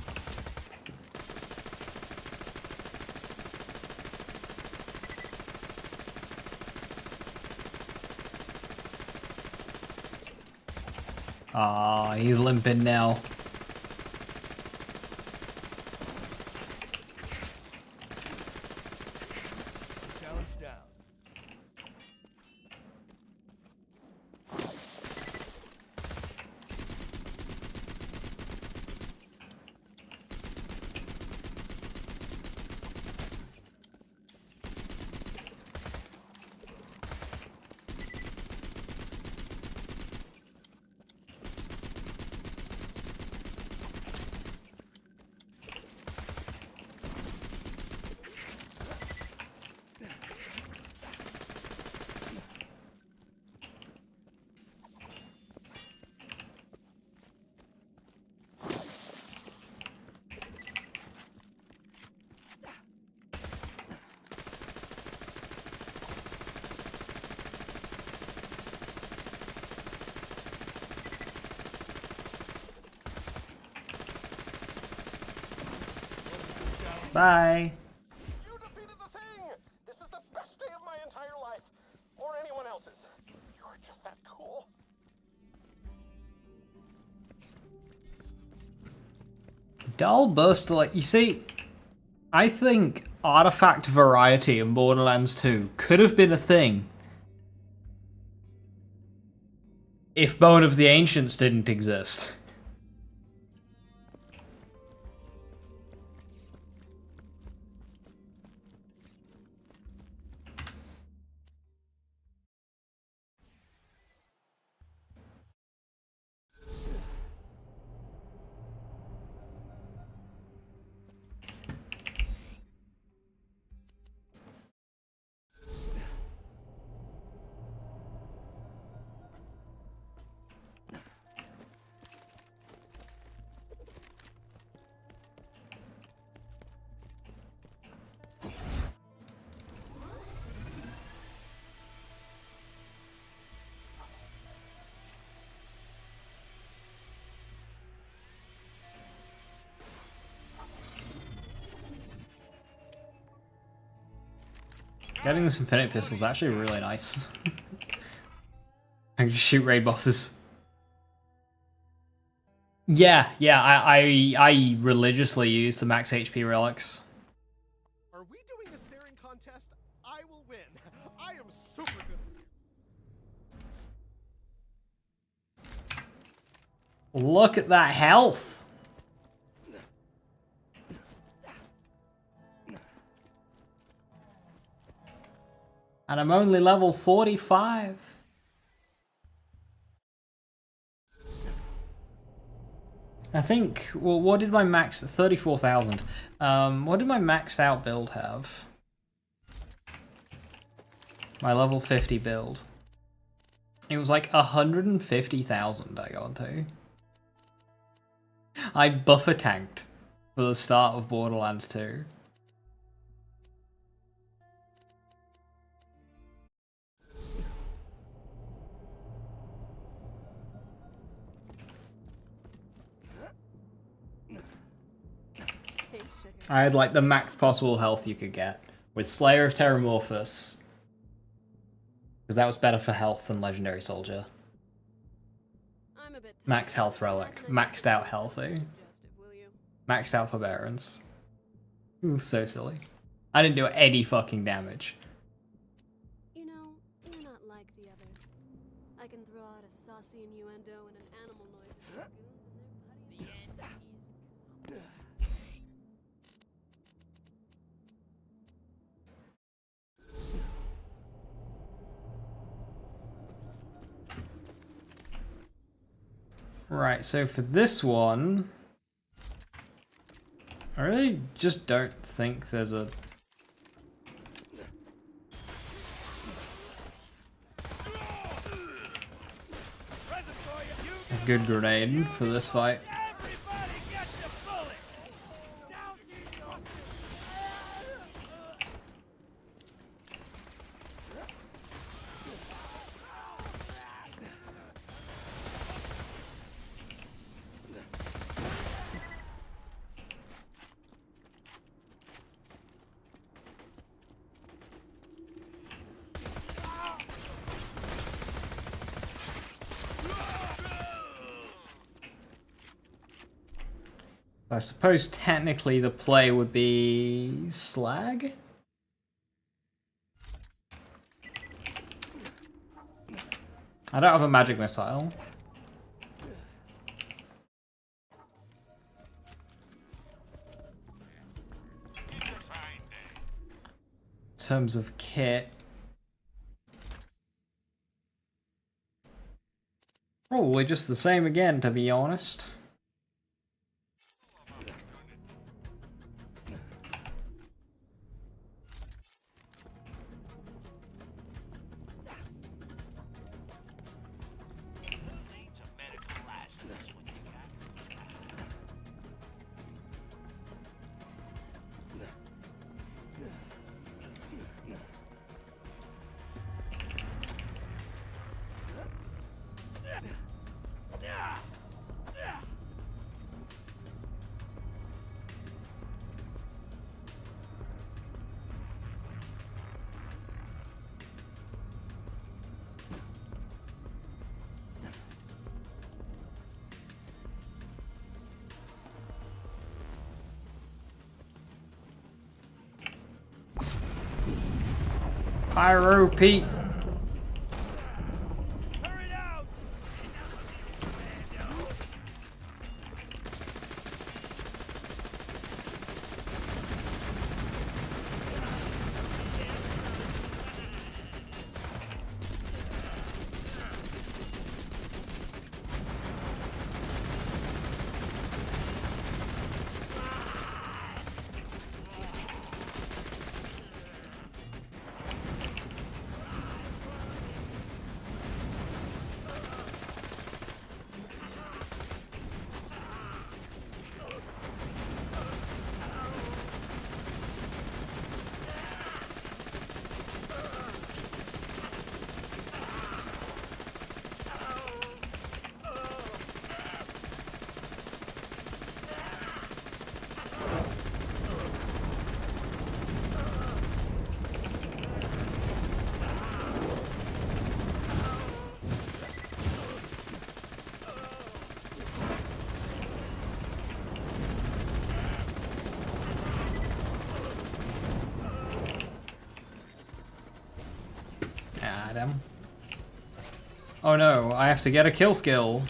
Ah, he's limping now. Challenge down. Bye. You defeated the thing! This is the best day of my entire life. Or anyone else's. You are just that cool. Dahl burst like you see. I think artifact variety in Borderlands 2 could have been a thing if Bone of the Ancients didn't exist. Getting this infinite pistol is actually really nice. I can just shoot raid bosses. Yeah, I religiously use the max HP relics. Are we doing a staring contest? I will win. I am super good at Look at that health. And I'm only level 45. I think, well, what did my max, 34,000. What did my maxed out build have? My level 50 build. It was like 150,000 I got to. I buffer tanked for the start of Borderlands 2. I had like the max possible health you could get with Slayer of Terramorphous. Because that was better for health than Legendary Soldier. Max health relic. Maxed out healthy. Maxed out forbearance. Ooh, so silly. I didn't do any fucking damage. You know, you're not like the others. I can throw out a saucy innuendo and an animal noise at the goons and they're putty. Right, so for this one, I really just don't think there's a good grenade for this fight. I suppose technically the play would be Slag? I don't have a magic missile. In terms of kit, probably just the same again, to be honest. Pyro Pete. Adam. Oh no, I have to get a kill skill.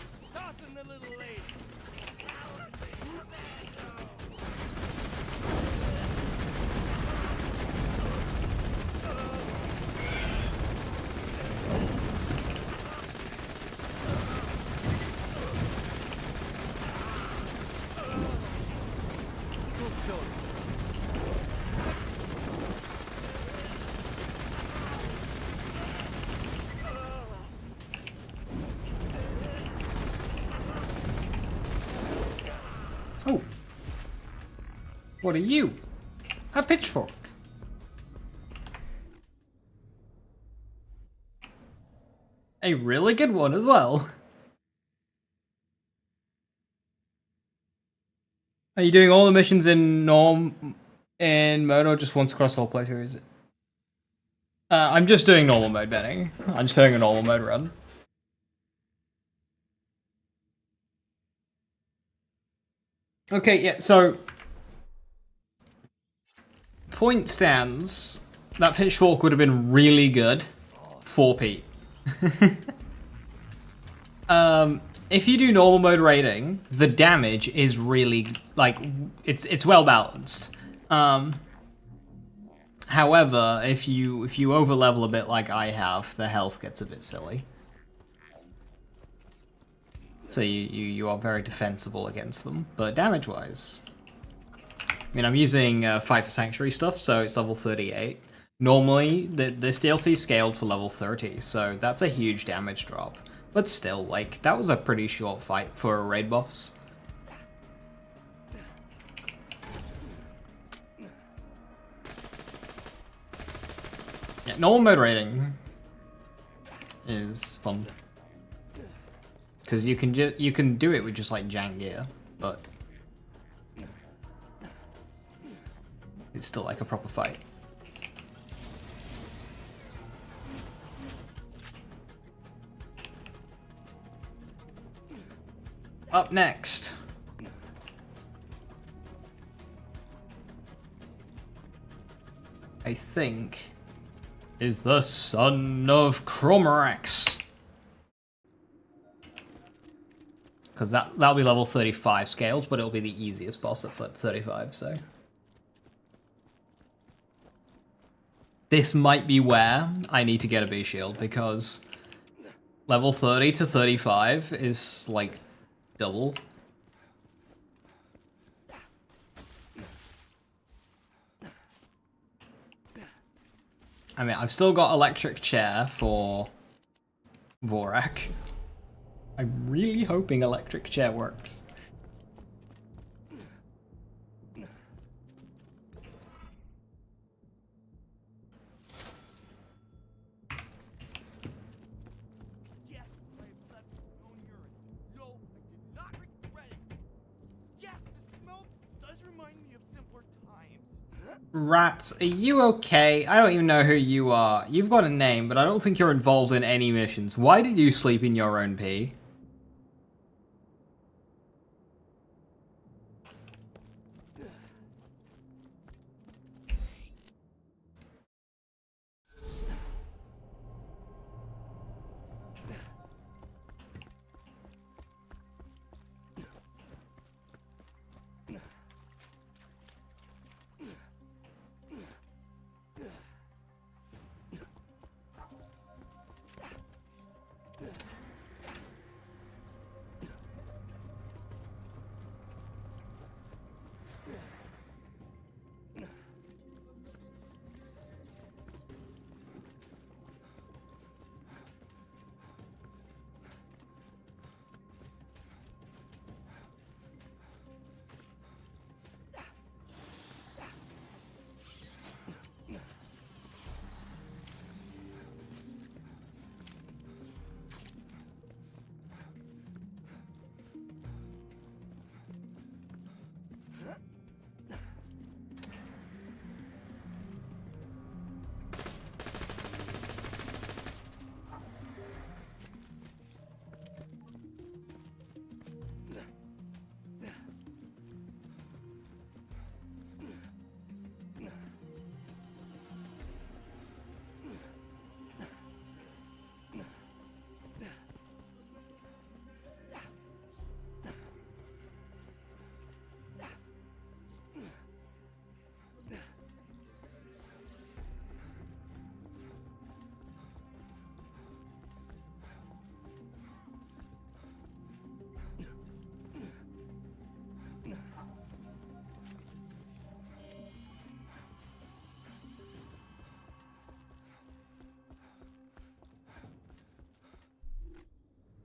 What are you? A pitchfork. A really good one as well. Are you doing all the missions in norm in mode or just once across the whole playthrough? Is it? I'm just doing normal mode, Benny. I'm just doing a normal mode run. Okay, yeah, so point stands. That pitchfork would have been really good for Pete. If you do normal mode raiding, the damage is really like it's well balanced. However, if you over level a bit like I have, the health gets a bit silly. So you are very defensible against them, but damage wise, I mean I'm using 5 for Sanctuary stuff, so it's level 38. Normally, this DLC scaled for level 30, so that's a huge damage drop. But still, like, that was a pretty short fight for a raid boss. Yeah, normal mode raiding is fun. Because you can do it with just like jank gear, but it's still like a proper fight. Up next, I think, is the Son of Chromorax. Because that'll be level 35 scaled, but it'll be the easiest boss at 35, so. This might be where I need to get a B shield, because level 30 to 35 is like double. I mean, I've still got electric chair for Vorak. I'm really hoping electric chair works. Rats, are you okay? I don't even know who you are. You've got a name, but I don't think you're involved in any missions. Why did you sleep in your own pee?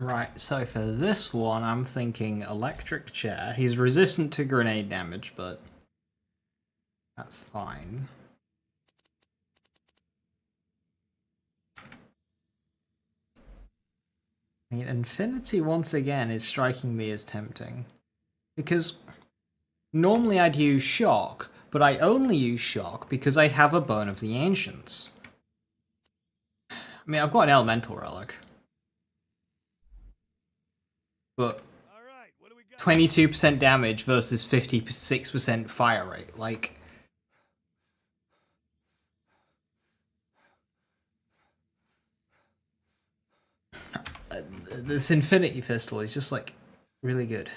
Right, so for this one, I'm thinking electric chair. He's resistant to grenade damage, but That's fine. I mean, Infinity once again is striking me as tempting. Because normally I'd use Shock, but I only use Shock because I have a Bone of the Ancients. I mean, I've got an Elemental Relic. But 22% damage versus 56% fire rate, like... this Infinity Pistol is just, like, really good.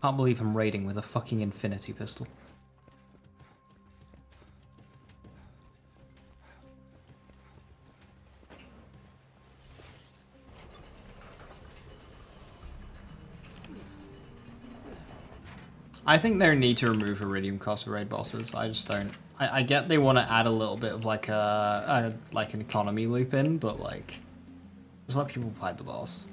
Can't believe I'm raiding with a fucking Infinity Pistol. I think they need to remove Iridium cost for raid bosses. I just don't. I get they want to add a little bit of like like an economy loop in, but like just let people fight the boss.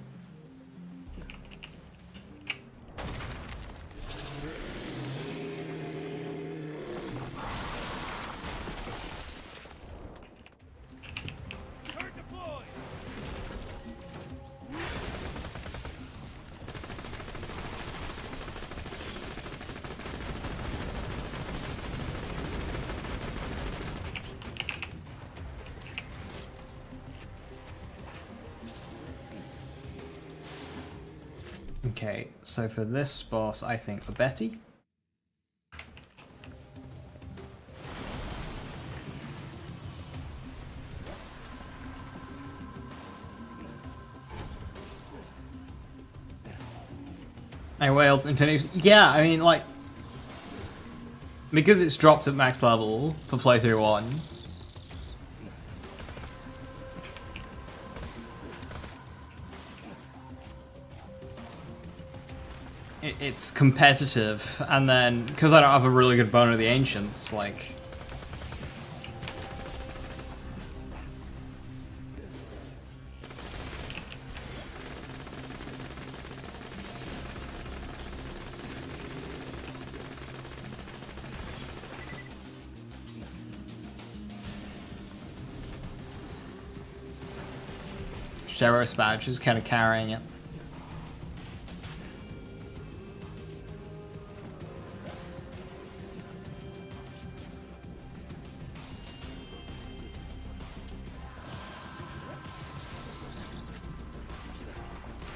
Okay, so for this boss, I think the Betty. I wailed Infinity. Yeah, I mean, like, because it's dropped at max level for playthrough 1. It's competitive, and then because I don't have a really good Bone of the Ancients, like Sheriff's Badge is kind of carrying it.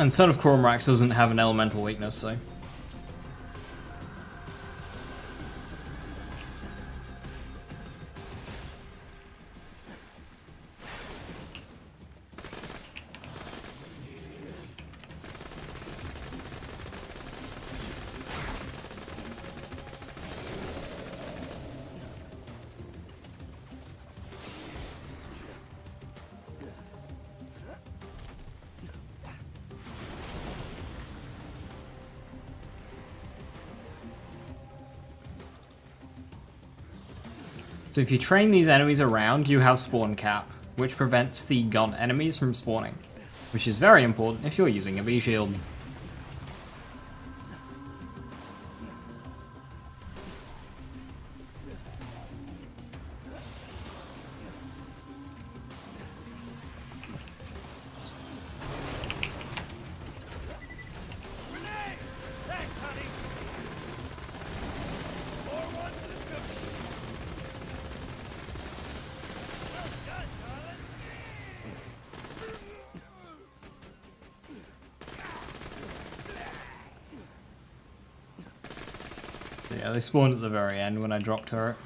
And Son of Cormrax doesn't have an elemental weakness, so... So if you train these enemies around, you have spawn cap, which prevents the gun enemies from spawning, which is very important if you're using a V-shield. Yeah, they spawned at the very end when I dropped her.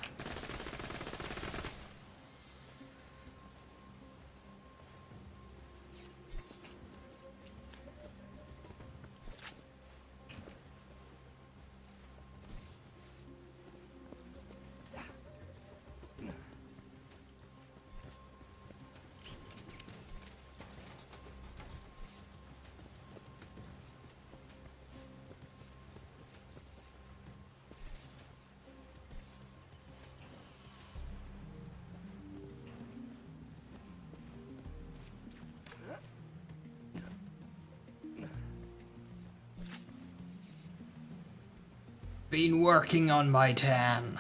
Been working on my tan.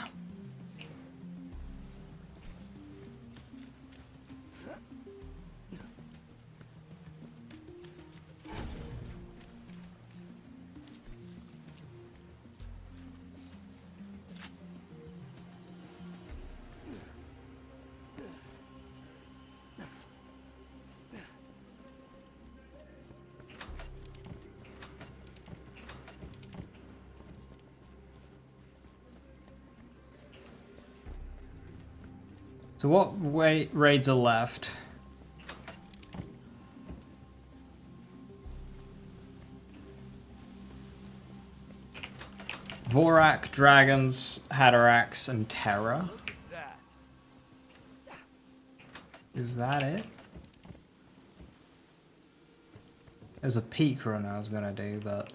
So what raids are left? Vorak, Dragons, Hatterax, and Terra. Is that it? There's a peak run I was gonna do, but...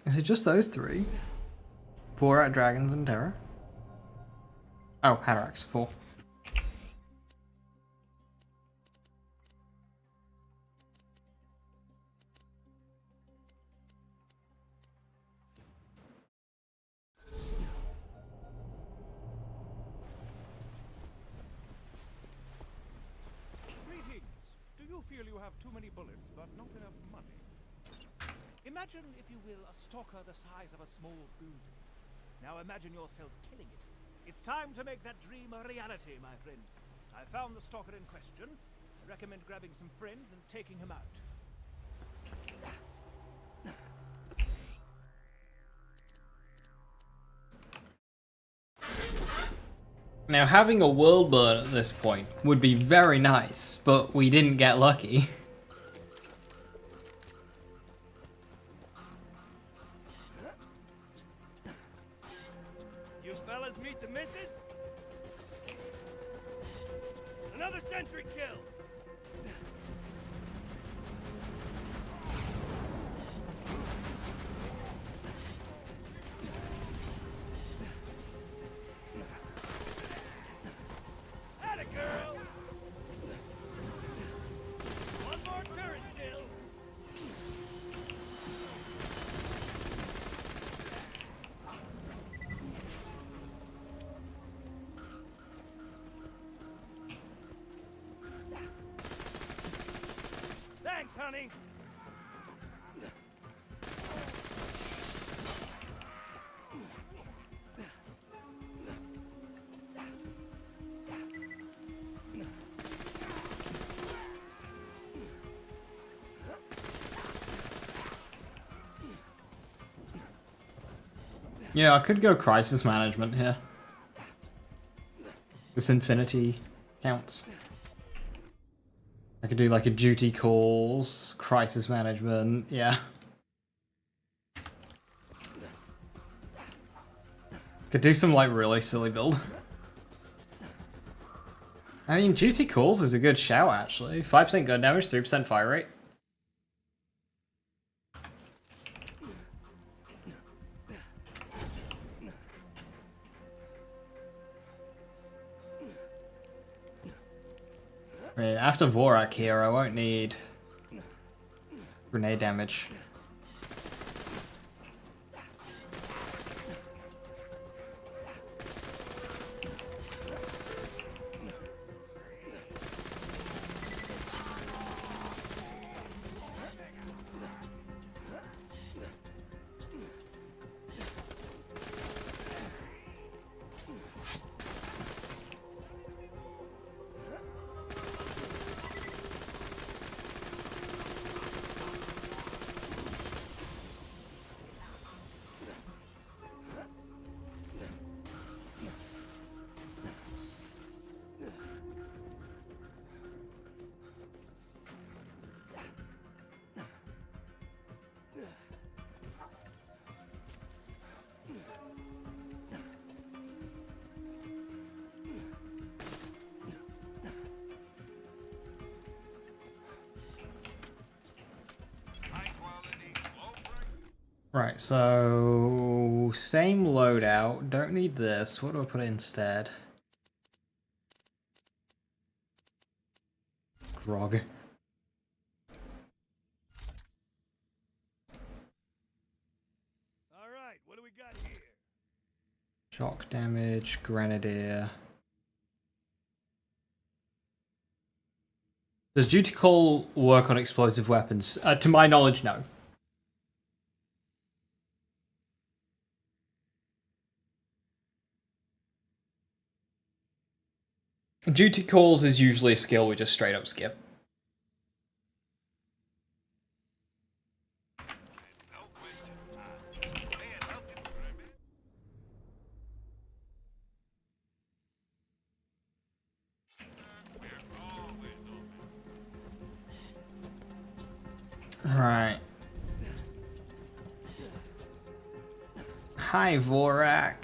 Is it just those three? 4 out Dragons and Terra? Oh, Hatterax, 4. Greetings. Do you feel you have too many bullets but not enough money? Imagine, if you will, a stalker the size of a small building. Now imagine yourself killing it. It's time to make that dream a reality, my friend. I found the stalker in question. I recommend grabbing some friends and taking him out. Now having a world burn at this point would be very nice, but we didn't get lucky. You fellas meet the missus? Another sentry kill! Atta girl! One more turret kill! Thanks, honey! Yeah, I could go crisis management here. This infinity counts. I could do like a duty calls, crisis management, yeah. Could do some like really silly build. I mean, duty calls is a good shout actually. 5% gun damage, 3% fire rate. I mean, after Vorak here, I won't need grenade damage. Right, so same loadout. Don't need this. What do I put instead? Grog. All right, what do we got here? Shock damage, grenadier. Does duty call work on explosive weapons? To my knowledge, no. Duty calls is usually a skill we just straight up skip. Right. Hi, Vorak.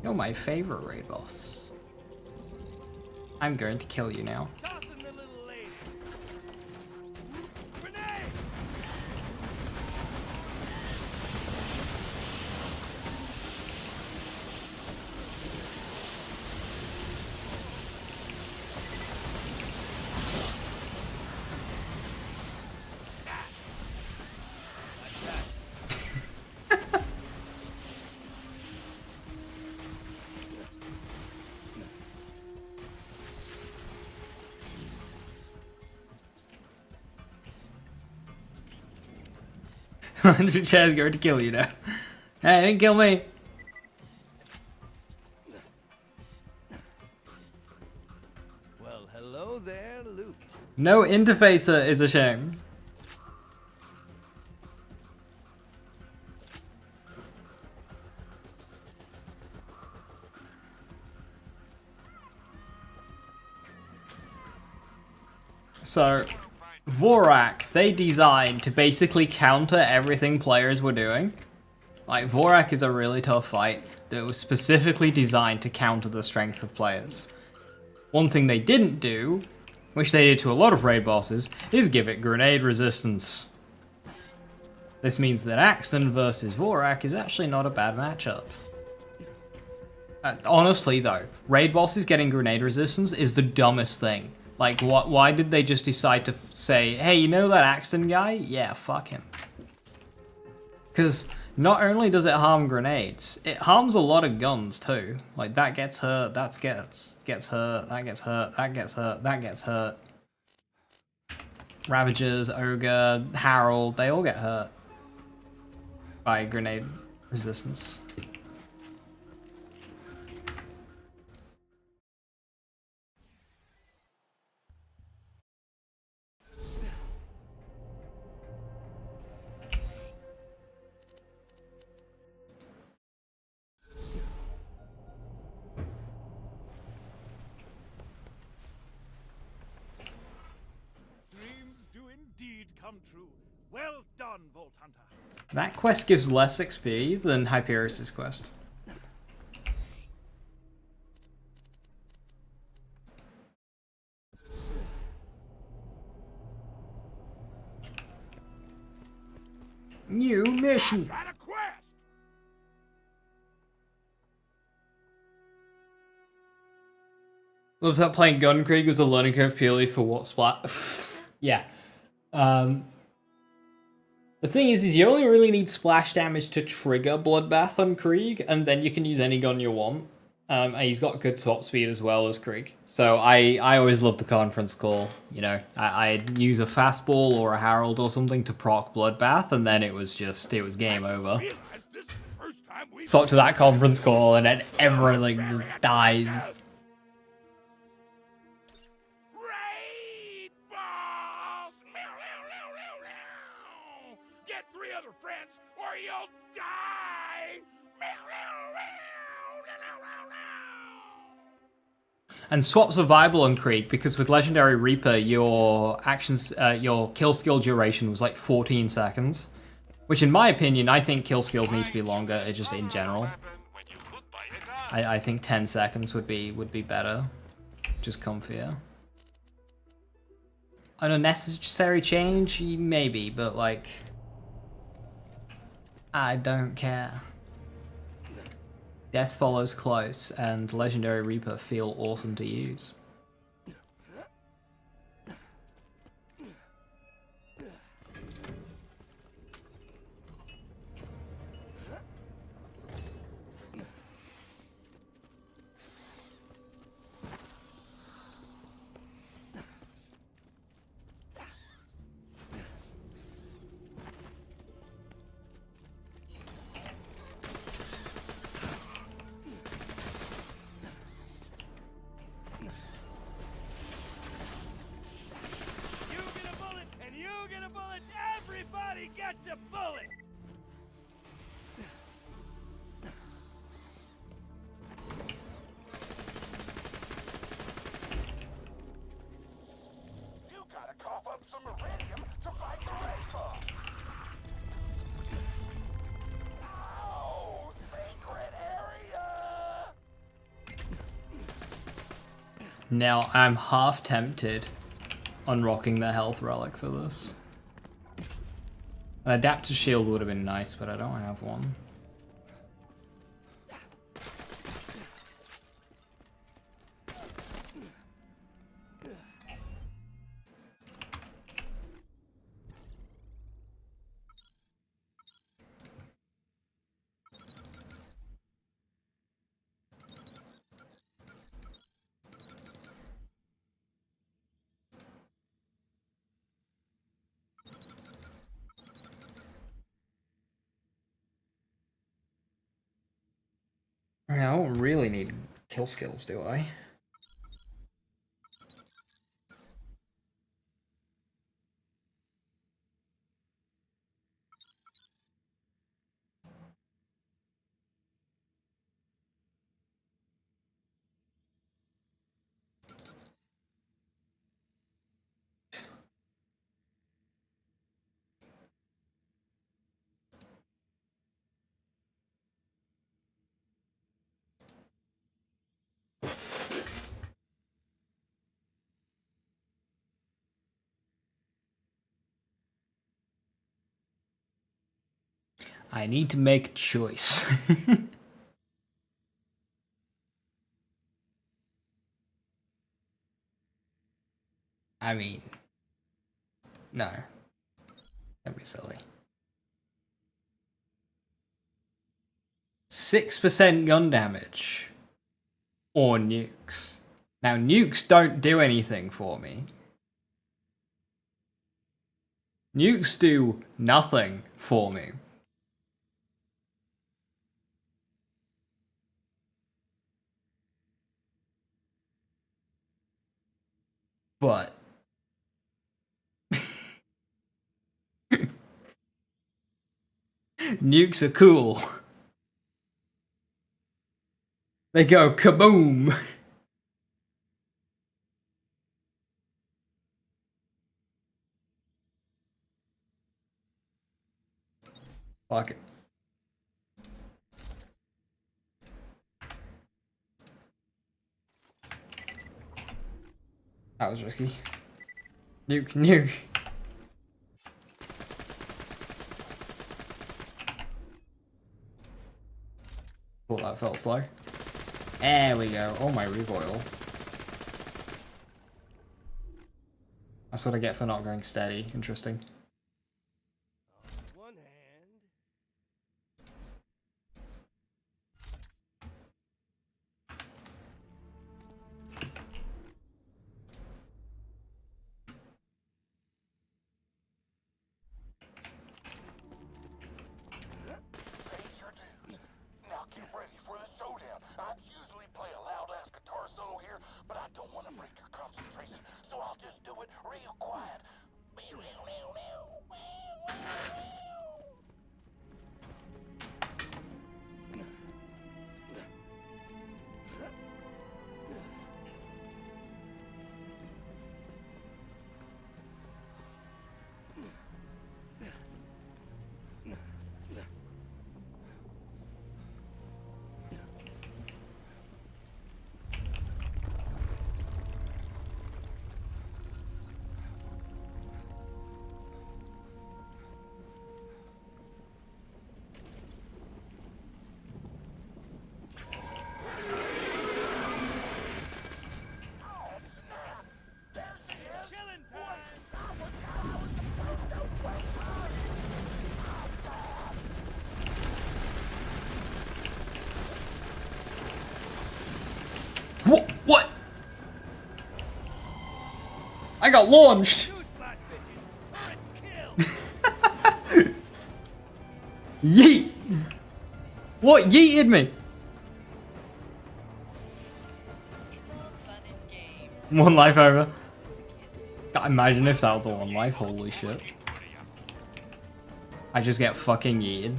You're my favorite raid boss. I'm going to kill you now. Tossing the little lady. Grenade! Chad's going to kill you now. Hey, didn't kill me. Well, hello there, Luke. No interfacer is a shame. So, Vorak, they designed to basically counter everything players were doing. Like, Vorak is a really tough fight that was specifically designed to counter the strength of players. One thing they didn't do, which they did to a lot of raid bosses, is give it grenade resistance. This means that Axton versus Vorak is actually not a bad matchup. Honestly though, raid bosses getting grenade resistance is the dumbest thing. Like, why did they just decide to say, hey, you know that Axton guy? Yeah, fuck him. Because not only does it harm grenades, it harms a lot of guns too. Like, that gets hurt, that gets hurt, that gets hurt, that gets hurt, that gets hurt. Ravagers, Ogre, Harold, they all get hurt by grenade resistance. Dreams do indeed come true. Well done, Vault Hunter. That quest gives less XP than Hyperius' quest. New mission! Got a quest! Loves that playing Gun Krieg was a learning curve purely for what splat. Yeah. The thing is you only really need splash damage to trigger Bloodbath on Krieg, and then you can use any gun you want. And he's got good swap speed as well as Krieg. So I always love the conference call. You know, I'd use a fastball or a Harold or something to proc Bloodbath, and then it was game over. Swap to that conference call, and then everything just dies. Get 3 other friends or you'll die! And swap survival on Krieg, because with Legendary Reaper, your kill skill duration was like 14 seconds. Which in my opinion, I think kill skills need to be longer, just in general. I think 10 seconds would be better. Just comfier. An unnecessary change? Maybe, but like... I don't care. Death follows close, and Legendary Reaper feel awesome to use. Everybody gets a bullet! You gotta cough up some iridium to fight the raid boss. Oh, sacred area! Now, I'm half tempted on rocking the health relic for this. An adaptive shield would have been nice, but I don't have one. I don't really need kill skills, do I? I need to make a choice. I mean, no. Don't be silly. 6% gun damage. Or nukes. Now, nukes don't do anything for me. Nukes do nothing for me. But nukes are cool. They go kaboom. Fuck it. That was risky. Nuke, nuke. Oh, that felt slow. There we go. Oh, my recoil. That's what I get for not going steady. Interesting. One hand. Paid your dues. Now get ready for the showdown. I'd usually play a loud-ass guitar solo here, but I don't want to break your concentration, so I'll just do it real quiet. What? What? I got launched! Yeet! What yeeted me? One life over. God, imagine if that was a one life, holy shit. I just get fucking yeeted.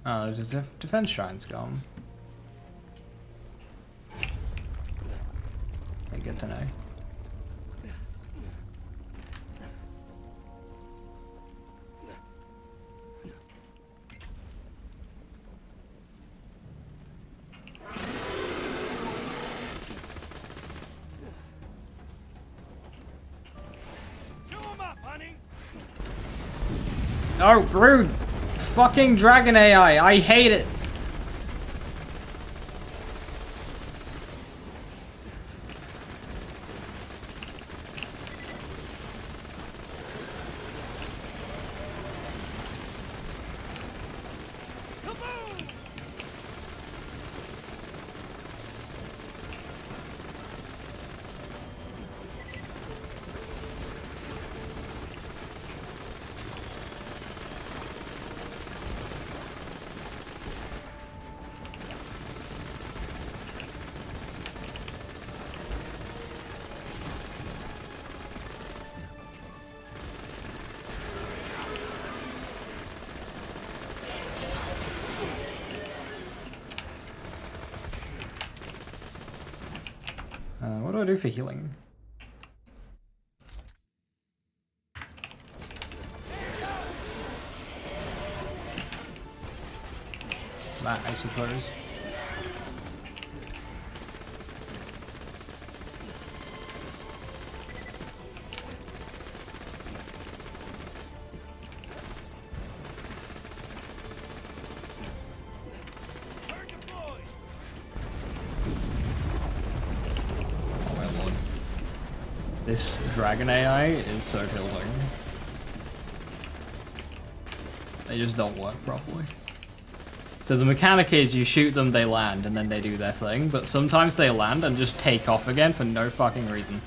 Oh, the defense shrine's gone. Okay, good to know. Oh, rude! Fucking dragon AI, I hate it! What do I do for healing? That, I suppose. This dragon AI is so tilting. They just don't work properly. So the mechanic is you shoot them, they land, and then they do their thing, but sometimes they land and just take off again for no fucking reason.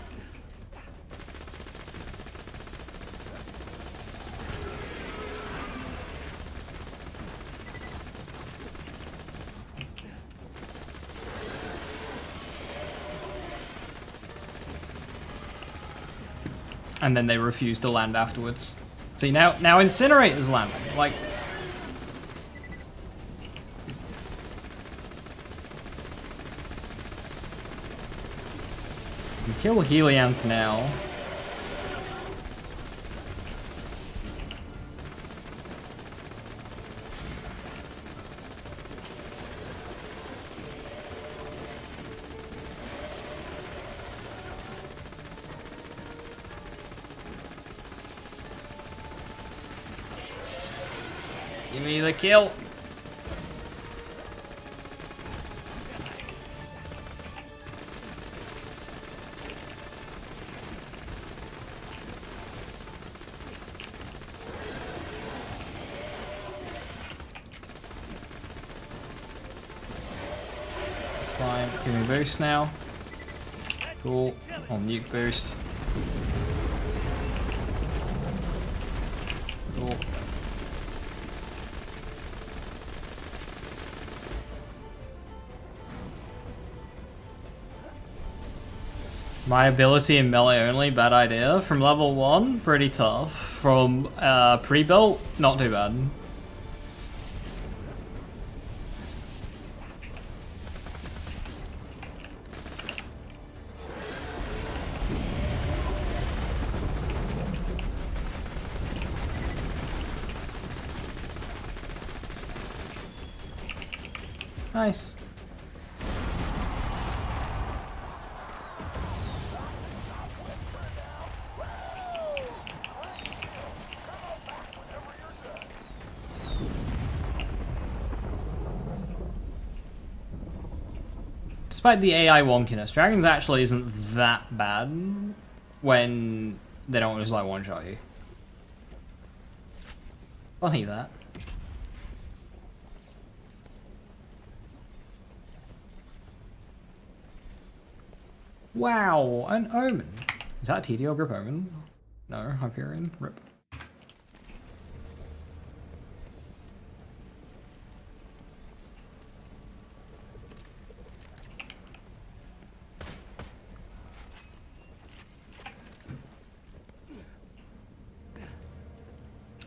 And then they refuse to land afterwards. See, now Incinerator's landing. Like, you kill Helianth now. Give me the kill. It's fine. Give me boost now. Cool. I'll nuke boost. Cool. My ability in melee only, bad idea. From level 1, pretty tough. From pre-built, not too bad. Nice. Despite the AI wonkiness, Dragons actually isn't that bad when they don't just like one-shot you. Funny that. Wow, an Omen. Is that TD or Grip Omen? No, Hyperion. Rip.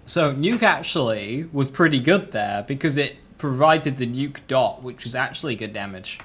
So nuke actually was pretty good there because it provided the nuke dot, which was actually good damage.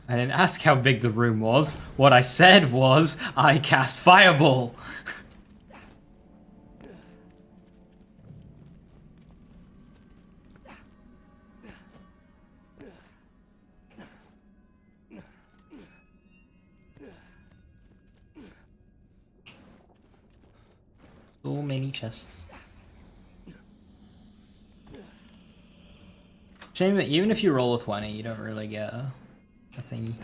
I didn't ask how big the room was. What I said was, I cast Fireball. So many chests. Shame that even if you roll a 20, you don't really get a thingy.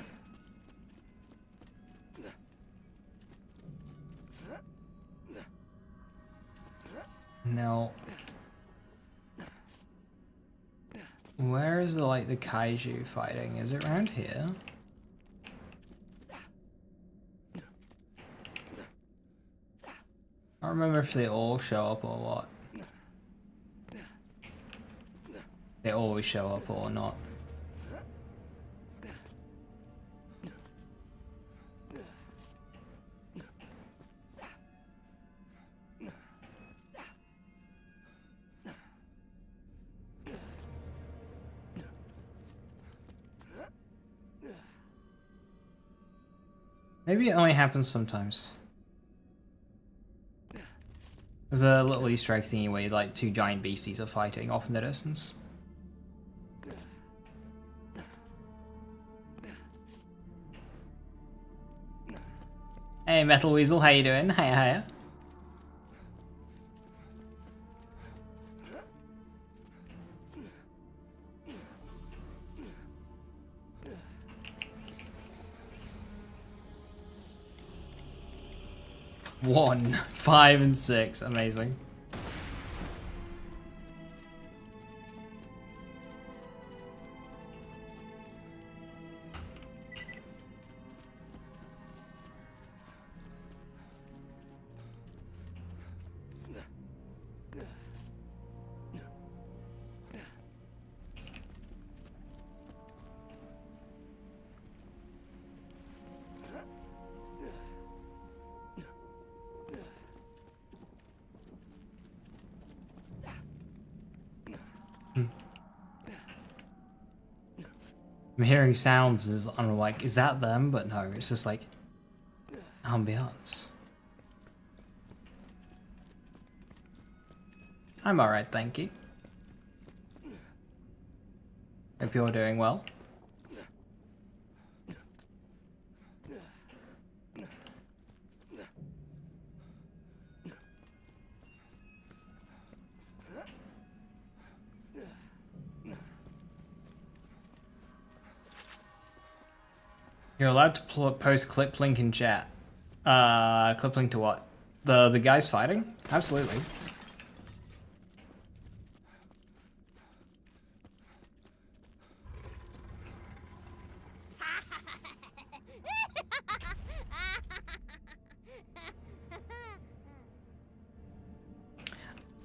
Now, where is the kaiju fighting? Is it around here? I don't remember if they all show up or what. They always show up or not. Maybe it only happens sometimes. There's a little Easter egg thingy where two giant beasties are fighting off in the distance. Hey Metal Weasel, how you doing? Hiya, hiya. One, 5, and 6. Amazing. I'm hearing sounds as I'm like, is that them? But no, it's just like ambiance. I'm alright, thank you. Hope you're doing well. You're allowed to post clip link in chat. Clip link to what? The guys fighting? Absolutely.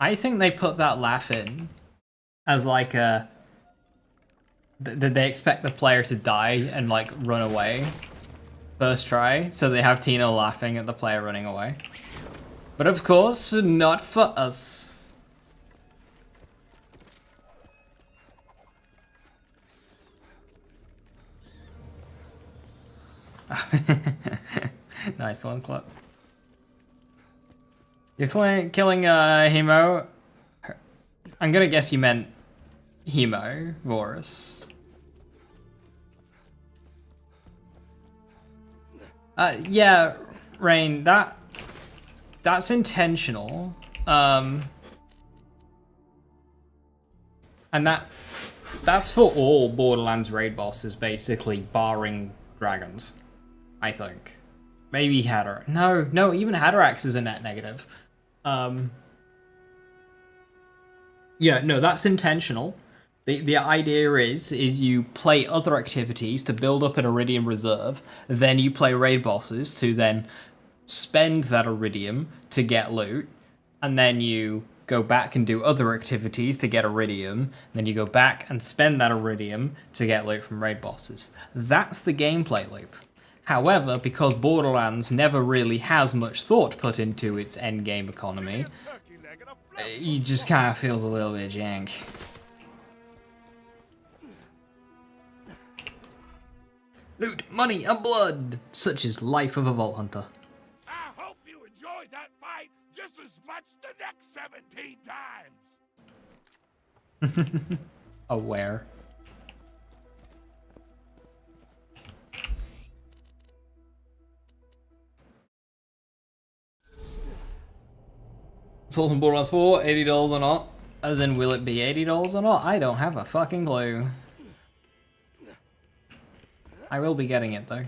I think they put that laugh in as like a... Did they expect the player to die and like run away first try? So they have Tina laughing at the player running away. But of course, not for us. Nice one, Clip. You're killing Hemo. I'm gonna guess you meant Hemo, Vorus. Yeah, Rain, that's intentional. And that's for all Borderlands raid bosses, basically, barring dragons, I think. Maybe Hatter. No, even Hatterax is a net negative. Yeah, no, that's intentional. The idea is you play other activities to build up an Iridium reserve, then you play raid bosses to then spend that Iridium to get loot, and then you go back and do other activities to get Iridium, then you go back and spend that Iridium to get loot from raid bosses. That's the gameplay loop. However, because Borderlands never really has much thought put into its endgame economy, it just kind of feels a little bit jank. Loot, money, and blood! Such is life of a Vault Hunter. I hope you enjoyed that fight just as much the next 17 times. Aware. Souls in Borderlands 4, $80 or not? As in, will it be $80 or not? I don't have a fucking clue. I will be getting it though.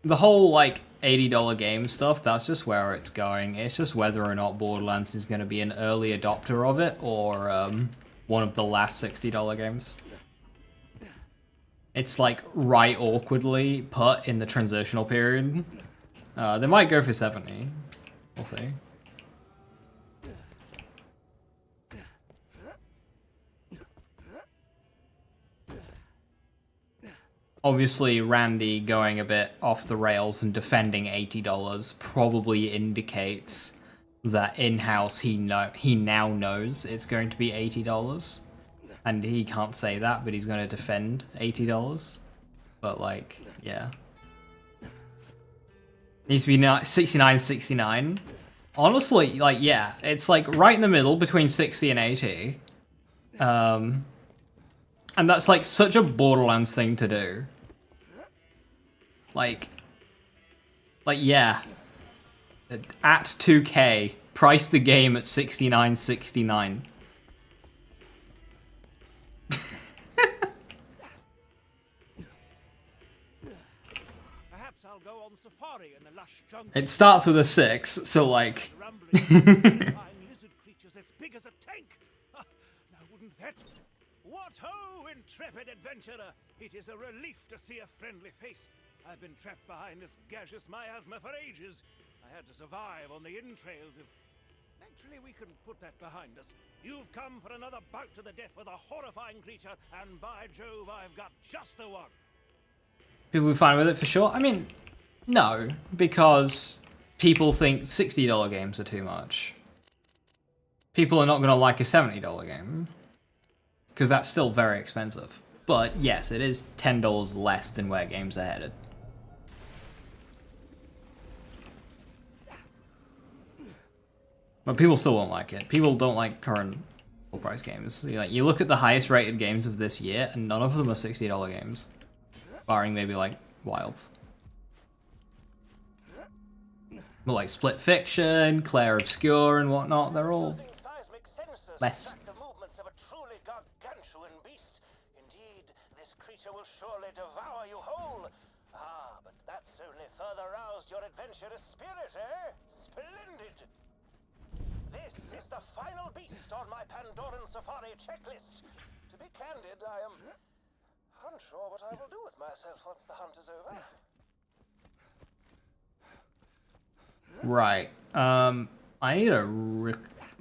The whole like $80 game stuff, that's just where it's going. It's just whether or not Borderlands is going to be an early adopter of it or one of the last $60 games. It's like right awkwardly put in the transitional period. They might go for 70. We'll see. Obviously, Randy going a bit off the rails and defending $80 probably indicates that in-house he now knows it's going to be $80. And he can't say that, but he's going to defend $80. But like, yeah. Needs to be 69.69. Honestly, like, yeah, it's like right in the middle between 60 and 80. And that's like such a Borderlands thing to do. Like yeah. At 2K, price the game at 69.69. Perhaps I'll go on safari in the lush jungle. It starts with a 6, so like Lizard creatures as big as a tank. Now wouldn't that? What ho, intrepid adventurer! It is a relief to see a friendly face. I've been trapped behind this gaseous miasma for ages. I had to survive on the entrails of... Actually, we can put that behind us. You've come for another bout to the death with a horrifying creature, and by Jove, I've got just the one. people will be fine with it for sure. I mean, no, because people think $60 games are too much. People are not going to like a $70 game, because that's still very expensive. But yes, it is $10 less than where games are headed. But people still won't like it. People don't like current full price games. You look at the highest rated games of this year, and none of them are $60 games. Barring maybe like Wilds. But like Split Fiction, Claire Obscure and whatnot, they're all less. The movements of a truly gargantuan beast. Indeed, this creature will surely devour you whole. Ah, but that's only further roused your adventurous spirit, eh? Splendid! This is the final beast on my Pandoran Safari checklist. To be candid, I am unsure what I will do with myself once the hunt is over. Right. I need to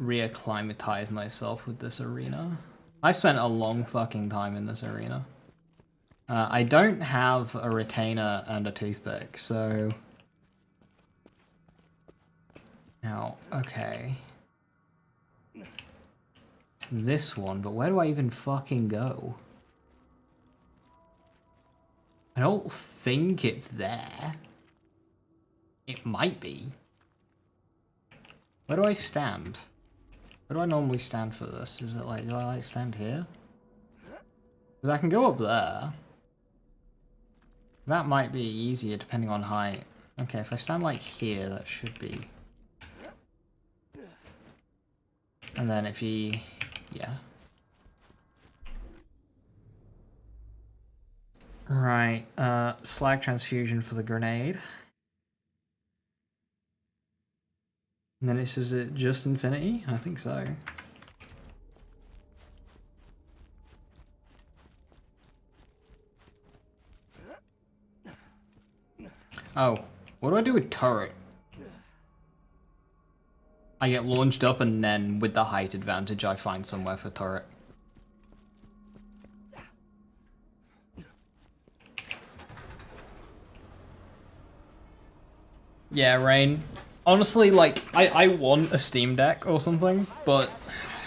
reacclimatize myself with this arena. I've spent a long fucking time in this arena. I don't have a retainer and a toothpick, so... Now, okay. It's this one, but where do I even fucking go? I don't think it's there. It might be. Where do I stand? Where do I normally stand for this? Is it like, do I like stand here? Because I can go up there. That might be easier depending on height. Okay, if I stand like here, that should be... And then if he... yeah. Right, slag transfusion for the grenade. And then is it just infinity? I think so. Oh, what do I do with turret? I get launched up and then with the height advantage I find somewhere for turret. Yeah, Rain. Honestly, like, I want a Steam Deck or something, but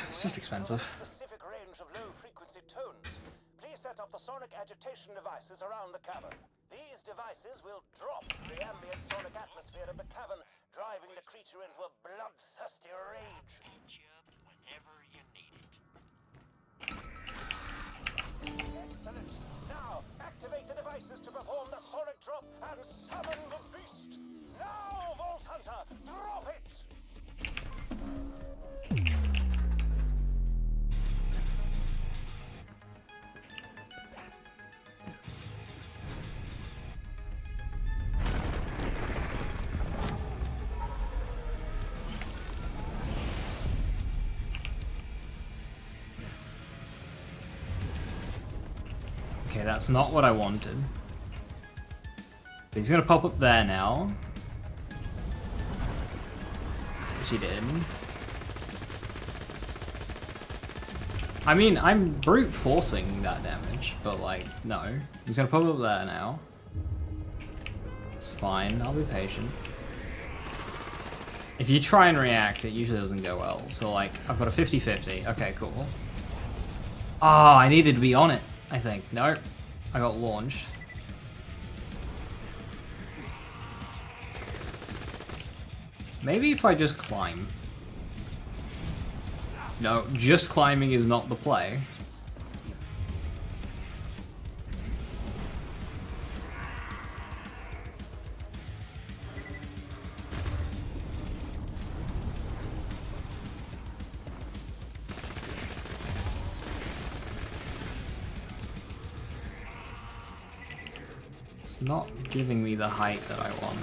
it's just expensive. Specific range of low-frequency tones. Please set up the sonic agitation devices around the cavern. These devices will drop the ambient sonic atmosphere of the cavern, driving the creature into a bloodthirsty rage. Whenever you need it. Excellent. Now, activate the devices to perform the sonic drop and summon the beast. Now, Vault Hunter, drop it! Okay, that's not what I wanted. He's gonna pop up there now. Which he did. I mean, I'm brute forcing that damage, but like, no. He's gonna pop up there now. It's fine, I'll be patient. If you try and react, it usually doesn't go well. So like, I've got a 50-50. Okay, cool. Ah, I needed to be on it, I think. No, I got launched. Maybe if I just climb. No, just climbing is not the play. It's not giving me the height that I want.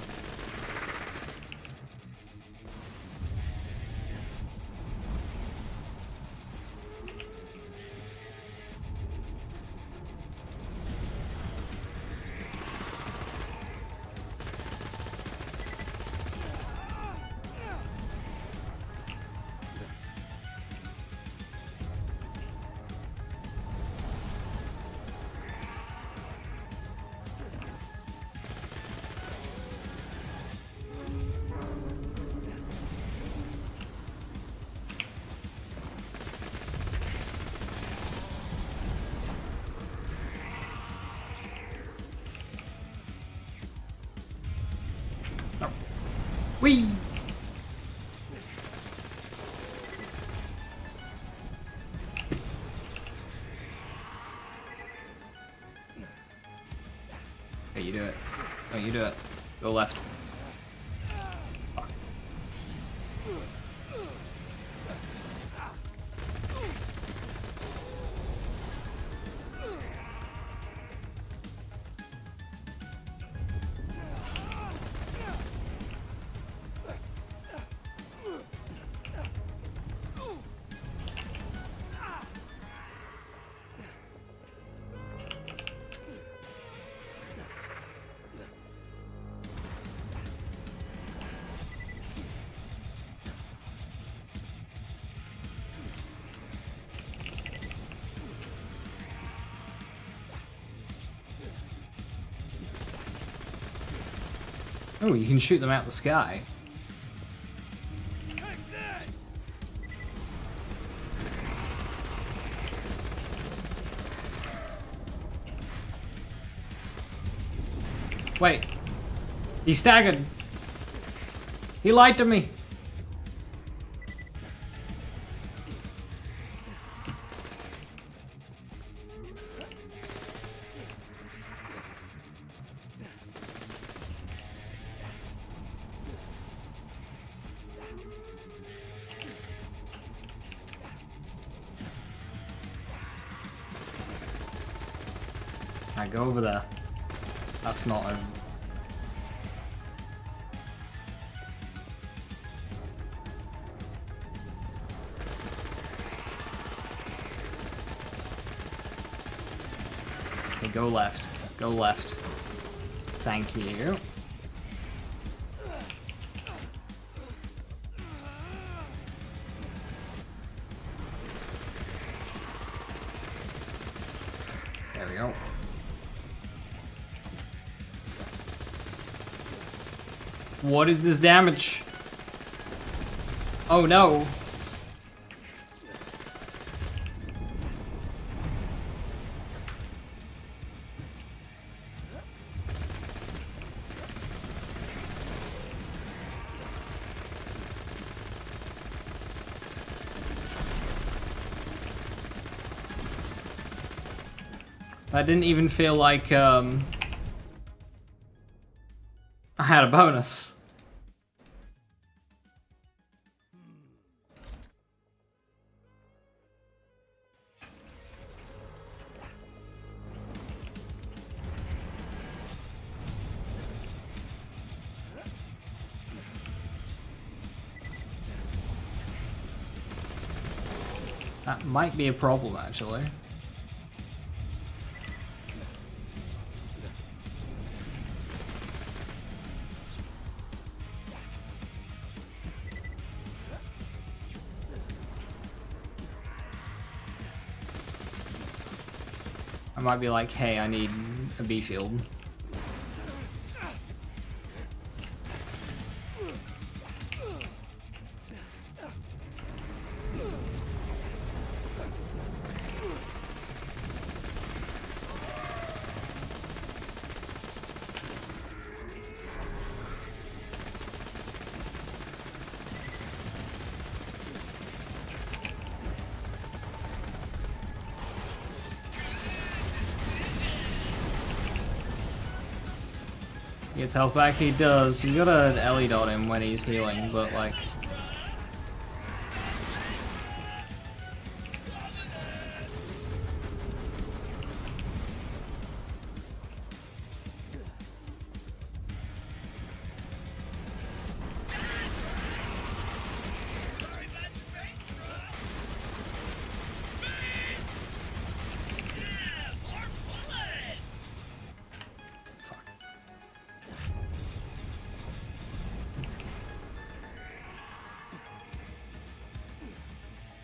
Whee! Okay, you do it. Oh, you do it. Go left. Fuck. Oh, you can shoot them out the sky. Wait. He staggered. He lied to me. I go over there. That's not a... Okay, go left. Go left. Thank you. There we go. What is this damage? Oh no. That didn't even feel like I had a bonus. That might be a problem, actually. I might be like, hey, I need a B shield. Gets health back, he does. You gotta Ellie dot him when he's healing, but like...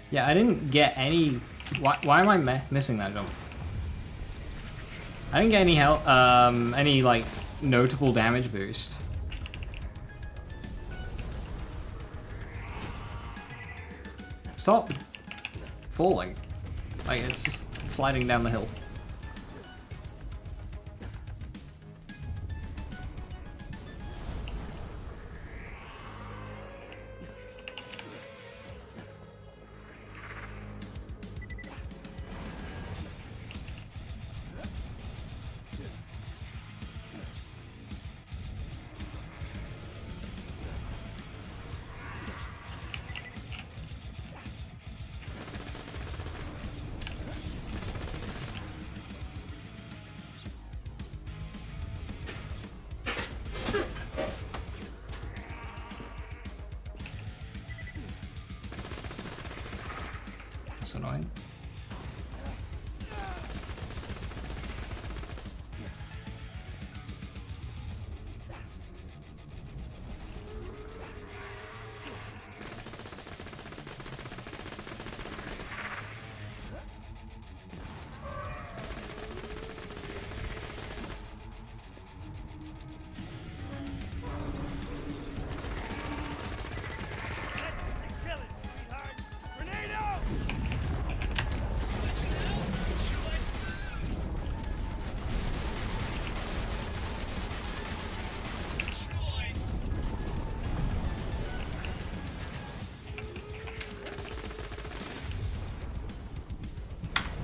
Yeah, I didn't get any... Why am I missing that jump? I didn't get any help, any, like, notable damage boost. Stop falling. Like, it's just sliding down the hill. That's annoying.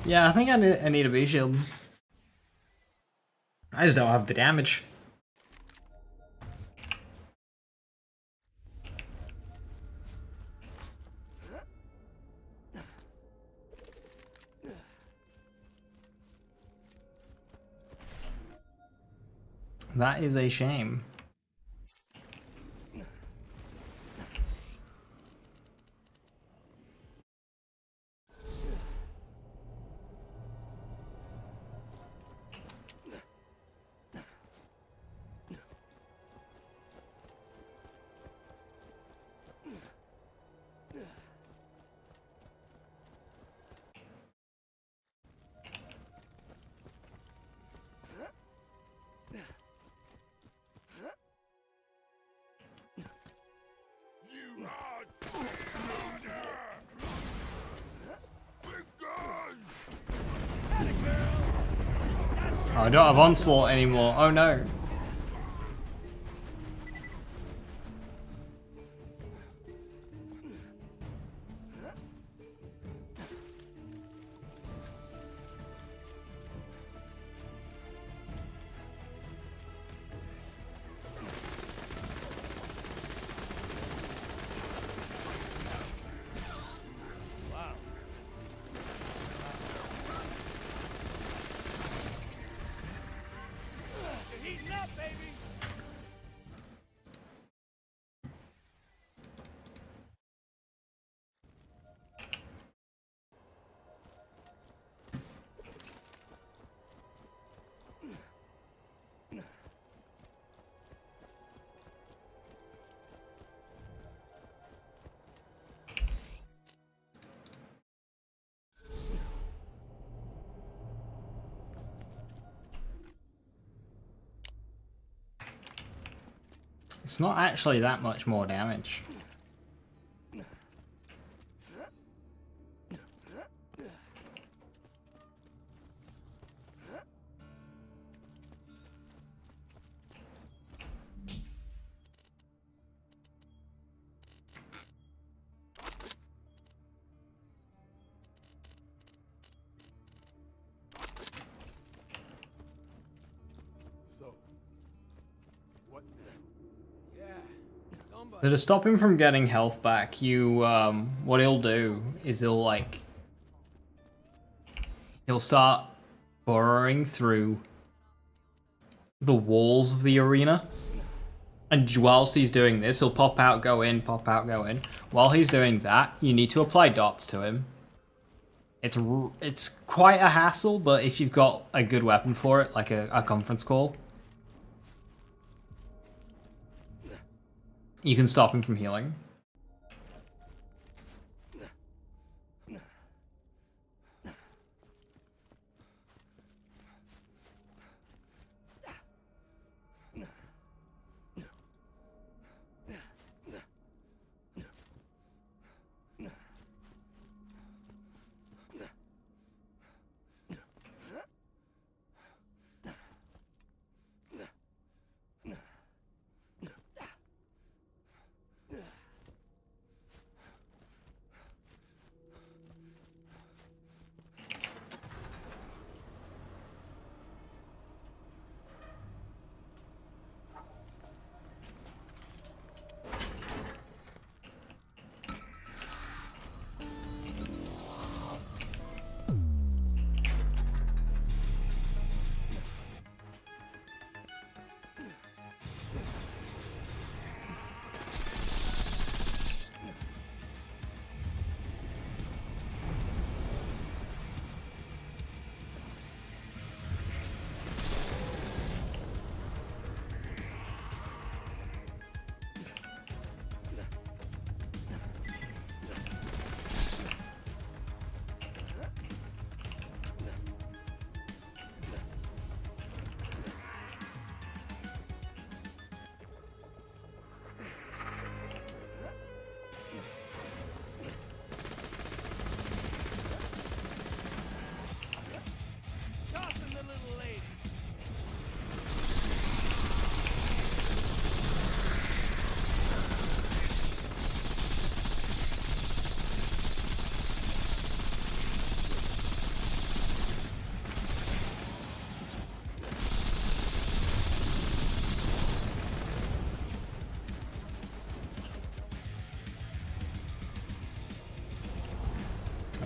Yeah, I think I need a B shield. I just don't have the damage. That is a shame. Oh, I don't have Onslaught anymore. Oh no. You're heating up, baby! It's not actually that much more damage. So, what now? Yeah, somebody. So to stop him from getting health back, you what he'll do is he'll start burrowing through the walls of the arena. And whilst he's doing this, he'll pop out, go in, pop out, go in. While he's doing that, you need to apply dots to him. It's quite a hassle, but if you've got a good weapon for it, like a conference call, you can stop him from healing.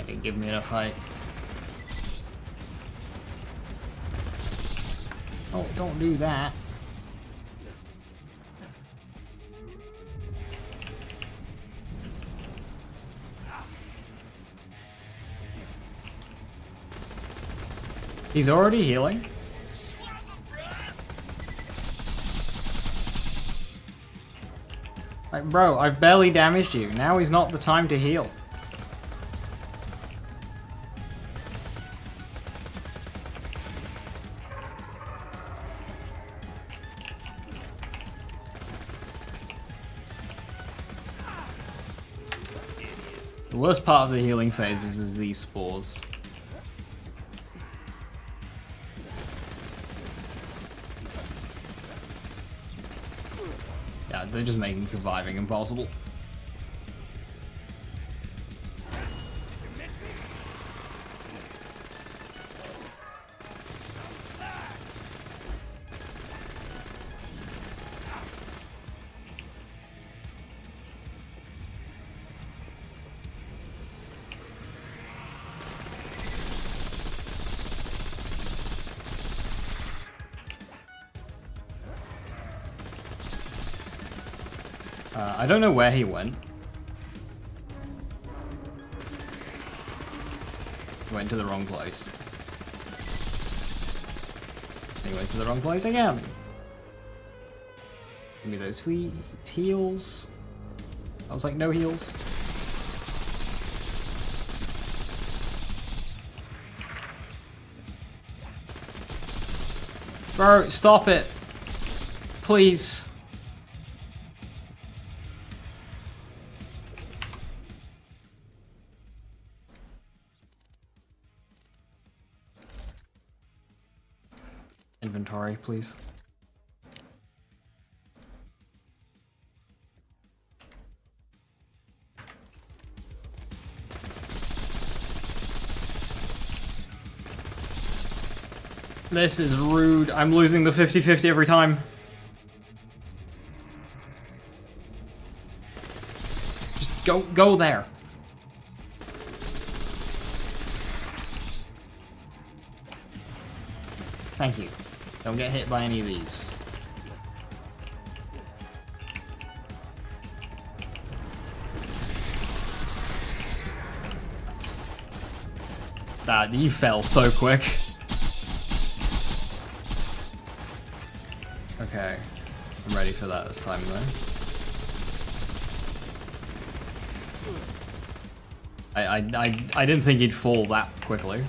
Didn't give me enough height. Oh, don't do that. He's already healing. Like, bro, I've barely damaged you. Now is not the time to heal. The worst part of the healing phases is these spores. Yeah, they're just making surviving impossible. I don't know where he went. He went to the wrong place. He went to the wrong place again. Give me those sweet heals. I was like, no heals. Bro, stop it. Please. Inventory, please. This is rude. I'm losing the 50-50 every time. Just go there. Thank you. Don't get hit by any of these. That you fell so quick. Okay, I'm ready for that this time though. I didn't think he'd fall that quickly.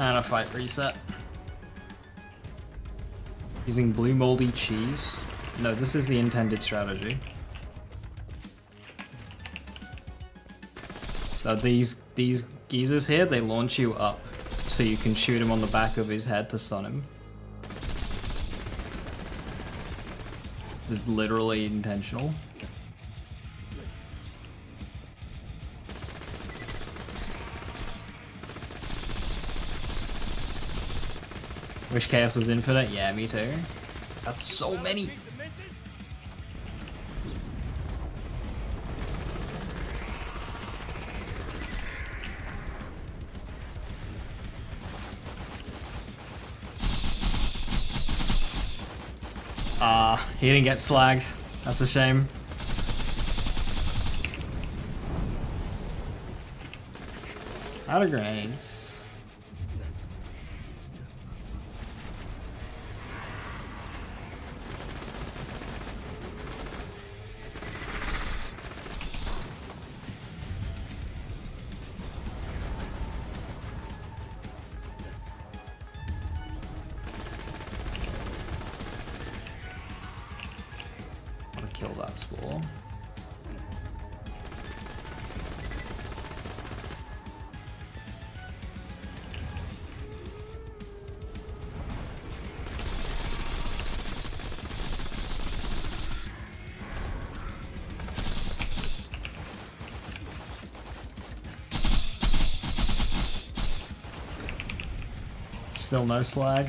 And a fight reset. Using blue moldy cheese. No, this is the intended strategy. So these geezers here, they launch you up so you can shoot him on the back of his head to stun him. This is literally intentional. Wish Chaos was infinite? Yeah, me too. That's so many! He didn't get slagged. That's a shame. Out of grenades. Kill that spore. Still no slag.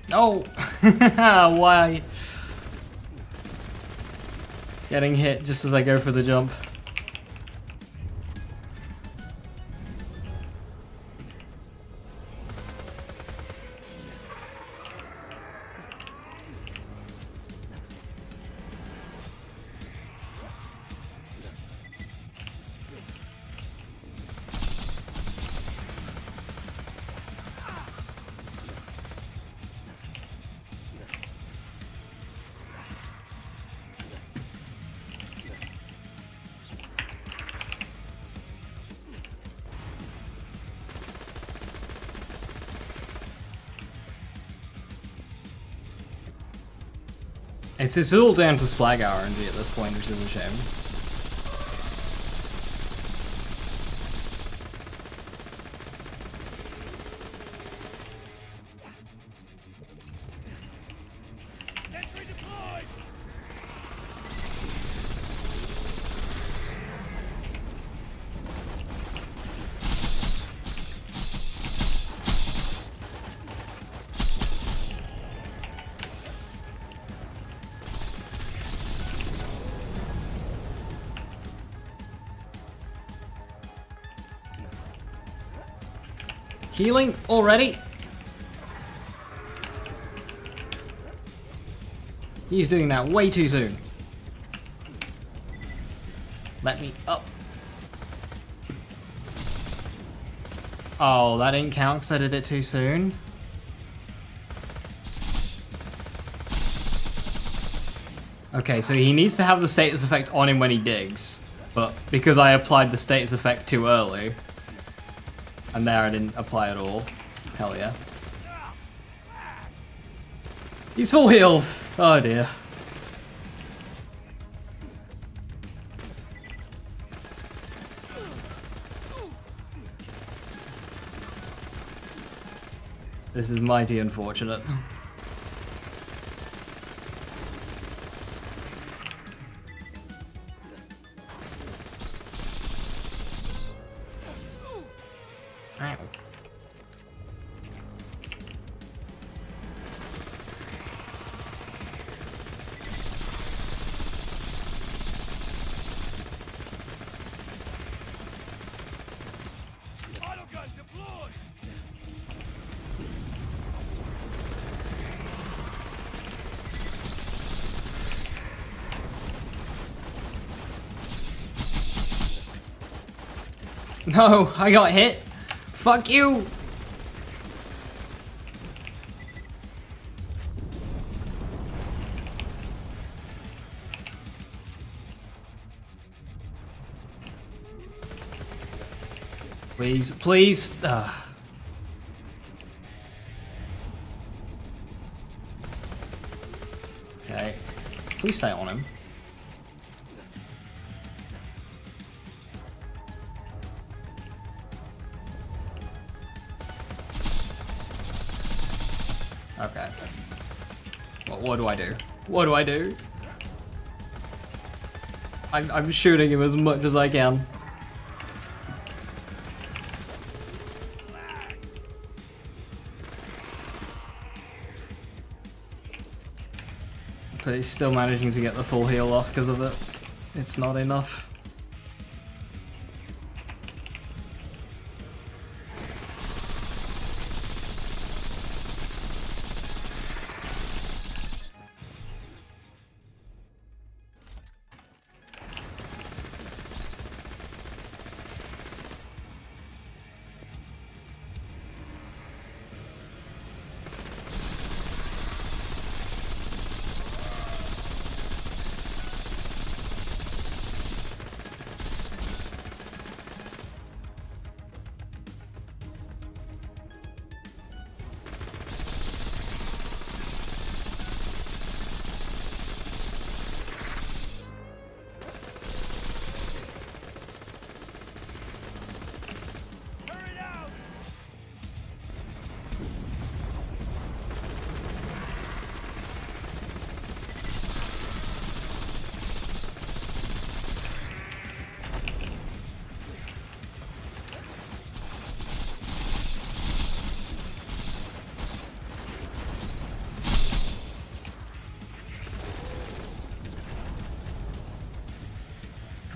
No! Why? Getting hit just as I go for the jump. It's all down to slag RNG at this point, which is a shame. Healing already? He's doing that way too soon. Let me up. Oh, that didn't count because I did it too soon. Okay, so he needs to have the status effect on him when he digs. But because I applied the status effect too early, and there I didn't apply at all. Hell yeah. He's full healed. Oh dear. This is mighty unfortunate. Ow. Autogun deployed! No, I got hit. Fuck you. Please, please. Okay. Please stay on him. Okay. Well, what do I do? What do I do? I'm shooting him as much as I can. But he's still managing to get the full heal off because of it. It's not enough.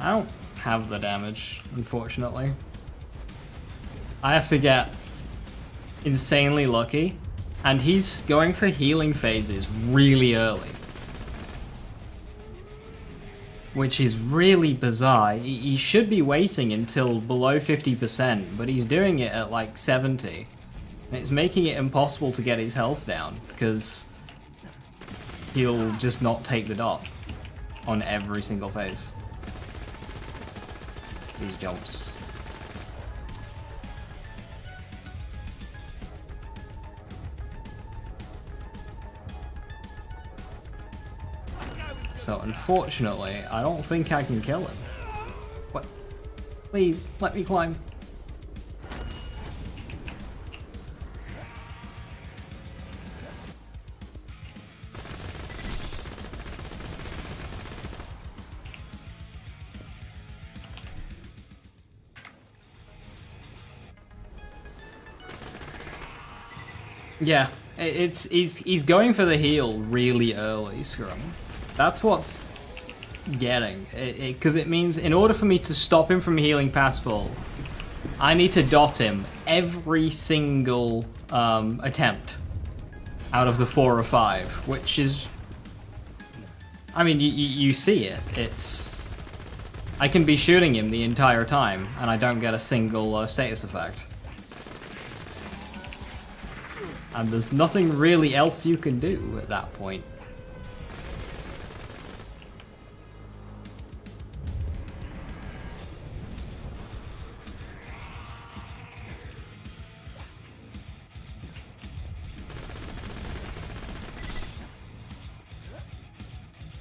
I don't have the damage, unfortunately. I have to get insanely lucky, and he's going for healing phases really early. Which is really bizarre. He should be waiting until below 50%, but he's doing it at like 70. And it's making it impossible to get his health down, because he'll just not take the dot on every single phase. These jumps. So unfortunately, I don't think I can kill him. What? Please, let me climb. Yeah, he's going for the heal really early, Scrum. That's what's getting, because it means in order for me to stop him from healing past full, I need to dot him every single attempt out of the 4 or 5, which is, I mean, you see it. It's, I can be shooting him the entire time, and I don't get a single status effect. And there's nothing really else you can do at that point.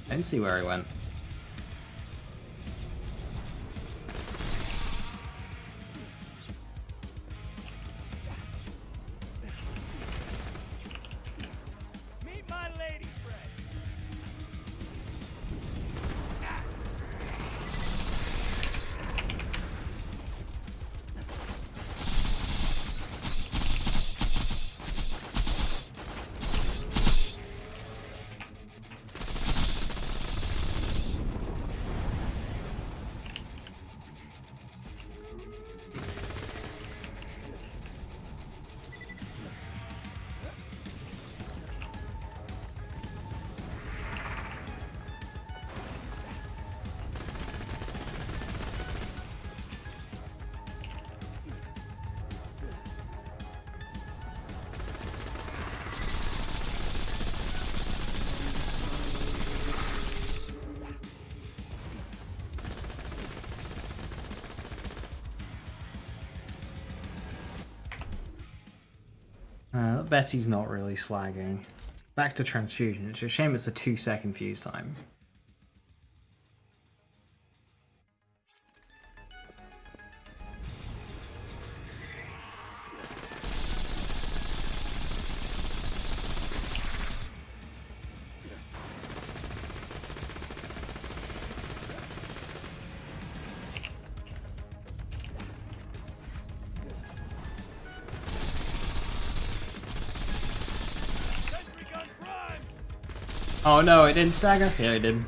I didn't see where he went. Meet my lady friend. Betsy's not really slagging. Back to transfusion. It's a shame it's a 2-second fuse time. Oh no, it didn't stagger? Yeah, it did.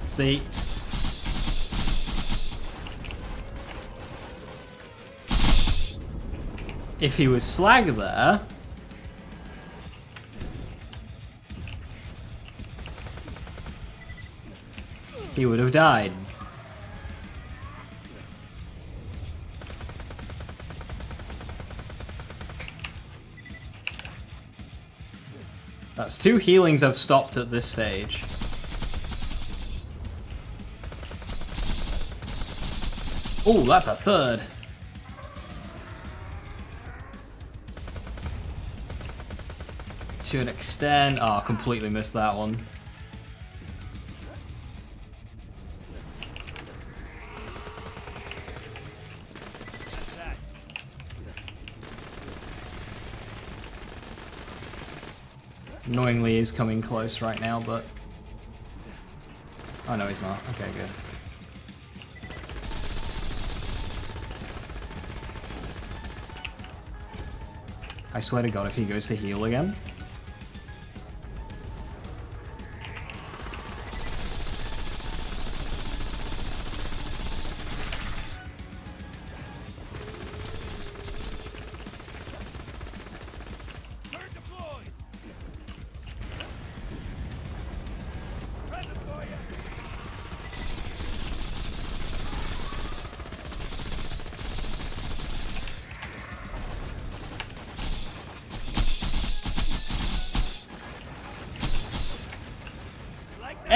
See? If he was slag there... he would have died. That's 2 healings I've stopped at this stage. Oh, that's a 3rd. To an extent. Oh, I completely missed that one. Annoyingly, he's coming close right now, but... oh no, he's not. Okay, good. I swear to God, if he goes to heal again...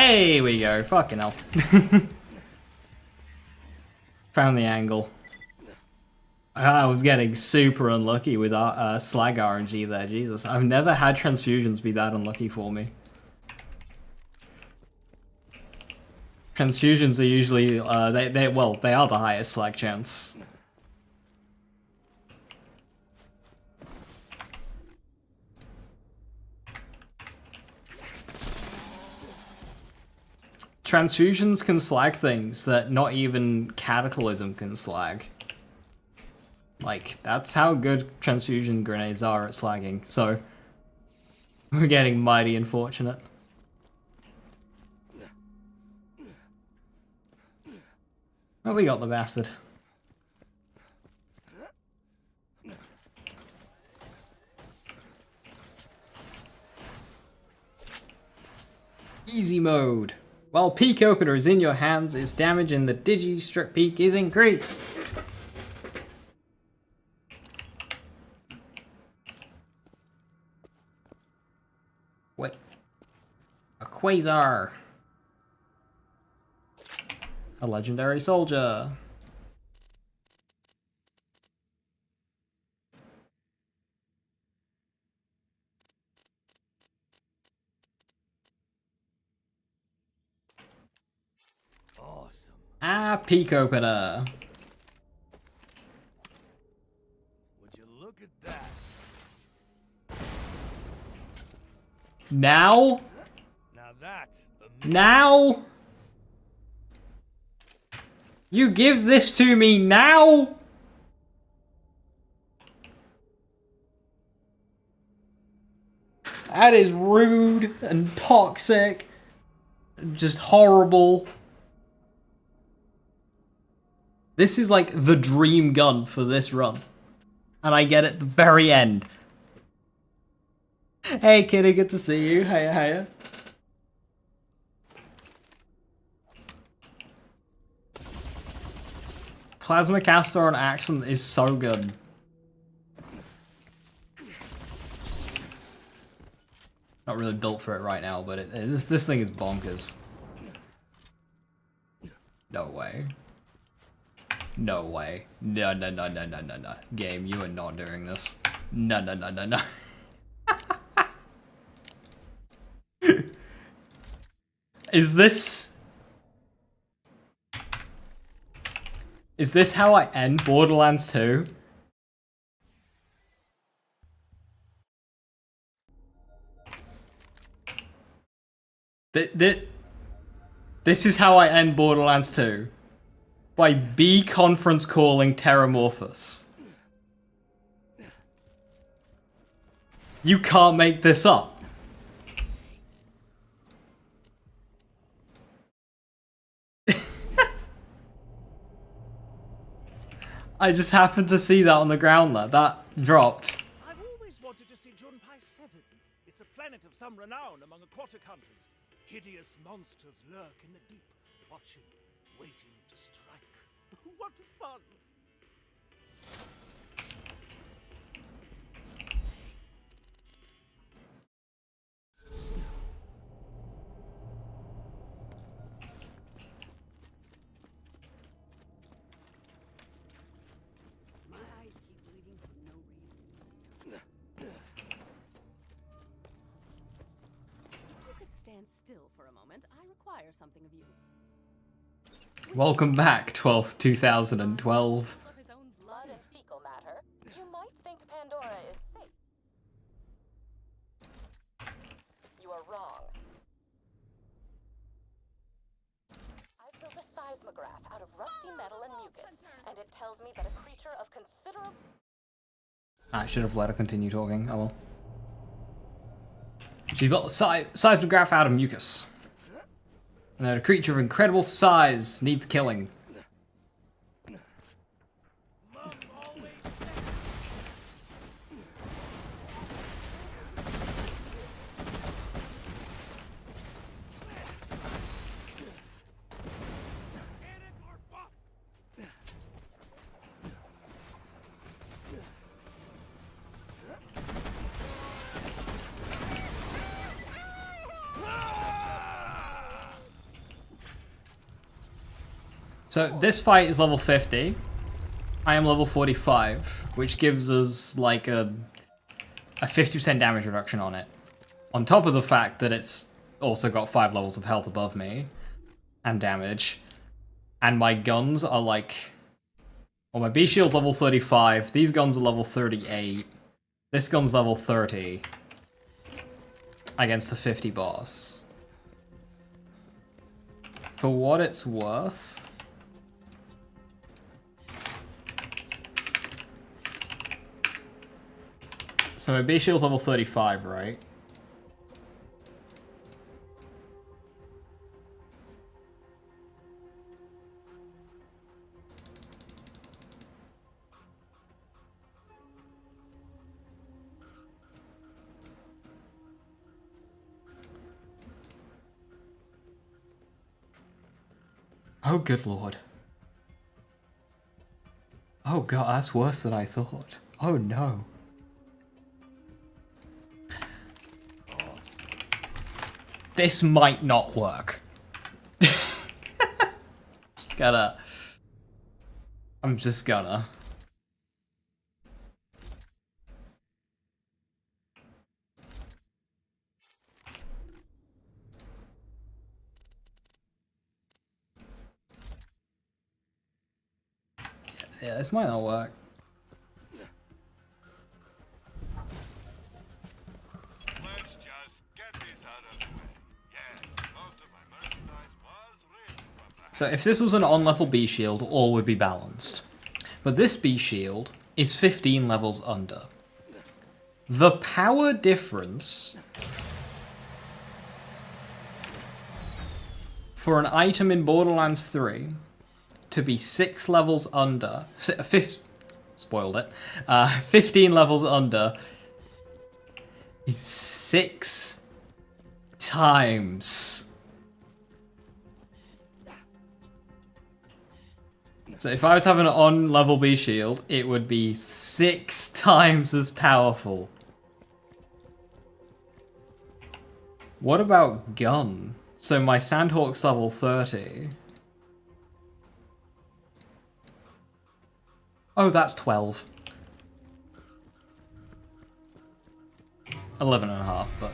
There we go. Fucking hell. Found the angle. I was getting super unlucky with slag RNG there. Jesus, I've never had transfusions be that unlucky for me. Transfusions are usually they are the highest slag chance. Transfusions can slag things that not even Cataclysm can slag. Like, that's how good transfusion grenades are at slagging, so we're getting mighty unfortunate. Oh, we got the bastard. Easy mode. While peak opener is in your hands, its damage in the digi-struck peak is increased. What? A quasar. A legendary soldier. Awesome. Ah, peak opener. Would you look at that? Now? Now that's Now? You give this to me now? That is rude and toxic. Just horrible. This is like the dream gun for this run. And I get it at the very end. Hey kitty, good to see you. Hiya, hiya. Plasma Castor on Accent is so good. Not really built for it right now, but this thing is bonkers. No way. No way. No. Game, you are not doing this. No. Is this how I end Borderlands 2? This is how I end Borderlands 2. By B conference calling Terramorphous. You can't make this up. I just happened to see that on the ground there. That dropped. I've always wanted to see Junpai 7. It's a planet of some renown among aquatic hunters. Hideous monsters lurk in the deep, watching, waiting to strike. What fun! My eyes keep bleeding for no reason. If you could stand still for a moment, I require something of you. Welcome back, 2012. Blood and fecal matter. You might think Pandora is safe. You are wrong. I've built a seismograph out of rusty metal and mucus, and it tells me that a creature of considerable... I should have let her continue talking. Oh well. She built a seismograph out of mucus. And that a creature of incredible size needs killing. So this fight is level 50. I am level 45, which gives us like a 50% damage reduction on it. On top of the fact that it's also got 5 levels of health above me and damage. And my guns are like... Well, my B shield's level 35. These guns are level 38. This gun's level 30. Against the 50 boss. For what it's worth... So my B shield's level 35, right? Oh, good lord. Oh god, that's worse than I thought. Oh no. This might not work. I'm just gonna. Yeah, this might not work. Let's just get this out of the way. Yes, most of my merchandise was ripped from the So if this was an on-level B shield, all would be balanced. But this B shield is 15 levels under. The power difference for an item in Borderlands 3 to be 6 levels under, spoiled it, 15 levels under is 6 times. So if I was having an on-level B shield, it would be 6 times as powerful. What about gun? So my Sandhawk's level 30. Oh, that's 12. 11.5, but...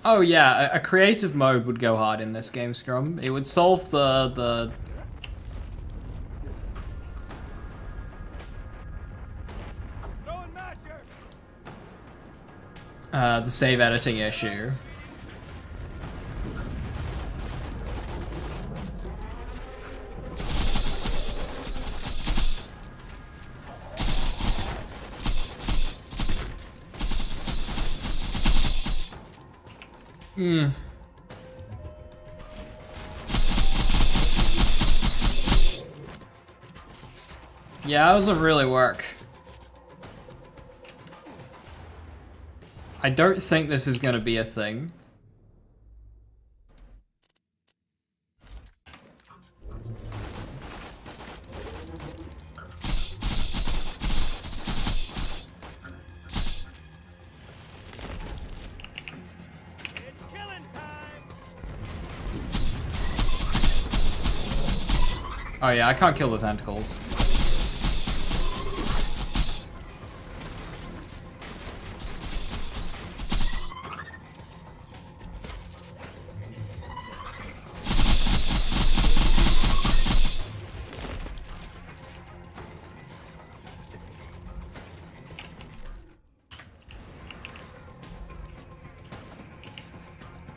Oh yeah, a creative mode would go hard in this game, Scrum. It would solve the save editing issue. Yeah, that doesn't really work. I don't think this is gonna be a thing. Oh yeah, I can't kill the tentacles.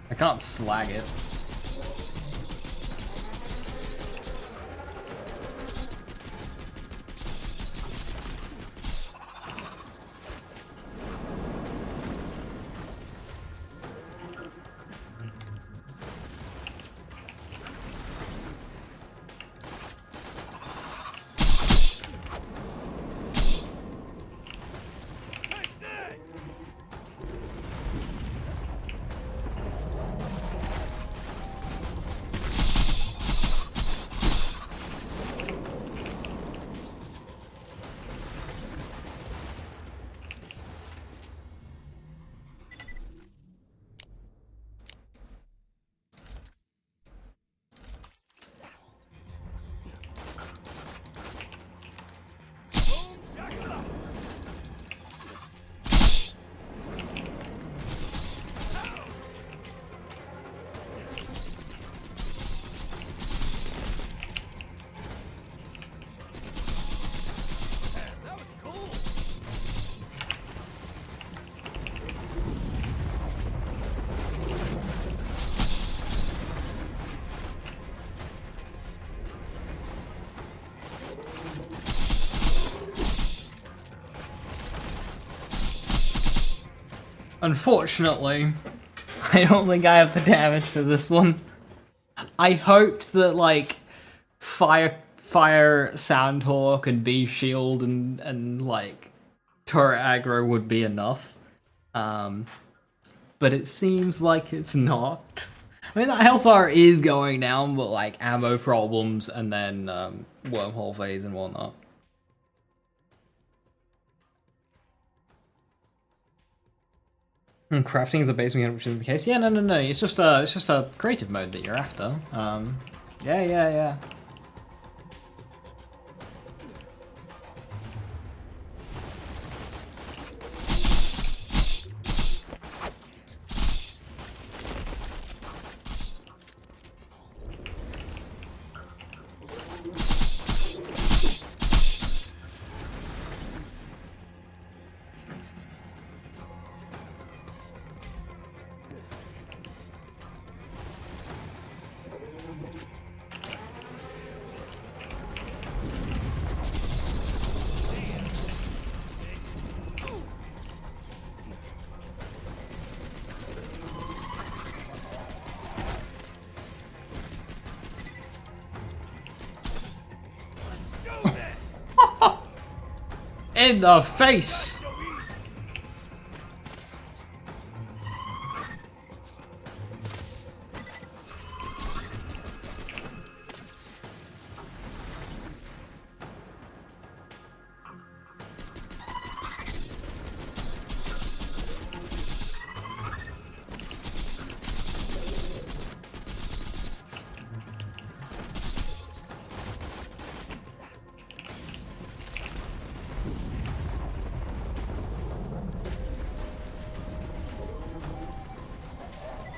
I can't slag it. Unfortunately, I don't think I have the damage for this one. I hoped that, like, Fire Soundhawk and Bee Shield and like, turret aggro would be enough. But it seems like it's not. I mean, that health bar is going down, but like ammo problems and then wormhole phase and whatnot. Crafting is a base mechanic, which is the case. Yeah, no. It's just a creative mode that you're after. Yeah. In the face!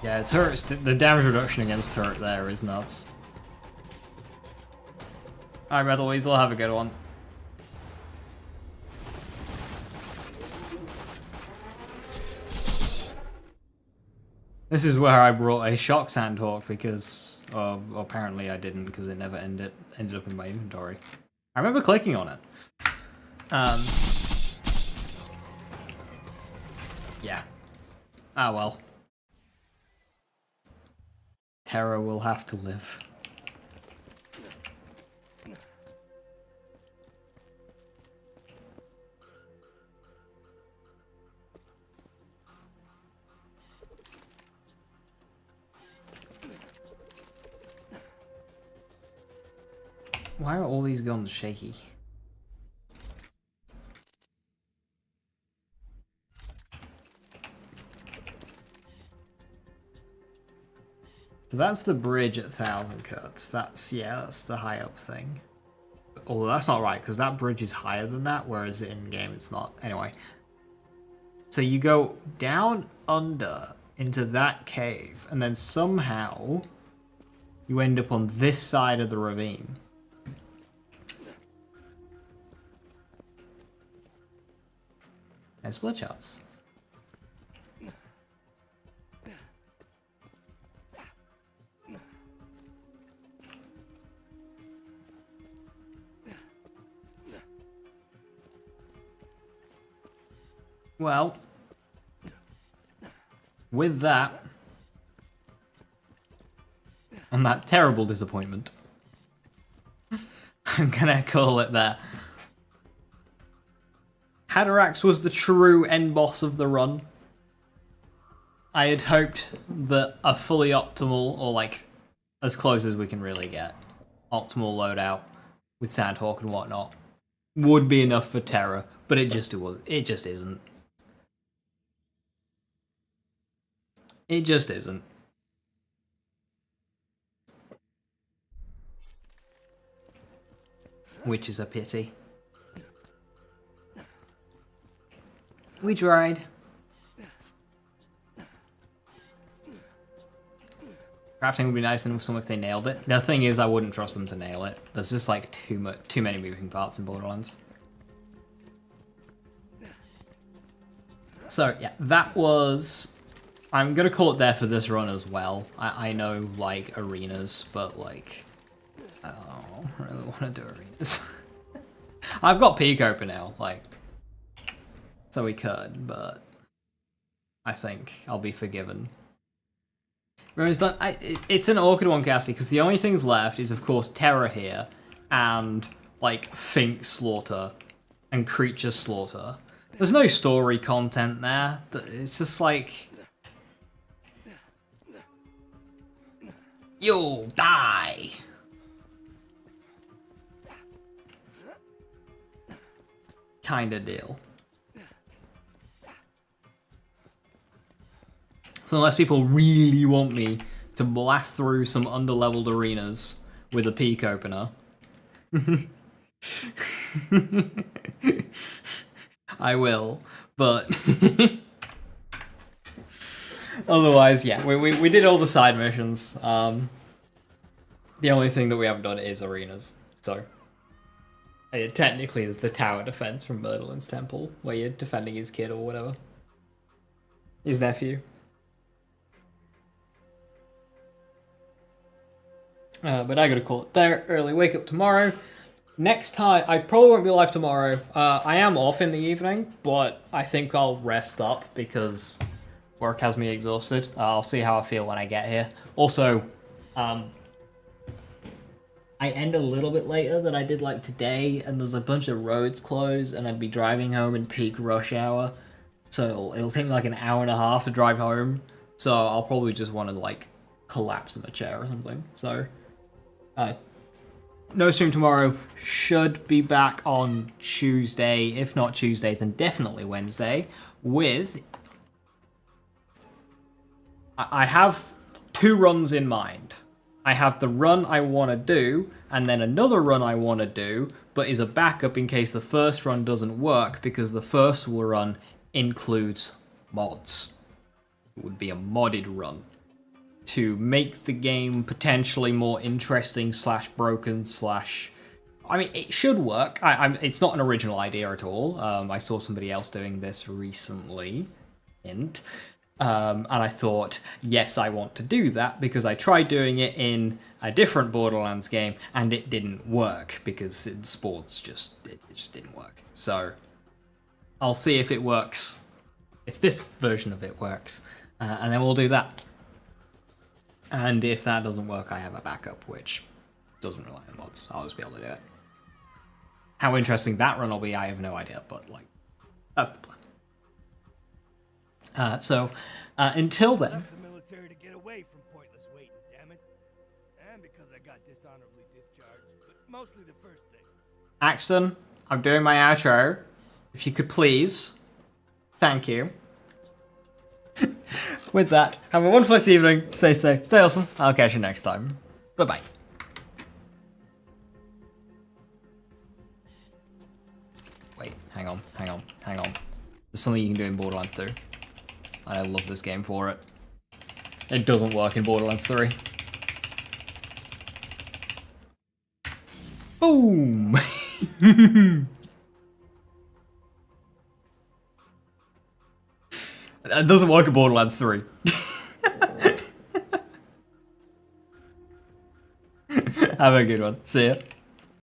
Yeah, turrets, the damage reduction against turret there is nuts. Alright, Metal Weasel, have a good one. This is where I brought a Shock Sandhawk because, apparently I didn't because it never ended up in my inventory. I remember clicking on it. Yeah. Ah well. Terra will have to live. Why are all these guns shaky? So that's the bridge at 1,000 cuts. That's the high up thing. Although that's not right, because that bridge is higher than that, whereas in game it's not. Anyway. So you go down under into that cave, and then somehow you end up on this side of the ravine. And split shots. Well, with that, and that terrible disappointment, I'm gonna call it that. Hadorax was the true end boss of the run. I had hoped that a fully optimal, or like, as close as we can really get, optimal loadout with Sandhawk and whatnot would be enough for Terra, but it just isn't. It just isn't. Which is a pity. We tried. Crafting would be nice enough if they nailed it. The thing is, I wouldn't trust them to nail it. There's just like too many moving parts in Borderlands. So yeah, that was... I'm gonna call it there for this run as well. I know, like, arenas, but, like... I don't really want to do arenas. I've got peak open now, like... So we could, but... I think I'll be forgiven. Whereas it's an awkward one, Cassie, because the only things left is, of course, Terror here, and, like, Fink Slaughter, and Creature Slaughter. There's no story content there. It's just like... You'll die! Kinda deal. So unless people really want me to blast through some underleveled arenas with a peak opener, I will, but otherwise, yeah, we did all the side missions. The only thing that we haven't done is arenas, so technically there's the tower defense from Borderlands Temple, where you're defending his kid or whatever. His nephew. But I gotta call it there. Early wake up tomorrow. Next time, I probably won't be live tomorrow. I am off in the evening, but I think I'll rest up because work has me exhausted. I'll see how I feel when I get here. Also, I end a little bit later than I did like today, and there's a bunch of roads closed, and I'd be driving home in peak rush hour. So it'll take me like an hour and a half to drive home. So I'll probably just want to like collapse in a chair or something. So, no stream tomorrow. Should be back on Tuesday. If not Tuesday, then definitely Wednesday. With... I have 2 runs in mind. I have the run I want to do, and then another run I want to do, but is a backup in case the first run doesn't work, because the first run includes mods. It would be a modded run to make the game potentially more interesting / broken / I mean, it should work. It's not an original idea at all. I saw somebody else doing this recently. Hint. And I thought, yes, I want to do that, because I tried doing it in a different Borderlands game, and it didn't work, because in sports, it just didn't work. So, I'll see if it works. If this version of it works. And then we'll do that. And if that doesn't work, I have a backup, which doesn't rely on mods. I'll just be able to do it. How interesting that run will be, I have no idea, but, like, that's the plan. Until then... I left the military to get away from pointless waiting, damn it. And because I got dishonorably discharged, but mostly the first thing. Axton, I'm doing my outro. If you could please. Thank you. With that, have a wonderful evening. Stay safe, stay awesome. I'll catch you next time. Bye-bye. Wait, hang on. There's something you can do in Borderlands 2. I love this game for it. It doesn't work in Borderlands 3. Boom! It doesn't work in Borderlands 3. Have a good one. See ya.